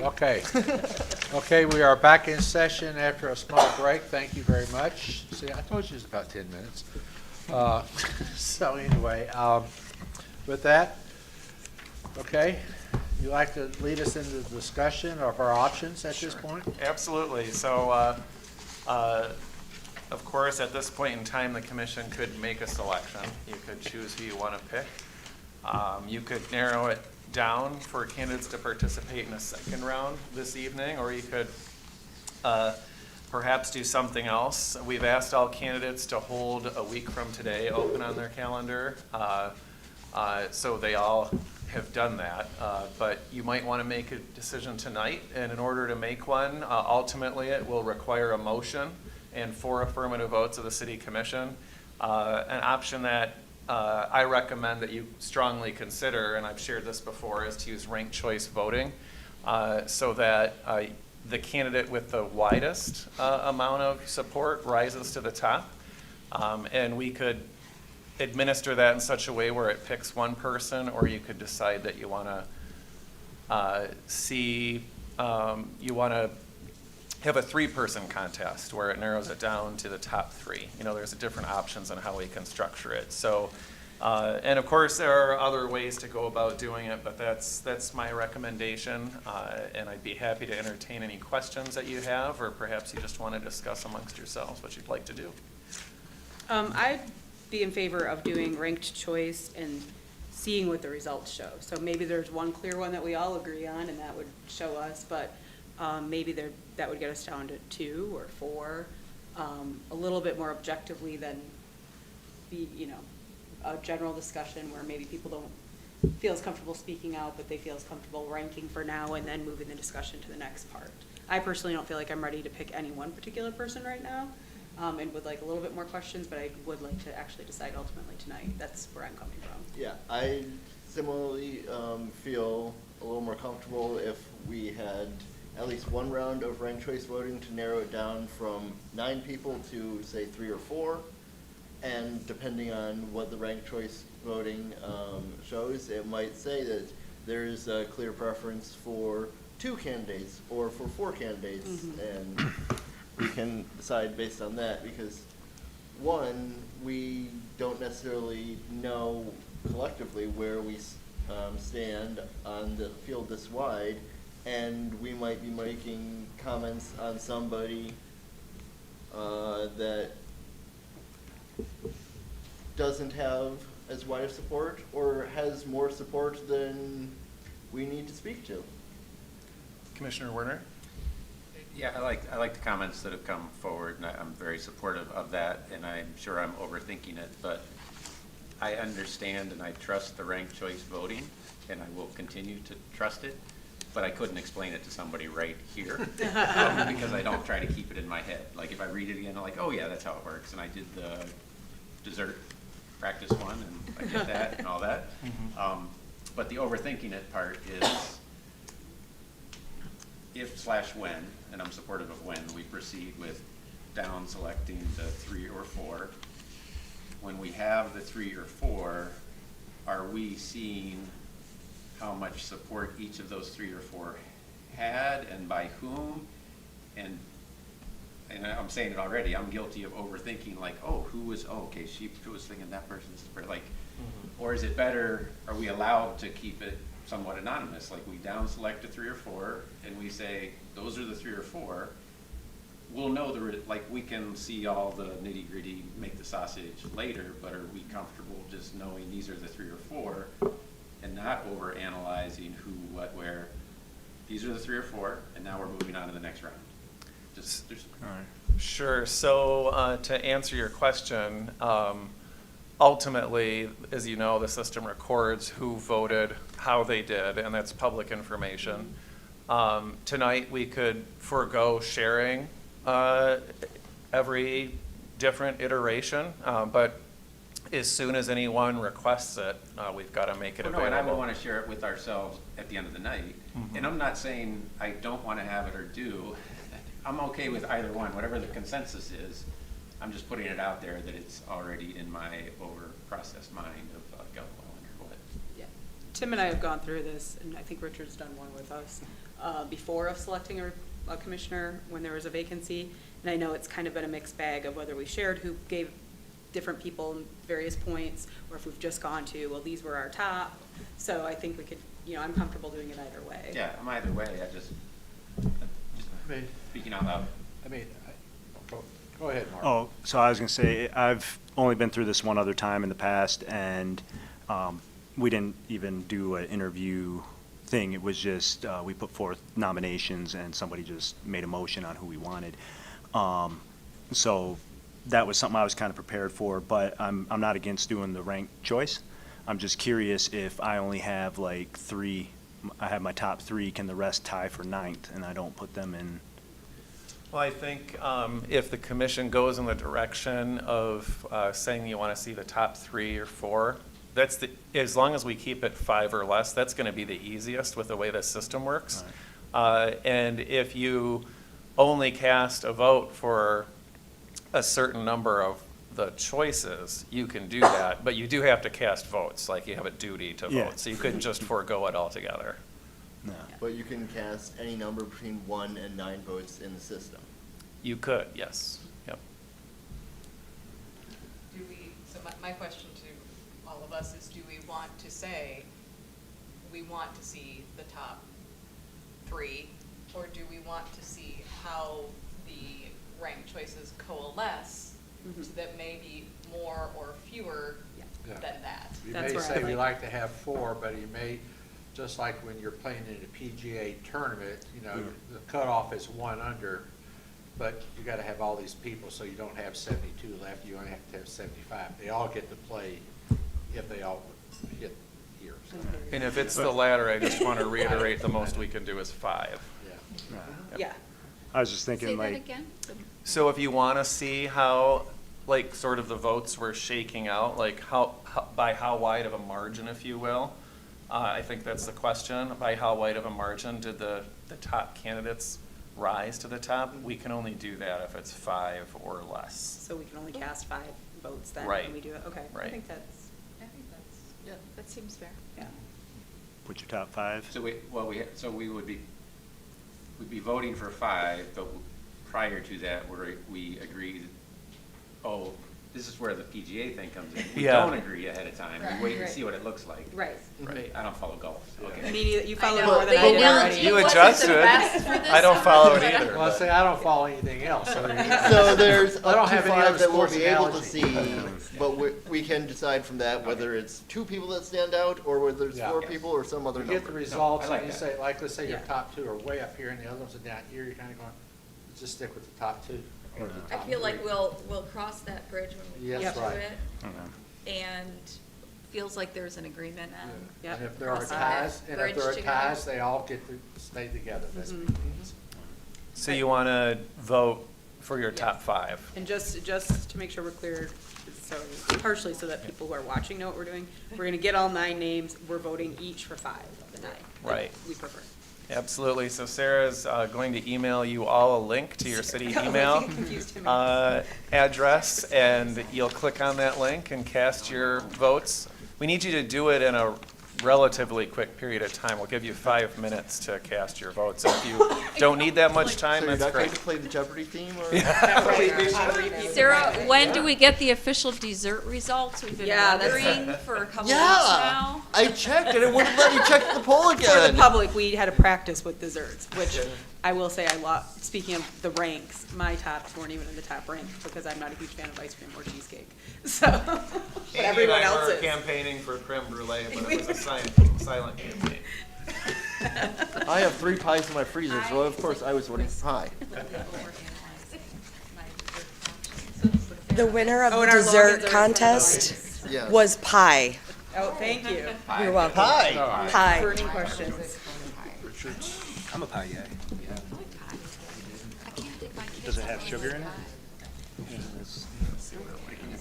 Okay. Okay, we are back in session after a small break. Thank you very much. See, I told you it was about 10 minutes. So anyway, with that, okay, you like to lead us into the discussion of our options at this point? Absolutely. So, of course, at this point in time, the commission could make a selection. You could choose who you want to pick. You could narrow it down for candidates to participate in a second round this evening, or you could perhaps do something else. We've asked all candidates to hold a week from today open on their calendar, so they all have done that. But you might want to make a decision tonight, and in order to make one, ultimately it will require a motion and 4 affirmative votes of the City Commission. An option that I recommend that you strongly consider, and I've shared this before, is to use ranked choice voting so that the candidate with the widest amount of support rises to the top. And we could administer that in such a way where it picks one person, or you could decide that you want to you want to have a 3-person contest where it narrows it down to the top 3. You know, there's different options on how we can structure it. So, and of course, there are other ways to go about doing it, but that's my recommendation. And I'd be happy to entertain any questions that you have, or perhaps you just want to discuss amongst yourselves what you'd like to do. I'd be in favor of doing ranked choice and seeing what the results show. So maybe there's one clear one that we all agree on, and that would show us, but maybe that would get us down to 2 or 4, a little bit more objectively than a general discussion where maybe people don't feel as comfortable speaking out, but they feel as comfortable ranking for now and then moving the discussion to the next part. I personally don't feel like I'm ready to pick any one particular person right now, and would like a little bit more questions, but I would like to actually decide ultimately tonight. That's where I'm coming from. Yeah, I similarly feel a little more comfortable if we had at least one round of ranked choice voting to narrow it down from 9 people to, say, 3 or 4. And depending on what the ranked choice voting shows, it might say that there's a clear preference for 2 candidates or for 4 candidates. Mm-hmm. And we can decide based on that, because one, we don't necessarily know collectively where we stand on the field this wide, and we might be making comments on somebody that doesn't have as wide of support or has more support than we need to speak to. Commissioner Werner? Yeah, I like the comments that have come forward, and I'm very supportive of that, and I'm sure I'm overthinking it, but I understand and I trust the ranked choice voting, and I will continue to trust it, but I couldn't explain it to somebody right here because I don't try to keep it in my head. Like if I read it again, I'm like, oh yeah, that's how it works, and I did the dessert practice one, and I get that and all that. Mm-hmm. But the overthinking it part is if/when, and I'm supportive of when, we proceed with down selecting the 3 or 4. When we have the 3 or 4, are we seeing how much support each of those 3 or 4 had and by whom? And I'm saying it already, I'm guilty of overthinking, like, oh, who was thinking that person's support, like, mm-hmm. Or is it better, are we allowed to keep it somewhat anonymous? Like we down select a 3 or 4 and we say, those are the 3 or 4. We'll know like we can see all the nitty gritty, make the sausage later, but are we comfortable just knowing these are the 3 or 4 and not over analyzing who, what, where? These are the 3 or 4, and now we're moving on to the next round. All right. Sure. So to answer your question, ultimately, as you know, the system records who voted, how they did, and that's public information. Tonight, we could forego sharing every different iteration, but as soon as anyone requests it, we've got to make it available. And I would want to share it with ourselves at the end of the night. Mm-hmm. And I'm not saying I don't want to have it or do. I'm okay with either one, whatever the consensus is. I'm just putting it out there that it's already in my over-processed mind of, I wonder what. Yeah. Tim and I have gone through this, and I think Richard's done one with us, before of selecting a commissioner when there was a vacancy. And I know it's kind of been a mixed bag of whether we shared who gave different people various points, or if we've just gone to, well, these were our top. So I think we could, I'm comfortable doing it either way. Yeah, I'm either way, I just speaking out loud. Go ahead, Mark. Oh, so I was going to say, I've only been through this one other time in the past, and we didn't even do an interview thing. It was just, we put forth nominations, and somebody just made a motion on who we wanted. So that was something I was kind of prepared for, but I'm not against doing the ranked choice. I'm just curious if I only have like 3, I have my top 3, can the rest tie for 9th, and I don't put them in? Well, I think if the commission goes in the direction of saying you want to see the top 3 or 4, as long as we keep it 5 or less, that's going to be the easiest with the way the system works. And if you only cast a vote for a certain number of the choices, you can do that, but you do have to cast votes, like you have a duty to Yeah. vote, so you couldn't just forego it altogether. No. But you can cast any number between 1 and 9 votes in the system. You could, yes, yep. So my question to all of us is, do we want to say, we want to see the top 3, or do we want to see how the ranked choices coalesce so that maybe more or fewer Yeah. than that? You That's may where I say you like- like to have 4, but you may, just like when you're playing in a PGA tournament, the cutoff is 1 under, but you gotta have all these people, so you don't have 72 left, you only have to have 75. They all get to play if they all hit here. So, And if it's the latter, I just want to reiterate, the most we can do is 5. yeah. Yeah. I was just thinking Say that like, again? So if you want to see how, like, sort of the votes were shaking out, like by how wide of a margin, if you will, I think that's the question. By how wide of a margin did the top candidates rise to the top? We can only do that if it's 5 or less. So we can only cast 5 votes then Right. when we do it? Okay. I Right. think that's, Yeah, that seems fair. yeah. put your top 5. So we would be, we'd be voting for 5, but prior to that, we agreed, this is where the PGA thing comes in. We Yeah. don't agree ahead of time. We wait and see what it looks like. Right. Right. I don't follow golf, so, okay. Me neither. You follow know, more than the I did analogy already. You wasn't adjusted. the best for this I don't follow it one, but- either. Well, see, I don't follow anything else, so. So there's I don't up to have any 5 other that we'll sports be able to analogy. see, but we can decide from that whether it's 2 people that stand out, or whether it's Yeah. 4 people, or some other You number. get the results, I like and you that. say, like, let's say your Yeah. top 2 are way up here, and the other ones are down here, you're kind of going, let's just stick with the top 2. or the I top feel like 3. we'll cross that bridge when we Yes, get to right. it, and feels like there's an agreement on. Yep. And if there are Crossing ties, that and if bridge there are together. ties, they all get to stay together. That's what it means. So you want to vote for your top 5? And just to make sure we're clear, so partially so that people who are watching know what we're doing, we're gonna get all 9 names, we're voting each for 5 of the 9. Right. We prefer. Absolutely. So Sarah's going to email you all a link to your city I email think it confused him. address, and you'll click on that link and cast your votes. We need you to do it in a relatively quick period of time. We'll give you 5 minutes to cast your votes. If you don't need that much time, So you're that's not going great. to play the Jeopardy theme, or? Sarah, when do we get the official dessert results? We've been Yeah, that's- wondering for a couple weeks Yeah, now. I checked and it wouldn't let me check the poll For the again. public, we had a practice with desserts, which I will say speaking of the ranks, my tops weren't even in the top rank because I'm not a huge fan of ice cream or cheesecake. So, but everyone else is. Campaigning for creme brulee, but it was a silent campaign. I have 3 pies in my freezer, so of course I was voting for pie. The winner of Oh, the and our dessert logins are- contest Yes. was pie. Oh, thank you. You're welcome. Pie. Pie. Burning questions. I'm a pie guy. Does it have sugar in it?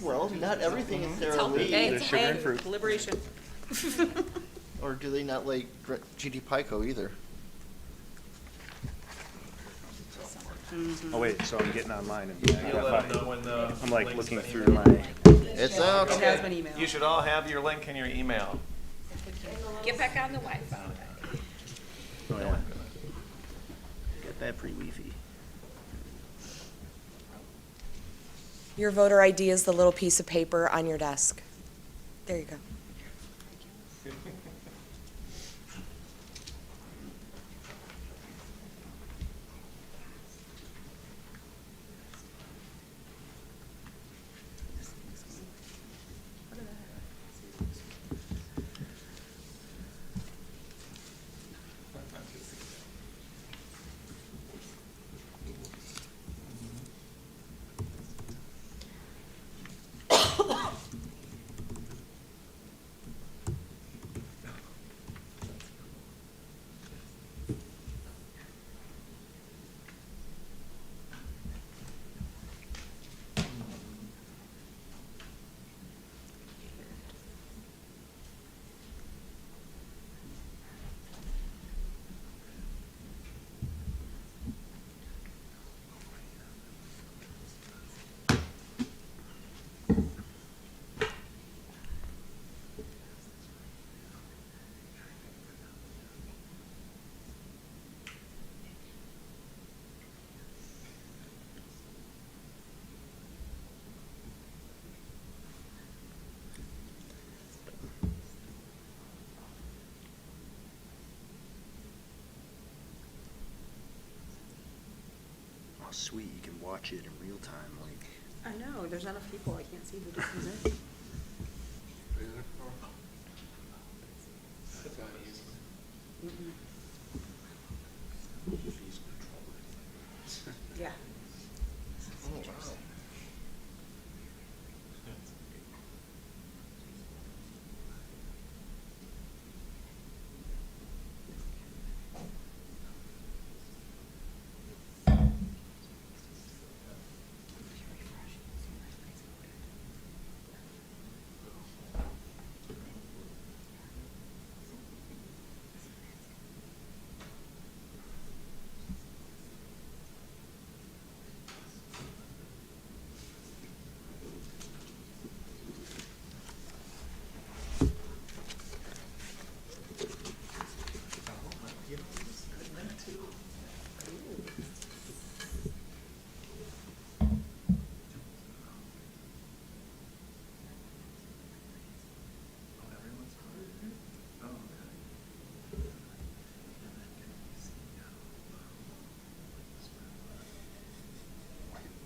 Well, not everything is Sara Lee. There's sugar and fruit. Deliberation. Or do they not like GT Pico either? Oh, wait, so I'm getting online and You'll let them know when the I'm like link's looking been through emailed. my, It's out. It has been emailed. You should all have your link in your email. Get back on the Wi-Fi. oh yeah. Get that free Wi-Fi. Your voter ID is the little piece of paper on your desk. There you go. Oh, sweet, you can watch it in real time, like. I know, there's not enough people, I can't see who just comes in. Yeah.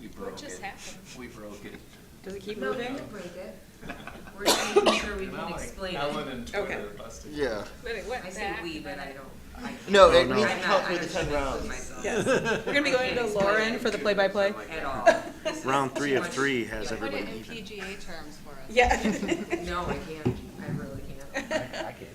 We broke just it. happened? We broke it. Does it keep moving? We're just making sure we You know, can like explain Ellen it. and Twitter Okay. busted. Yeah. Wait, what? I say we, but I don't. No, it no. needs to I'm count not- for the 10 rounds. Yes. We're gonna be going to Lauren for the play-by-play. At all. Round 3 of 3 has Put everybody it in even. PGA terms for us. Yeah. No, I can't. I really can't. I can.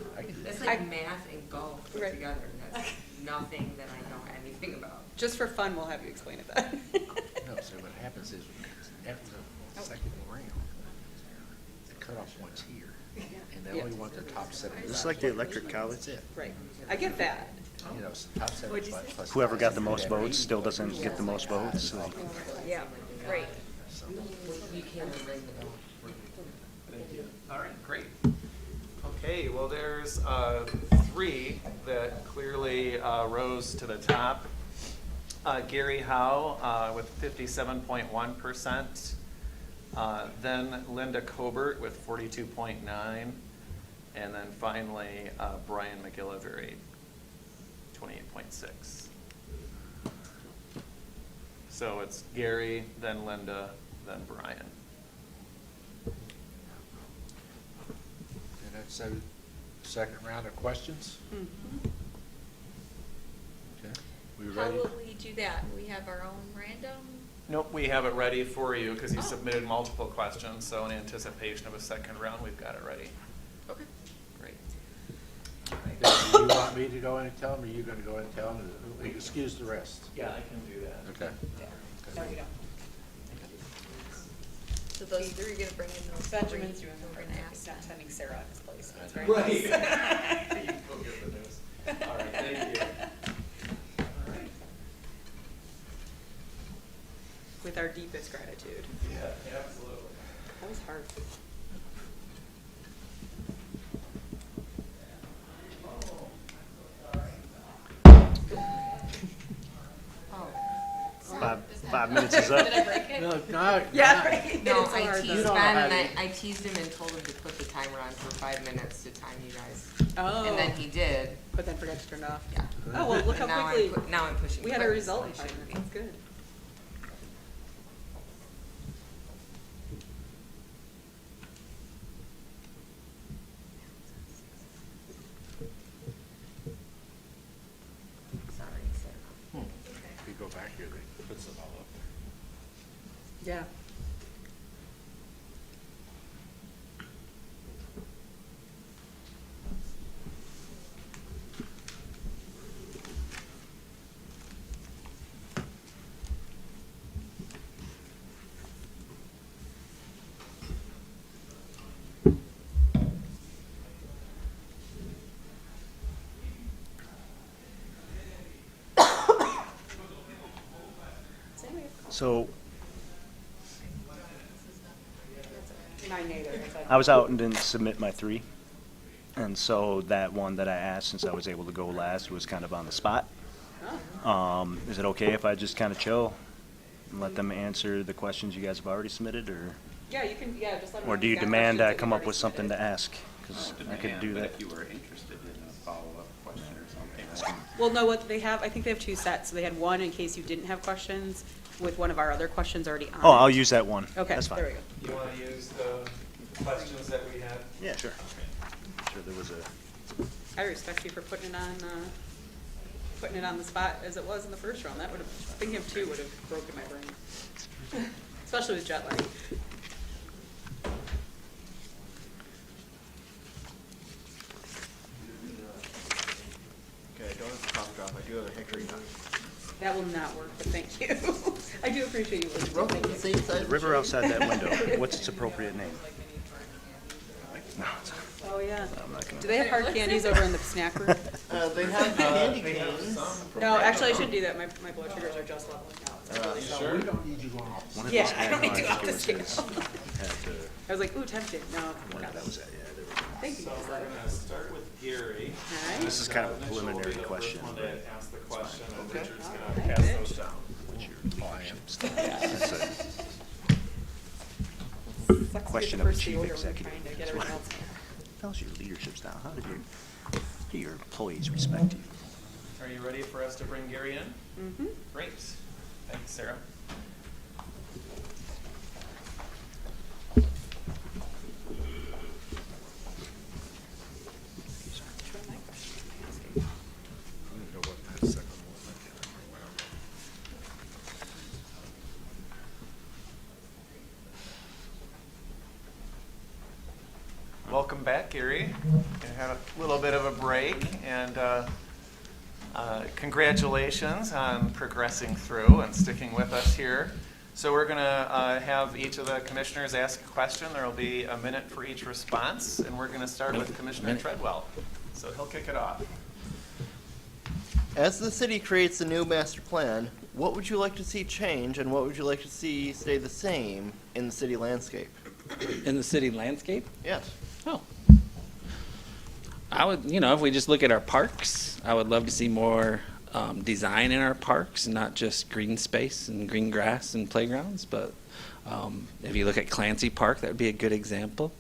It's like math and golf put Right. together. And that's nothing that I know anything about. Just for fun, we'll have you explain it then. No, so what happens is after the second round, the cutoff point's here. And they only want the top 75. Just like the electric college. That's it. Right. I get that. You know, it's top 75 plus. Whoever got the most votes still doesn't get the most votes, so. Yeah, great. You can't ring the bell. Thank you. All right, great. Okay, well, there's 3 that clearly rose to the top. Gary Howe with 57.1%. Then Linda Cobert with 42.9. And then finally, Brian McGillivray, 28.6. So it's Gary, then Linda, then Brian. And that's a second round of questions. Okay, we How ready? will we do that? We have our own random? Nope, we have it ready for you because you submitted multiple questions. So in anticipation of a second round, we've got it ready. Okay. Great. Do you want me to go in and tell them, or are you gonna go in and tell them? Excuse the rest. Yeah, I can do that. Okay. No, you don't. So those 3 are gonna bring in those. Benjamin's 3 doing and it we're right now. gonna He's ask not them. sending Sarah out of his place. That's very Right. nice. You can go get the news. All right, thank you. All right. with our deepest gratitude. Yeah, absolutely. That was hard. Five minutes is up. Did I break it? No, Yeah, right. No, It's so I hard, teased though. Ben and I teased him and told him to put the timer on for 5 minutes to time you guys. Oh. And then he did. But then forgot to turn it off. Yeah. Oh, well, look how Now I'm quickly. now I'm pushing We had a buttons, result so in I 5 shouldn't minutes. be. That's good. Sorry, Sarah. If you go back here, they puts it all up there. Yeah. So Mine neither. I was out and didn't submit my 3. And so that one that I asked, since I was able to go last, was kind of on the spot. Is it okay if I just kind of chill and let them answer the questions you guys have already submitted, or? Yeah, you can, yeah, just let me. Or do you demand I come up with something to ask? Because I could do But that. if you were interested in a follow-up question or something. Well, no, what they have, I think they have 2 sets. So they had one in case you didn't have questions with one of our other questions already on. Oh, it. I'll use that one. Okay, That's fine. there we go. You want to use the questions that we have? Yeah, sure. Sure, there was a. I respect you for putting it on the spot as it was in the first round. That would have, thinking of 2 would have broken my brain. Especially with jet lag. Okay, I don't have a cough drop, I do have a hickory nut. That will not work, but thank you. I do appreciate you. It's roughly the same size. The river outside that window, what's its appropriate name? No, it's- Oh, yeah. I'm not gonna. Do they have hard candies over in the snack room? They have candy canes. No, actually, I shouldn't do that. My blood sugars are just leveling out. So I'm really sorry. We don't need you going off. One of Yeah, these I don't need to had- go off the it was scale. his- had to- I was like, ooh, tempted. No. one of that was it, yeah, there we go. Thank you. So we're going to start with Gary. All right. This is kind of a Mitchell will be preliminary the question. first one to ask the question, and Okay. Richard's All going to right, pass Mitch. those down. What's your leadership style? That's a Sucks to be question the of a first chief order when executive. trying to get That's everything what- else. How's your leadership style? How do your employees respect you? Are you ready for us to bring Gary in? Mm-hmm. Great. Thanks, Sarah. I don't know what that second one was. I can't remember. Welcome back, Gary. You had a little bit of a break, and congratulations on progressing through and sticking with us here. So we're going to have each of the commissioners ask a question. There will be a minute for each response, and we're going to start with Commissioner Treadwell. So he'll kick it off. As the city creates a new master plan, what would you like to see change and what would you like to see stay the same in the city landscape? In the city landscape? Yes. Oh. I would, if we just look at our parks, I would love to see more design in our parks, not just green space and green grass and playgrounds, but if you look at Clancy Park, that would be a good example.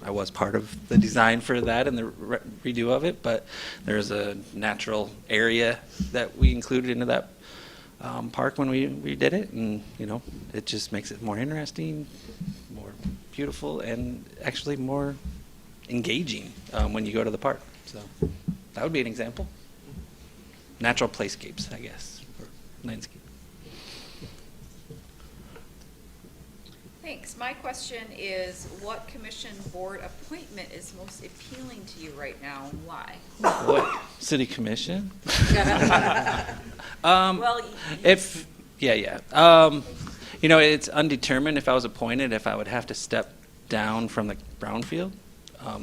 I was part of the design for that and the redo of it, but there's a natural area that we included into that park when we did it, and it just makes it more interesting, more beautiful, and actually more engaging when you go to the park. So that would be an example. Natural playscapes, I guess, or landscape. Thanks. My question is, what commission board appointment is most appealing to you right now, and why? What city commission? Well, it's undetermined if I was appointed, if I would have to step down from the brownfield.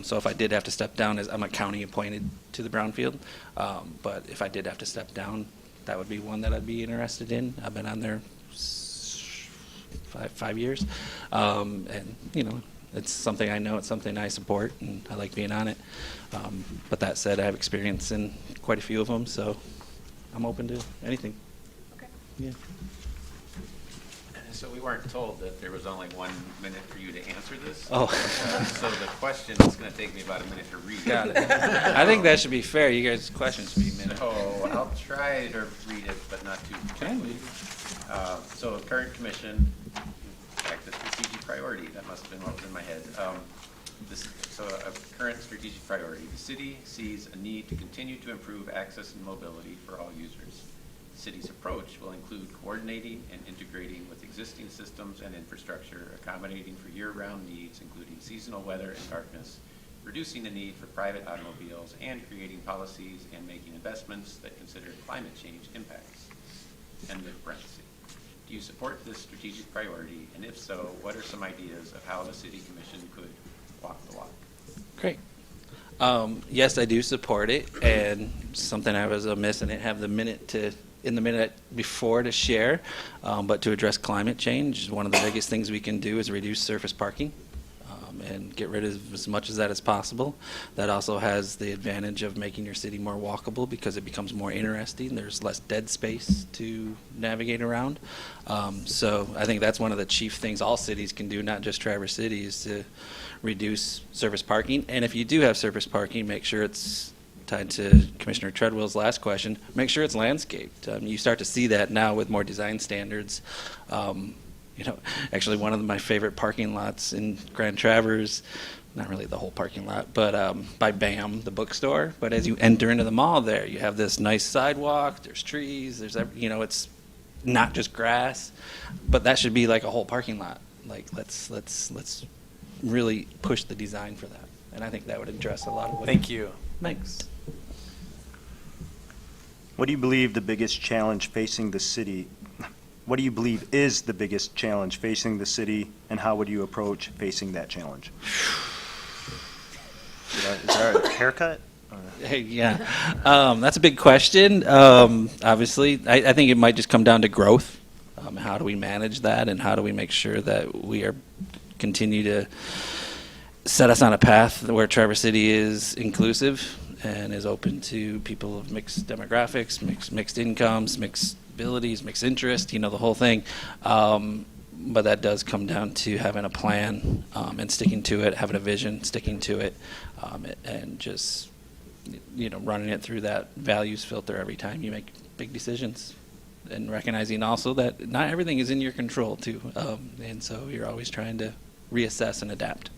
So if I did have to step down, as I'm a county appointed to the brownfield, but if I did have to step down, that would be one that I'd be interested in. I've been on there 5 years. And, it's something I know, it's something I support, and I like being on it. But that said, I have experience in quite a few of them, so I'm open to anything. Okay. Yeah. So we weren't told that there was only 1 minute for you to answer this. Oh. So the question is going to take me about a minute to read. Got it. I think that should be fair. You guys' questions should be minutes. So I'll try to read it, but not too quickly. So current commission, back to strategic priority, that must have been what was in my head. So a current strategic priority, the city sees a need to continue to improve access and mobility for all users. The city's approach will include coordinating and integrating with existing systems and infrastructure, accommodating for year-round needs, including seasonal weather and darkness, reducing the need for private automobiles, and creating policies and making investments that consider climate change impacts. End of parenthesis. Do you support this strategic priority? And if so, what are some ideas of how the city commission could walk the walk? Great. Yes, I do support it, and something I was amiss, and I didn't have the minute before to share, but to address climate change, one of the biggest things we can do is reduce surface parking. And get rid of as much of that as possible. That also has the advantage of making your city more walkable because it becomes more interesting. There's less dead space to navigate around. So I think that's one of the chief things all cities can do, not just Traverse City, is to reduce surface parking. And if you do have surface parking, make sure it's tied to Commissioner Treadwell's last question, make sure it's landscaped. You start to see that now with more design standards. Actually one of my favorite parking lots in Grand Traverse, not really the whole parking lot, but by BAM, the bookstore. But as you enter into the mall there, you have this nice sidewalk, there's trees, it's not just grass, but that should be like a whole parking lot. Like let's really push the design for that. And I think that would address a lot of what. Thank you. Thanks. What do you believe the biggest challenge facing the city? What do you believe is the biggest challenge facing the city, and how would you approach facing that challenge? Is there a haircut? Hey, yeah, that's a big question. Obviously, I think it might just come down to growth. How do we manage that, and how do we make sure that we continue to set us on a path where Traverse City is inclusive and is open to people of mixed demographics, mixed incomes, mixed abilities, mixed interests, the whole thing. But that does come down to having a plan and sticking to it, having a vision, sticking to it, and just running it through that values filter every time you make big decisions, and recognizing also that not everything is in your control too, and so you're always trying to reassess and adapt.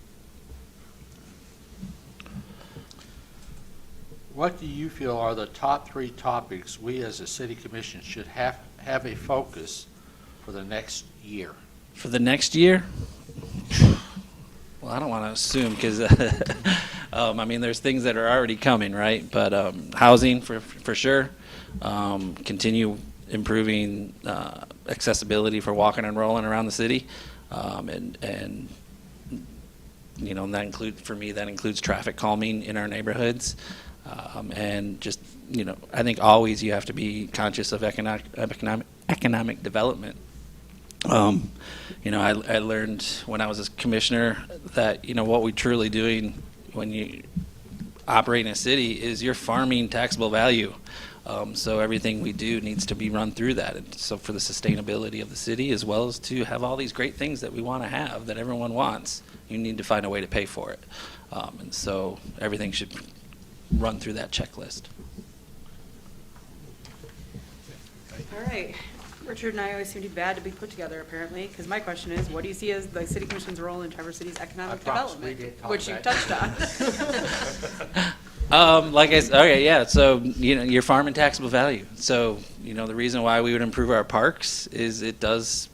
What do you feel are the top 3 topics we as a city commission should have a focus for the next year? For the next year? Well, I don't want to assume because, there's things that are already coming, right? But housing for sure. Continue improving accessibility for walking and rolling around the city. And that includes traffic calming in our neighborhoods. And just, I think always you have to be conscious of economic development. I learned when I was a commissioner that, what we're truly doing when you operate in a city is you're farming taxable value. So everything we do needs to be run through that. And so for the sustainability of the city, as well as to have all these great things that we want to have, that everyone wants, you need to find a way to pay for it. And so everything should run through that checklist. All right. Richard and I always seem to be bad to be put together, apparently, because my question is, what do you see as the city commission's role in Traverse City's economic development, which you touched on? So, you're farming taxable value. So, the reason why we would improve our parks is it does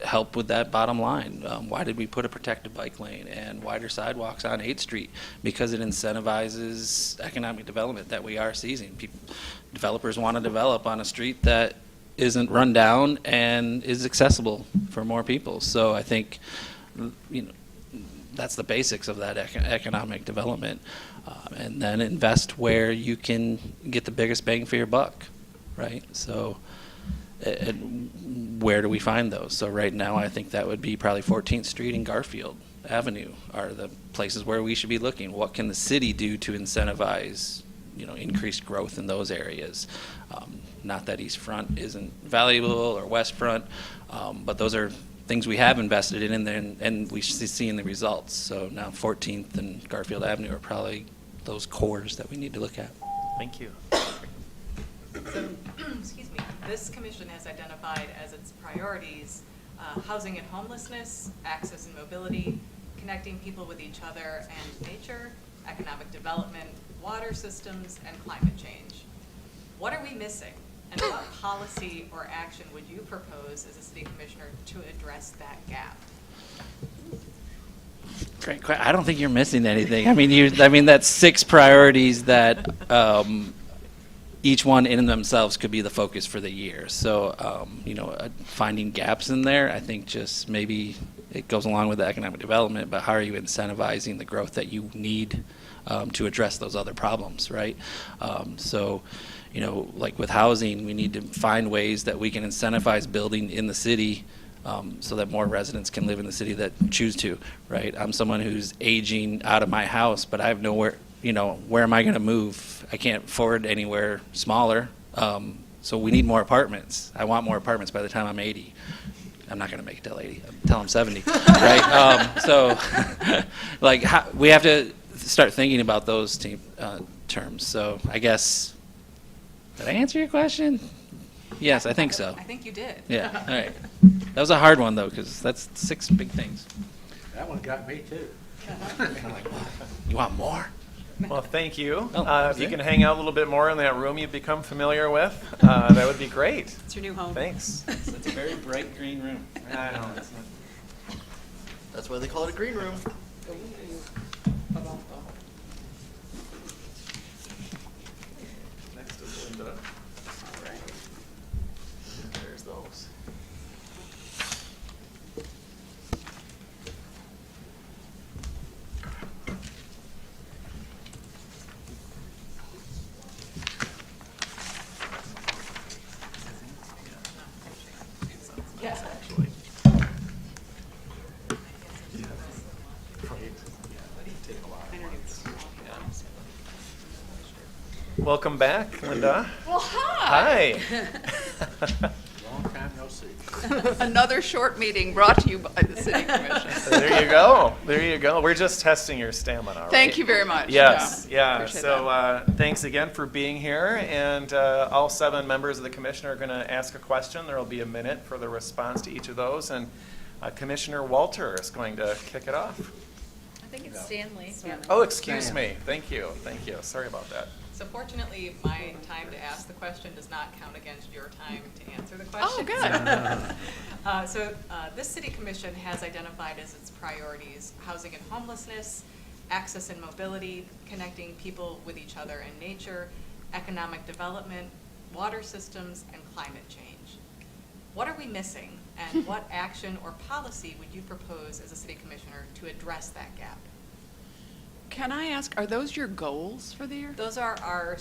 help with that bottom line. Why did we put a protected bike lane and wider sidewalks on 8th Street? Because it incentivizes economic development that we are seizing. Developers want to develop on a street that isn't run down and is accessible for more people. So I think, that's the basics of that economic development. And then invest where you can get the biggest bang for your buck, right? So where do we find those? So right now, I think that would be probably 14th Street and Garfield Avenue are the places where we should be looking. What can the city do to incentivize, increased growth in those areas? Not that East Front isn't valuable or West Front, but those are things we have invested in and we see in the results. So now 14th and Garfield Avenue are probably those cores that we need to look at. Thank you. So, excuse me, this commission has identified as its priorities housing and homelessness, access and mobility, connecting people with each other and nature, economic development, water systems, and climate change. What are we missing? And what policy or action would you propose as a city commissioner to address that gap? Great question. I don't think you're missing anything. I mean, that's 6 priorities that each one in themselves could be the focus for the year. So, finding gaps in there, I think just maybe it goes along with the economic development, but how are you incentivizing the growth that you need to address those other problems, right? Like with housing, we need to find ways that we can incentivize building in the city so that more residents can live in the city that choose to, right? I'm someone who's aging out of my house, but I have nowhere, where am I going to move? I can't afford anywhere smaller. So we need more apartments. I want more apartments by the time I'm 80. I'm not going to make it till 80, until I'm 70, right? We have to start thinking about those terms. So I guess, did I answer your question? Yes, I think so. I think you did. Yeah, all right. That was a hard one, though, because that's 6 big things. That one got me, too. You want more? Well, thank you. Oh, if you can hang out a little bit more in that room you've become familiar with, that would be great. It's your new home. Thanks. It's a very bright green room. I know. That's why they call it a green room. Next is Linda. All right. There's those. Yes. Actually. Welcome back, Linda. Well, hi. Hi. Long time no see. Another short meeting brought to you by the City Commission. There you go. There you go. We're just testing your stamina. Right? Thank you very much. Yes. Yeah. Appreciate So thanks again for being here. And all 7 members of the commission are going to ask a question. There will be a minute for the response to each of those. And Commissioner Walter is going to kick it off. I think it's Stanley. Oh, excuse me. Thank you. Thank you. Sorry about that. So fortunately, my time to ask the question does not count against your time to answer the question. Oh, good. This city commission has identified as its priorities housing and homelessness, access and mobility, connecting people with each other and nature, economic development, water systems, and climate change. What are we missing, and what action or policy would you propose as a city commissioner to address that gap? Can I ask, are those your goals for the year? Those are our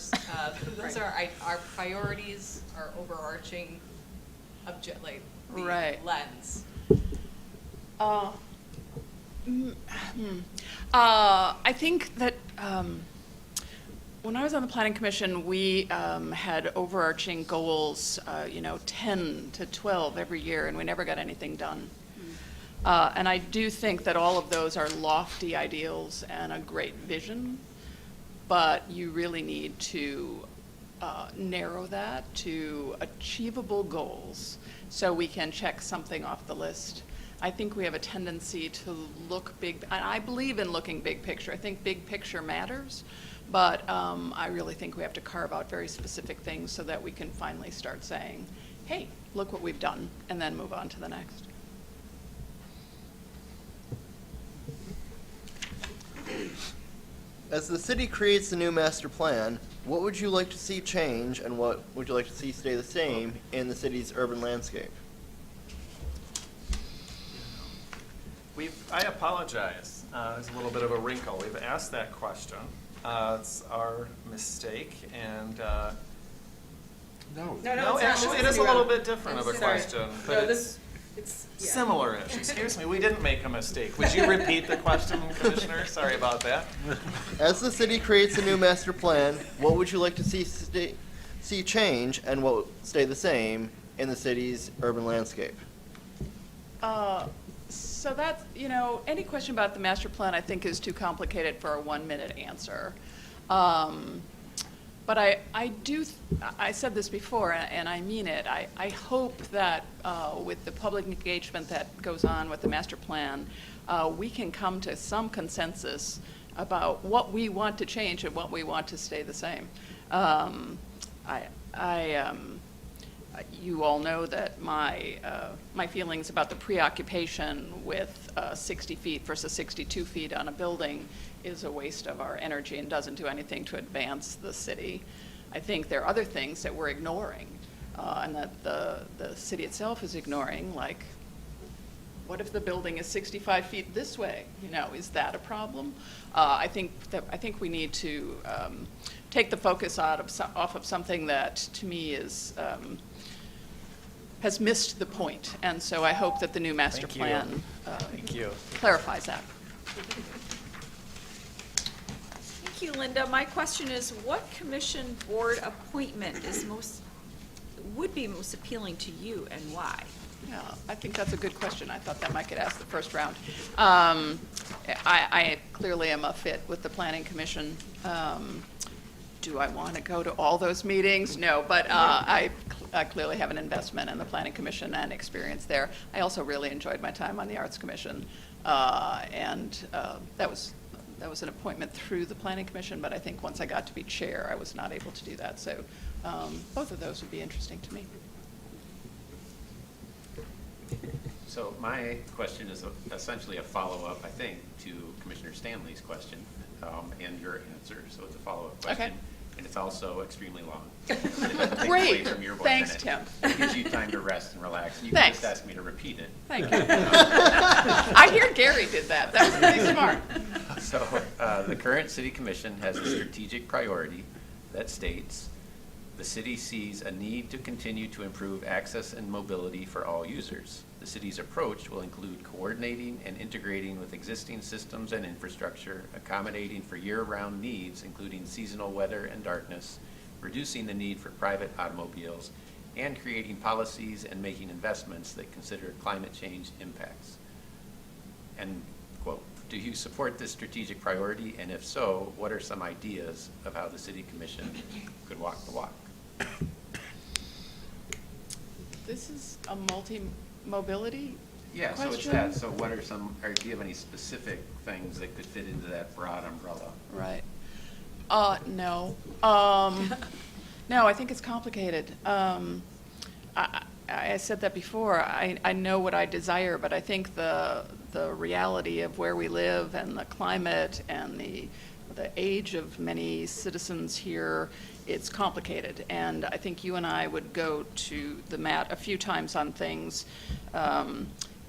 priorities, our overarching lens. I think that when I was on the Planning Commission, we had overarching goals, 10 to 12 every year, and we never got anything done. And I do think that all of those are lofty ideals and a great vision, but you really need to narrow that to achievable goals so we can check something off the list. I think we have a tendency to look big, and I believe in looking big picture. I think big picture matters, but I really think we have to carve out very specific things so that we can finally start saying, hey, look what we've done, and then move on to the next. As the city creates the new master plan, what would you like to see change and what would you like to see stay the same in the city's urban landscape? I apologize. There's a little bit of a wrinkle. We've asked that question. It's our mistake, and No. No, actually, it is a little bit different of a question, but No, it's it's yeah. similar-ish. Excuse me, we didn't make a mistake. Would you repeat the question, Commissioner? Sorry about that. As the city creates a new master plan, what would you like to see change and what will stay the same in the city's urban landscape? So that's, any question about the master plan I think is too complicated for a 1-minute answer. But I said this before, and I mean it. I hope that with the public engagement that goes on with the master plan, we can come to some consensus about what we want to change and what we want to stay the same. You all know that my feelings about the preoccupation with 60 feet versus 62 feet on a building is a waste of our energy and doesn't do anything to advance the city. I think there are other things that we're ignoring and that the city itself is ignoring, like what if the building is 65 feet this way? Is that a problem? I think we need to take the focus off of something that to me is has missed the point, and so I hope that the new master plan clarifies that. Thank you, Linda. My question is, what commission board appointment would be most appealing to you and why? Yeah, I think that's a good question. I thought that might get asked the first round. I clearly am a fit with the Planning Commission. Do I want to go to all those meetings? No, but I clearly have an investment in the Planning Commission and experience there. I also really enjoyed my time on the Arts Commission, and that was an appointment through the Planning Commission, but I think once I got to be chair, I was not able to do that. So both of those would be interesting to me. So my question is essentially a follow-up, I think, to Commissioner Stanley's question and your answer. So it's a follow-up question. Okay. And it's also extremely long. It doesn't take Great. away from your 1 Thanks, minute. Tim. It gives you time to rest and relax. You Thanks. can just ask me to repeat it. Thank you. I hear Gary did that. That was pretty smart. So the current city commission has a strategic priority that states the city sees a need to continue to improve access and mobility for all users. The city's approach will include coordinating and integrating with existing systems and infrastructure, accommodating for year-round needs, including seasonal weather and darkness, reducing the need for private automobiles, and creating policies and making investments that consider climate change impacts. And, quote, do you support this strategic priority? And if so, what are some ideas of how the city commission could walk the walk? This is a multi-mobility Yeah, so it's question? that. So what are some, or do you have any specific things that could fit into that broad umbrella? Right. No. No, I think it's complicated. I said that before. I know what I desire, but I think the reality of where we live and the climate and the age of many citizens here, it's complicated. And I think you and I would go to the mat a few times on things.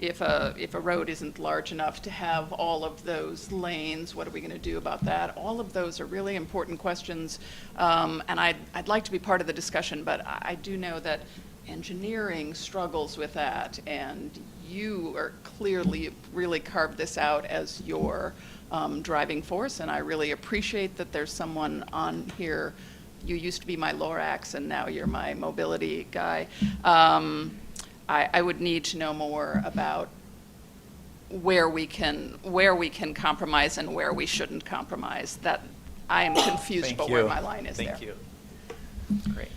If a road isn't large enough to have all of those lanes, what are we going to do about that? All of those are really important questions, and I'd like to be part of the discussion, but I do know that engineering struggles with that, and you are clearly really carved this out as your driving force, and I really appreciate that there's someone on here. You used to be my Lorax, and now you're my mobility guy. I would need to know more about where we can compromise and where we shouldn't compromise. That I am confused about where my line is there. Thank you. Great.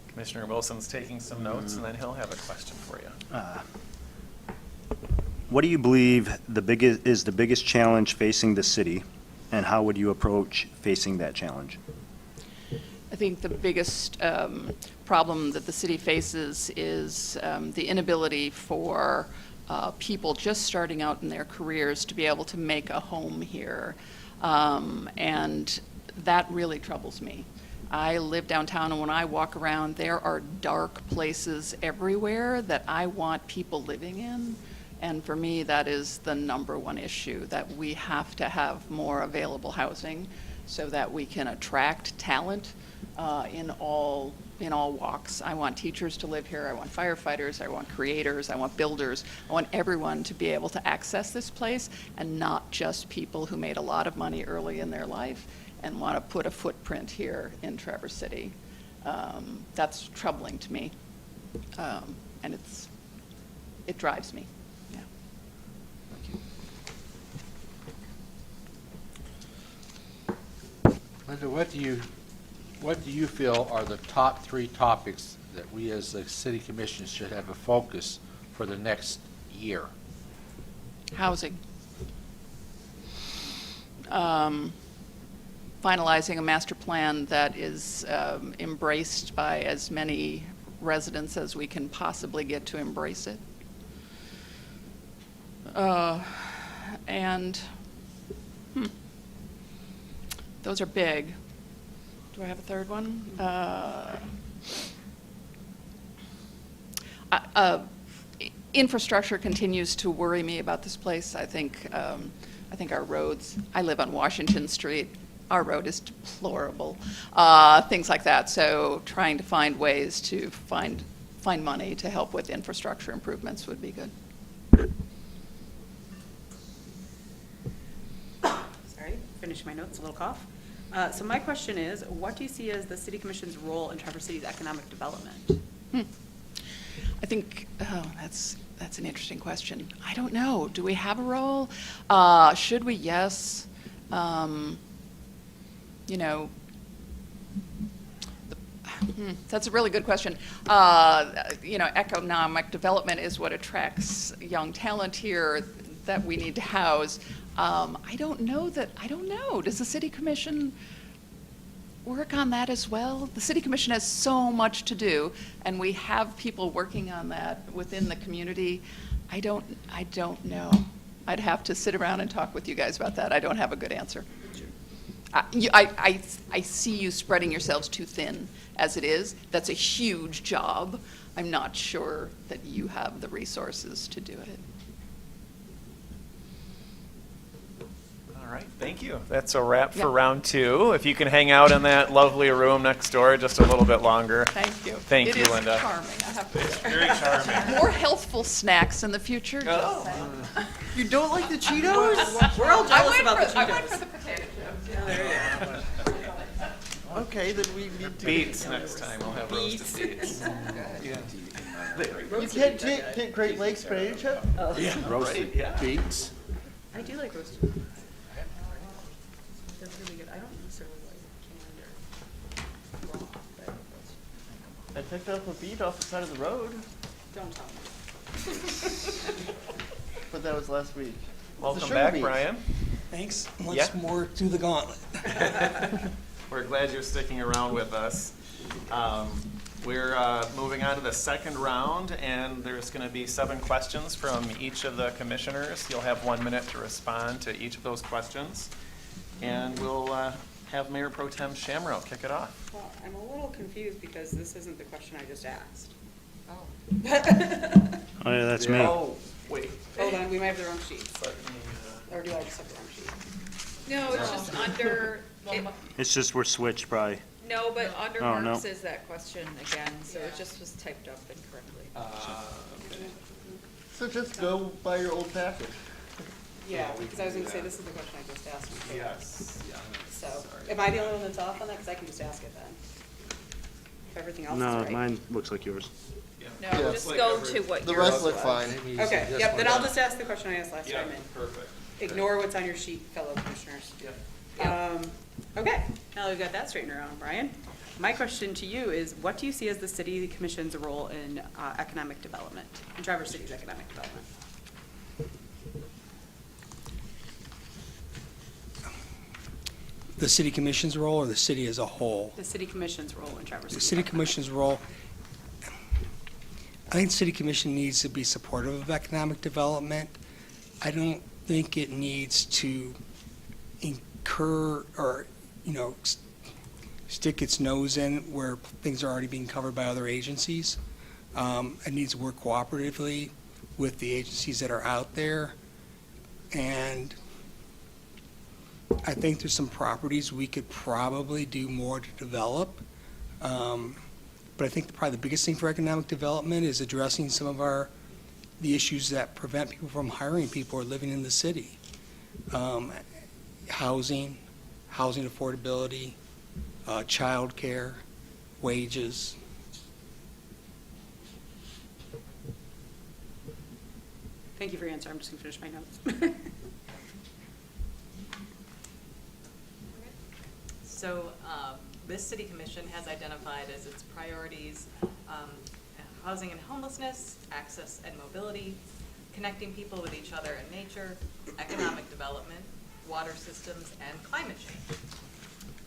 Commissioner Wilson's taking some notes, and then he'll have a question for you. What do you believe is the biggest challenge facing the city, and how would you approach facing that challenge? I think the biggest problem that the city faces is the inability for people just starting out in their careers to be able to make a home here. And that really troubles me. I live downtown, and when I walk around, there are dark places everywhere that I want people living in. And for me, that is the #1 issue, that we have to have more available housing. so that we can attract talent in all walks. I want teachers to live here. I want firefighters. I want creators. I want builders. I want everyone to be able to access this place, and not just people who made a lot of money early in their life and want to put a footprint here in Traverse City. That's troubling to me, and it drives me. Yeah. Linda, what do you feel are the top 3 topics that we as the city commission should have a focus for the next year? Housing. Finalizing a master plan that is embraced by as many residents as we can possibly get to embrace it. Those are big. Do I have a third one? Infrastructure continues to worry me about this place. I think our roads, I live on Washington Street, our road is deplorable, things like that. So trying to find ways to find money to help with infrastructure improvements would be good. Sorry, finish my notes, a little cough. So my question is, what do you see as the City Commission's role in Traverse City's economic development? I think, that's an interesting question. I don't know. Do we have a role? Should we? Yes. That's a really good question. Economic development is what attracts young talent here that we need to house. I don't know. Does the City Commission work on that as well? The City Commission has so much to do, and we have people working on that within the community. I don't know. I'd have to sit around and talk with you guys about that. I don't have a good answer. I see you spreading yourselves too thin as it is. That's a huge job. I'm not sure that you have the resources to do it. All right, thank you. That's a wrap for round 2. If you can hang out in that lovely room next door just a little bit longer. Thank you. Thank you, Linda. It is charming, I have to say. Very charming. More healthful snacks in the future. You don't like the Cheetos? We're all jealous about the Cheetos. I went for the potato chips. Yeah, there you go. Okay, then we need to. Beets next time. We'll have roasted beets. You can't take Great Lakes potato chip? Yeah, roasted beets. I do like roasted. They're really good. I don't necessarily like canned or raw, but I picked up a beet off the side of the road, don't tell me. but that was last week. Welcome back, Brian. Thanks. Once more to the gauntlet. We're glad you're sticking around with us. We're moving on to the second round, and there's going to be 7 questions from each of the commissioners. You'll have 1 minute to respond to each of those questions, and we'll have Mayor Pro Tem Shamrow kick it off. Well, I'm a little confused because this isn't the question I just asked. Oh, yeah, that's me. Oh, wait. Hold on, we might have the wrong sheet. Or do I just have the wrong sheet? No, it's just under, It's just we're switched probably. no, but under Oh, no. Mark's is that question again, so it just was typed up incorrectly. So just go by your old package. Yeah, because I was gonna say, this is the question I just asked before. Yes. So, am I the only one that's off on that? Because I can just ask it then. If everything else is No, right. mine looks like yours. No, Yeah. just go to what The yours rest look was. fine. Okay, yep, then I'll just ask the question I asked last Yeah, time and perfect. ignore what's on your sheet, fellow commissioners. Okay, now that we've got that straightened around, Brian. My question to you is, what do you see as the city commission's role in economic development, in Traverse City's economic development? The city commission's role or the city as a whole? The city commission's role in Traverse The City. city commission's role, I think the city commission needs to be supportive of economic development. I don't think it needs to incur or, stick its nose in where things are already being covered by other agencies. It needs to work cooperatively with the agencies that are out there. And I think there's some properties we could probably do more to develop. But I think probably the biggest thing for economic development is addressing some of the issues that prevent people from hiring people or living in the city. Housing affordability, childcare, wages. Thank you for your answer. I'm just going to finish my notes. So this city commission has identified as its priorities housing and homelessness, access and mobility, connecting people with each other and nature, economic development, water systems, and climate change.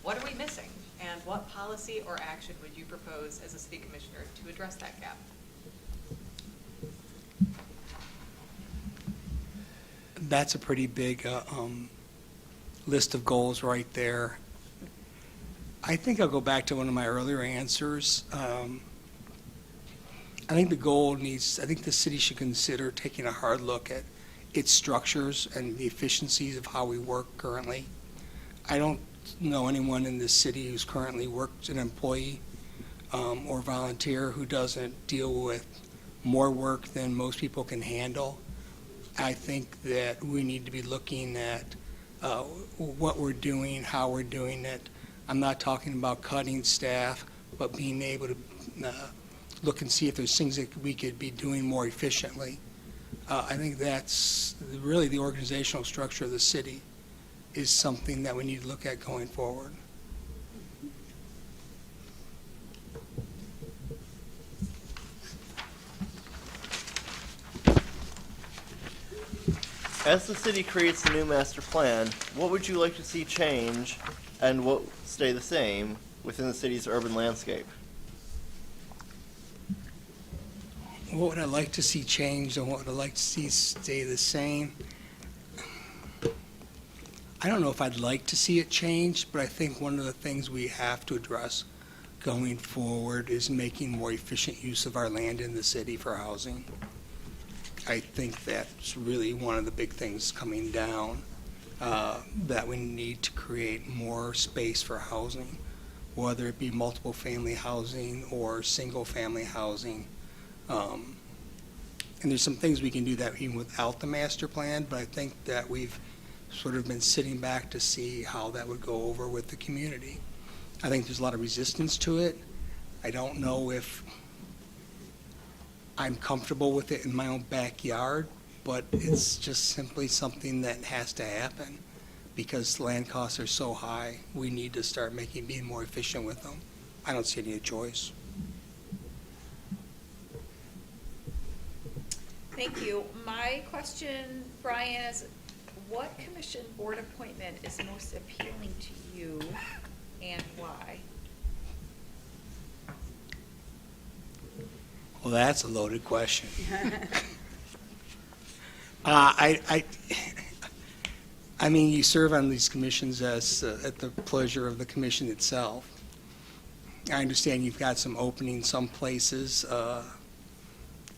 What are we missing? And what policy or action would you propose as a city commissioner to address that gap? That's a pretty big list of goals right there. I think I'll go back to one of my earlier answers. I think I think the city should consider taking a hard look at its structures and the efficiencies of how we work currently. I don't know anyone in this city who's currently worked an employee or volunteer who doesn't deal with more work than most people can handle. I think that we need to be looking at what we're doing, how we're doing it. I'm not talking about cutting staff, but being able to look and see if there's things that we could be doing more efficiently. I think that's really the organizational structure of the city is something that we need to look at going forward. As the city creates the new master plan, what would you like to see change and what stay the same within the city's urban landscape? What would I like to see changed and what would I like to see stay the same? I don't know if I'd like to see it change, but I think one of the things we have to address going forward is making more efficient use of our land in the city for housing. I think that's really one of the big things coming down, that we need to create more space for housing, whether it be multiple family housing or single family housing. And there's some things we can do that even without the master plan, but I think that we've sort of been sitting back to see how that would go over with the community. I think there's a lot of resistance to it. I don't know if I'm comfortable with it in my own backyard, but it's just simply something that has to happen because land costs are so high. We need to start being more efficient with them. I don't see any choice. Thank you. My question, Brian, is what commission board appointment is most appealing to you and why? Well, that's a loaded question. I mean, you serve on these commissions as at the pleasure of the commission itself. I understand you've got some openings some places.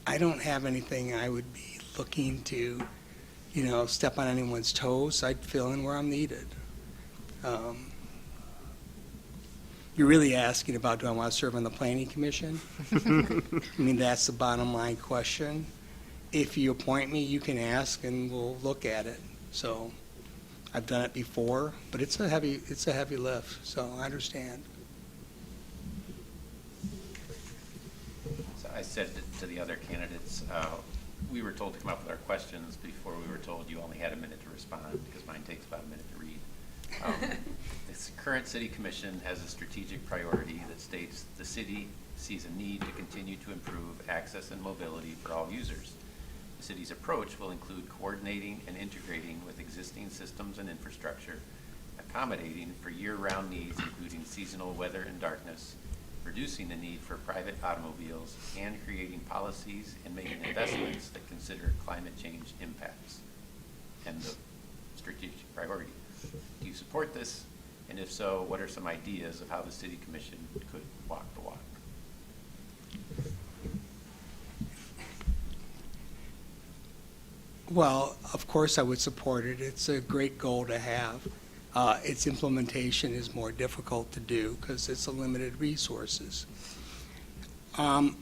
I don't have anything I would be looking to, step on anyone's toes. I'd fill in where I'm needed. You're really asking about, do I want to serve on the planning commission? I mean, that's the bottom line question. If you appoint me, you can ask and we'll look at it. So I've done it before, but it's a heavy lift, so I understand. So I said to the other candidates, we were told to come up with our questions before we were told you only had a minute to respond because mine takes about a minute to read. This current city commission has a strategic priority that states the city sees a need to continue to improve access and mobility for all users. The city's approach will include coordinating and integrating with existing systems and infrastructure, accommodating for year-round needs including seasonal weather and darkness, reducing the need for private automobiles, and creating policies and making investments that consider climate change impacts and the strategic priority. Do you support this? And if so, what are some ideas of how the city commission could walk the walk? Well, of course I would support it. It's a great goal to have. its implementation is more difficult to do because it's a limited resources. I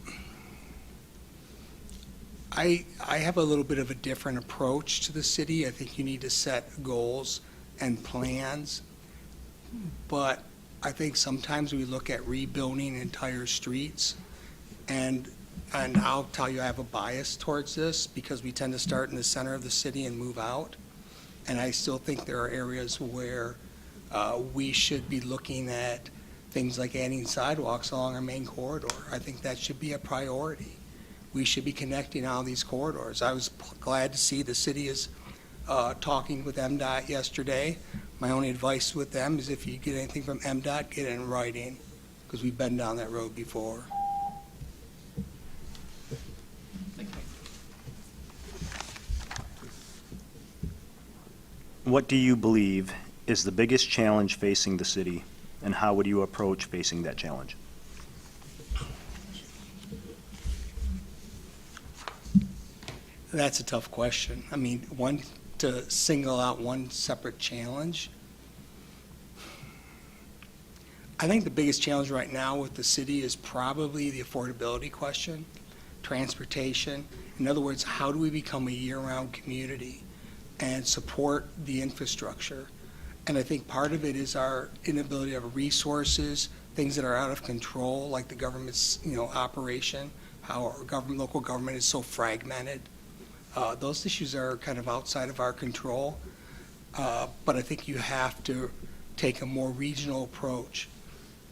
have a little bit of a different approach to the city. I think you need to set goals and plans, but I think sometimes we look at rebuilding entire streets, and I'll tell you I have a bias towards this because we tend to start in the center of the city and move out, and I still think there are areas where we should be looking at things like adding sidewalks along our main corridor. I think that should be a priority. We should be connecting all these corridors. I was glad to see the city is talking with MDOT yesterday. My only advice with them is if you get anything from MDOT, get it in writing, because we've been down that road before. What do you believe is the biggest challenge facing the city, and how would you approach facing that challenge? That's a tough question. I mean, to single out one separate challenge. I think the biggest challenge right now with the city is probably the affordability question, transportation. In other words, how do we become a year-round community and support the infrastructure? And I think part of it is our inability to have resources, things that are out of control, like the government's, operation, how our local government is so fragmented. Those issues are kind of outside of our control, but I think you have to take a more regional approach.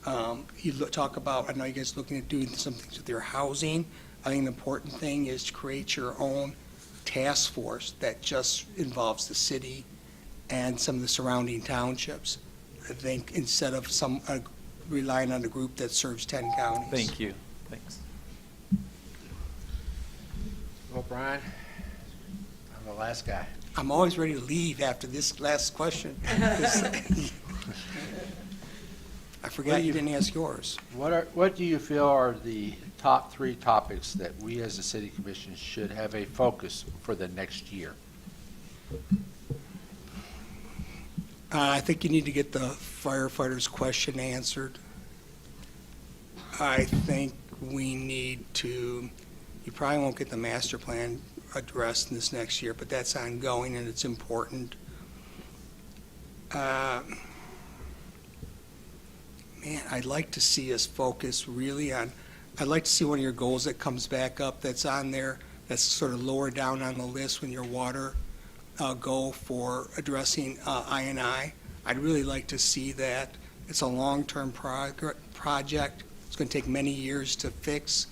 You talk about, I know you guys are looking at doing some things with your housing. I think an important thing is to create your own task force that just involves the city and some of the surrounding townships. I think instead of relying on a group that serves 10 counties. Thank you. Thanks. Well, Brian, I'm the last guy. I'm always ready to leave after this last question. I forgot you didn't ask yours. What do you feel are the top 3 topics that we as a city commission should have a focus for the next year? I think you need to get the firefighters' question answered. I think we need to, you probably won't get the master plan addressed in this next year, but that's ongoing and it's important. Man, I'd like to see us focus really on, I'd like to see one of your goals that comes back up that's on there, that's sort of lower down on the list when your water goal for addressing I&I. I'd really like to see that. It's a long-term project. It's going to take many years to fix,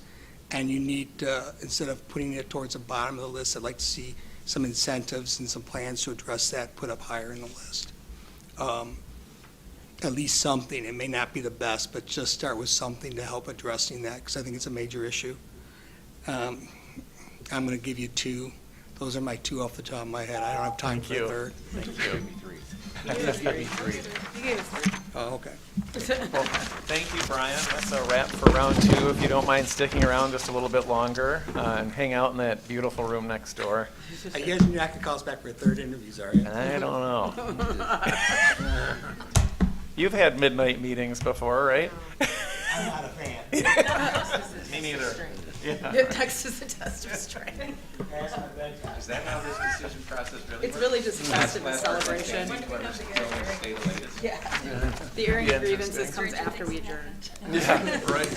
and you need to, instead of putting it towards the bottom of the list, I'd like to see some incentives and some plans to address that, put up higher in the list. At least something. It may not be the best, but just start with something to help addressing that, because I think it's a major issue. I'm going to give you 2. Those are my 2 off the top of my head. I don't have time for a third. Thank you. You gave us 3. Oh, okay. Well, thank you, Brian. That's a wrap for round 2. If you don't mind sticking around just a little bit longer and hang out in that beautiful room next door. You guys are not going to call us back for a third interviews, are you? I don't know. You've had midnight meetings before, right? I'm not a fan. Me neither. Text is a test of strength. Is that how this decision process really works? It's really just festive and celebration. Yeah. The airing of grievances comes after we adjourn. Yeah, right.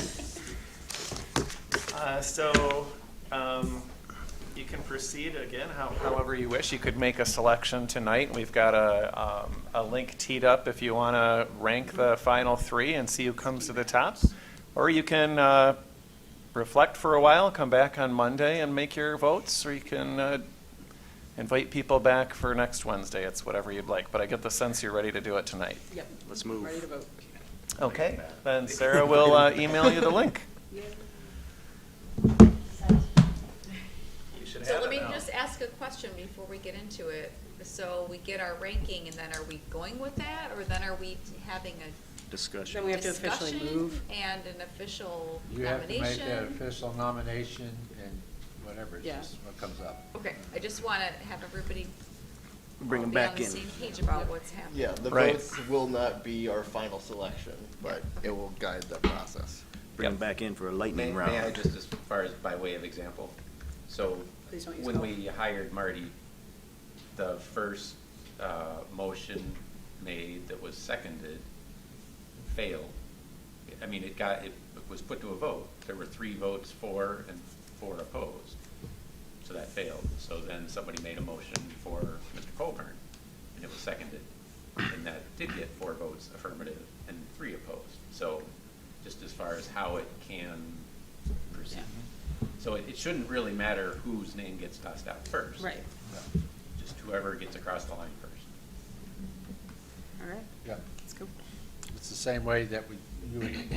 You can proceed again however you wish. You could make a selection tonight. We've got a link teed up if you want to rank the final 3 and see who comes to the top. Or you can reflect for a while, come back on Monday and make your votes, or you can invite people back for next Wednesday. It's whatever you'd like, but I get the sense you're ready to do it tonight. Yep. Let's move. Ready to vote. Okay, then Sarah will email you the link. So let me just ask a question before we get into it. So we get our ranking, and then are we going with that, or then are we having a Discussion. Then we have to officially discussion move. and an official You have to make nomination? that official nomination and whatever, it's Yeah. just what comes up. Okay, I just want to have everybody Bring them be on back the in. same page about what's happening. Yeah, the Right. votes will not be our final selection, but it will guide the process. Bring them back in for a lightning May round. I just, as far as by way of example, so Please don't use when golf. we hired Marty, the first motion made that was seconded failed. I mean, it was put to a vote. There were 3 votes for and 4 opposed. So that failed. So then somebody made a motion for Mr. Colburn, and it was seconded. And that did get 4 votes affirmative and 3 opposed. So just as far as how it can proceed. So it shouldn't really matter whose name gets tossed out first. Right. Just whoever gets across the line first. All right, Yeah. let's go. It's the same way that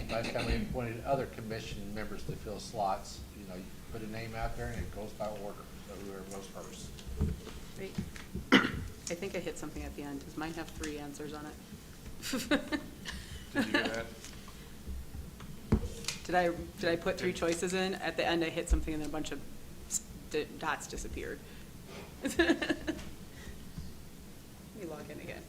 last time we appointed other commission members to fill slots. You know, you put a name out there and it goes by order, so whoever goes first. Great. I think I hit something at the end. Does mine have 3 answers on it? Did you hear that? Did I put 3 choices in? At the end, I hit something and then a bunch of dots disappeared. Let me log in again.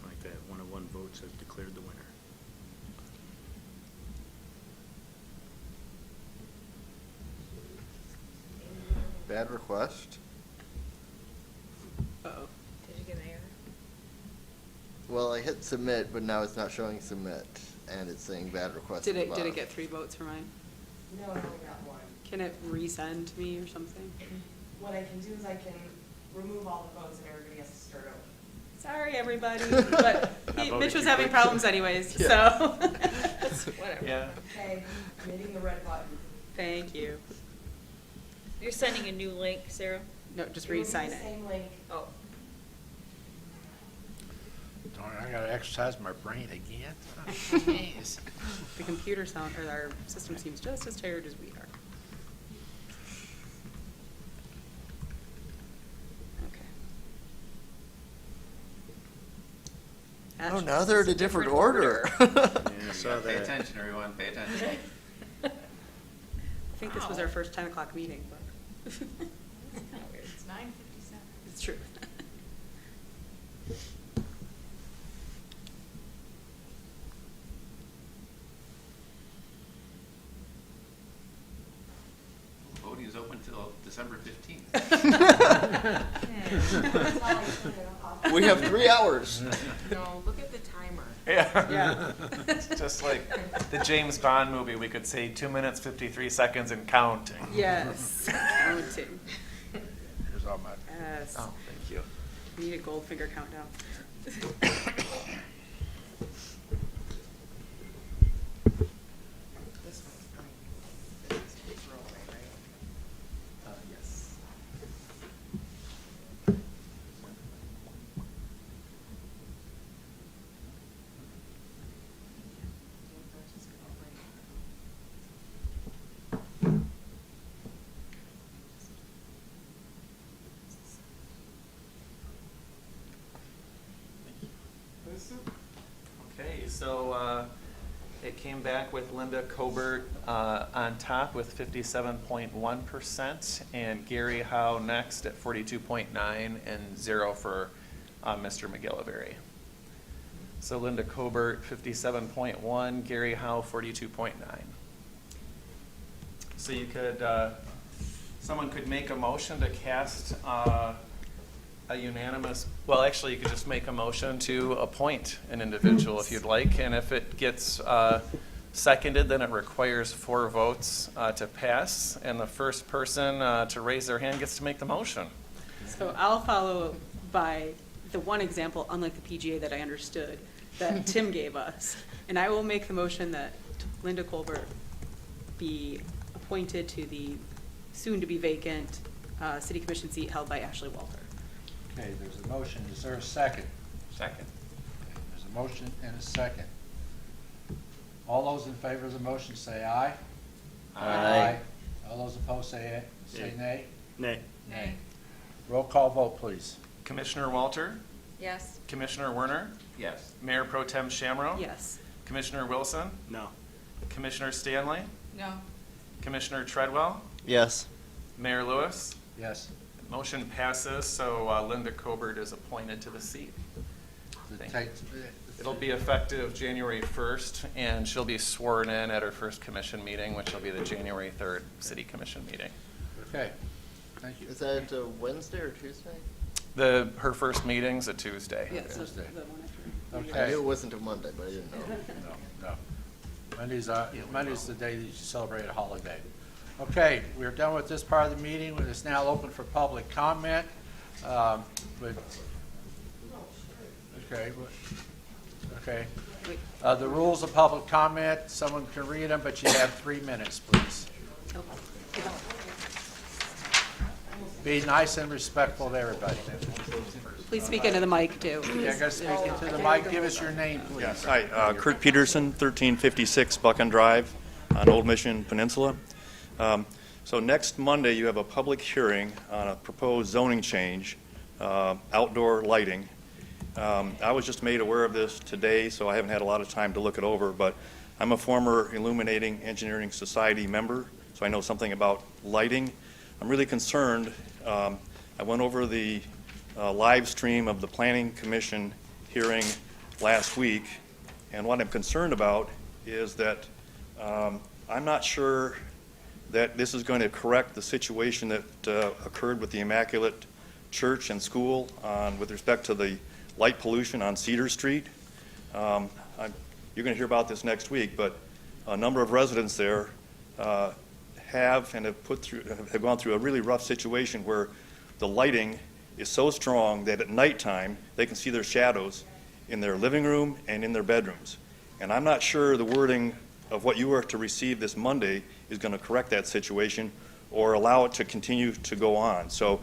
Like that, 101 votes has declared the winner. Bad request. Uh-oh. Did you get an error? Well, I hit submit, but now it's not showing submit, and it's saying bad request. Did at it the did it bottom. get 3 votes for mine? No, I only got 1. Can it resend me or something? What I can do is I can remove all the votes and everybody has to start over. Sorry, everybody, but voted Mitch was you having quick. problems anyways, so. Whatever. Yeah. Okay, I'm hitting the red button. Thank you. You're sending a new link, Sarah? No, just It will be re-sign the it. Same link. Oh. Darn, I gotta exercise my brain again. Yes. The computer sound, or our system seems just as tired as we are. Okay. Oh, now they're in a different order. Yeah, I saw Pay that. attention, everyone, pay attention. I think this was our first 10 o'clock meeting, but. It's 9:57. It's true. Voting is open until December 15th. We have 3 hours. No, look at the timer. Yeah. Yeah. It's just like the James Bond movie, we could say 2 minutes, 53 seconds and counting. Yes, counting. Here's all my. Yes. Oh, thank you. Need a gold finger countdown. This one's fine. This one's rolling, right? Yes. Okay, so it came back with Linda Cobert on top with 57.1%, and Gary Howe next at 42.9, and 0 for Mr. McGillivray. So Linda Cobert, 57.1, Gary Howe, 42.9. So you could, someone could make a motion to cast a unanimous, well, actually, you could just make a motion to appoint an individual if you'd like, and if it gets seconded, then it requires 4 votes to pass, and the first person to raise their hand gets to make the motion. So I'll follow by the one example, unlike the PGA that I understood, that Tim gave us. And I will make the motion that Linda Colbert be appointed to the soon-to-be vacant city commission seat held by Ashley Walter. Okay, there's a motion. Is there a second? Second. Okay, there's a motion and a second. All those in favor of the motion say aye. Aye. All those opposed say nay. Nay. Nay. Roll call vote, please. Commissioner Walter? Yes. Commissioner Werner? Yes. Mayor Pro Tem Shamro? Yes. Commissioner Wilson? No. Commissioner Stanley? No. Commissioner Treadwell, Yes. Mayor Lewis. Yes. Motion passes, so Linda Cobert is appointed to the seat. Thank you. It'll be effective January 1st, and she'll be sworn in at her first commission meeting, which will be the January 3rd city commission meeting. Okay, thank you. Is that a Wednesday or Tuesday? Her first meeting's a Tuesday. Yeah, so Tuesday. the one after. I Okay. knew it wasn't a Monday, but I didn't know. No. Monday's the day that you celebrate a holiday. Okay, we're done with this part of the meeting. It's now open for public comment. Okay. The rules of public comment, someone can read them, but you have 3 minutes, please. Be nice and respectful to everybody. Please speak into the mic, too. Yeah, I gotta speak into the mic. Give us your name, please. Yes, hi, Kurt Peterson, 1356 Buchan Drive on Old Mission Peninsula. So next Monday, you have a public hearing on a proposed zoning change, outdoor lighting. I was just made aware of this today, so I haven't had a lot of time to look it over, but I'm a former Illuminating Engineering Society member, so I know something about lighting. I'm really concerned. I went over the live stream of the Planning Commission hearing last week, and what I'm concerned about is that I'm not sure that this is going to correct the situation that occurred with the Immaculate Church and School with respect to the light pollution on Cedar Street. You're going to hear about this next week, but a number of residents there have gone through a really rough situation where the lighting is so strong that at nighttime they can see their shadows in their living room and in their bedrooms. And I'm not sure the wording of what you are to receive this Monday is going to correct that situation or allow it to continue to go on. So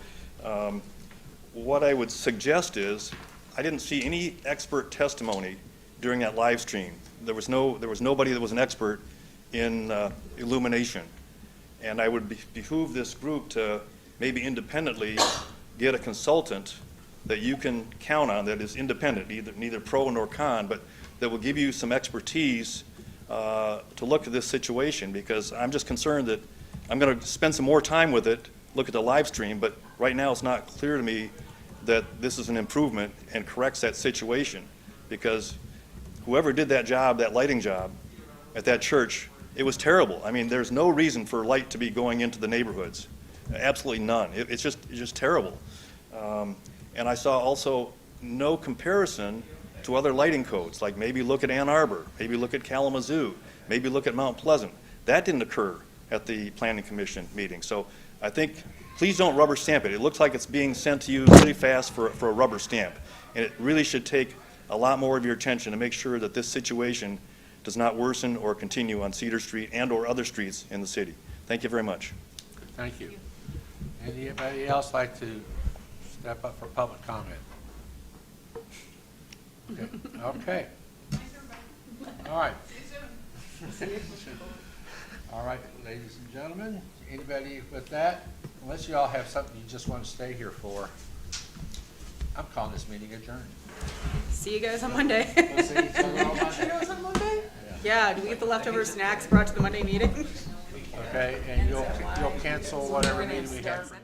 what I would suggest is, I didn't see any expert testimony during that live stream. There was nobody that was an expert in illumination. And I would behoove this group to maybe independently get a consultant that you can count on that is independent, neither pro nor con, but that will give you some expertise to look at this situation, because I'm just concerned that I'm going to spend some more time with it, look at the live stream, but right now it's not clear to me that this is an improvement and corrects that situation, because whoever did that job, that lighting job at that church, it was terrible. I mean, there's no reason for light to be going into the neighborhoods. Absolutely none. It's just terrible. And I saw also no comparison to other lighting codes, like maybe look at Ann Arbor, maybe look at Kalamazoo, maybe look at Mount Pleasant. That didn't occur at the Planning Commission meeting. So I think, please don't rubber stamp it. It looks like it's being sent to you really fast for a rubber stamp. And it really should take a lot more of your attention to make sure that this situation does not worsen or continue on Cedar Street and or other streets in the city. Thank you very much. Thank you. Anybody else like to step up for public comment? Okay. All right. All right, ladies and gentlemen, anybody with that? Unless you all have something you just want to stay here for, I'm calling this meeting adjourned. See you guys on Monday. We'll see each other on Monday. See you guys on Monday? Yeah, do we get the leftover snacks brought to the Monday meeting? Okay, and you'll cancel whatever meeting we have for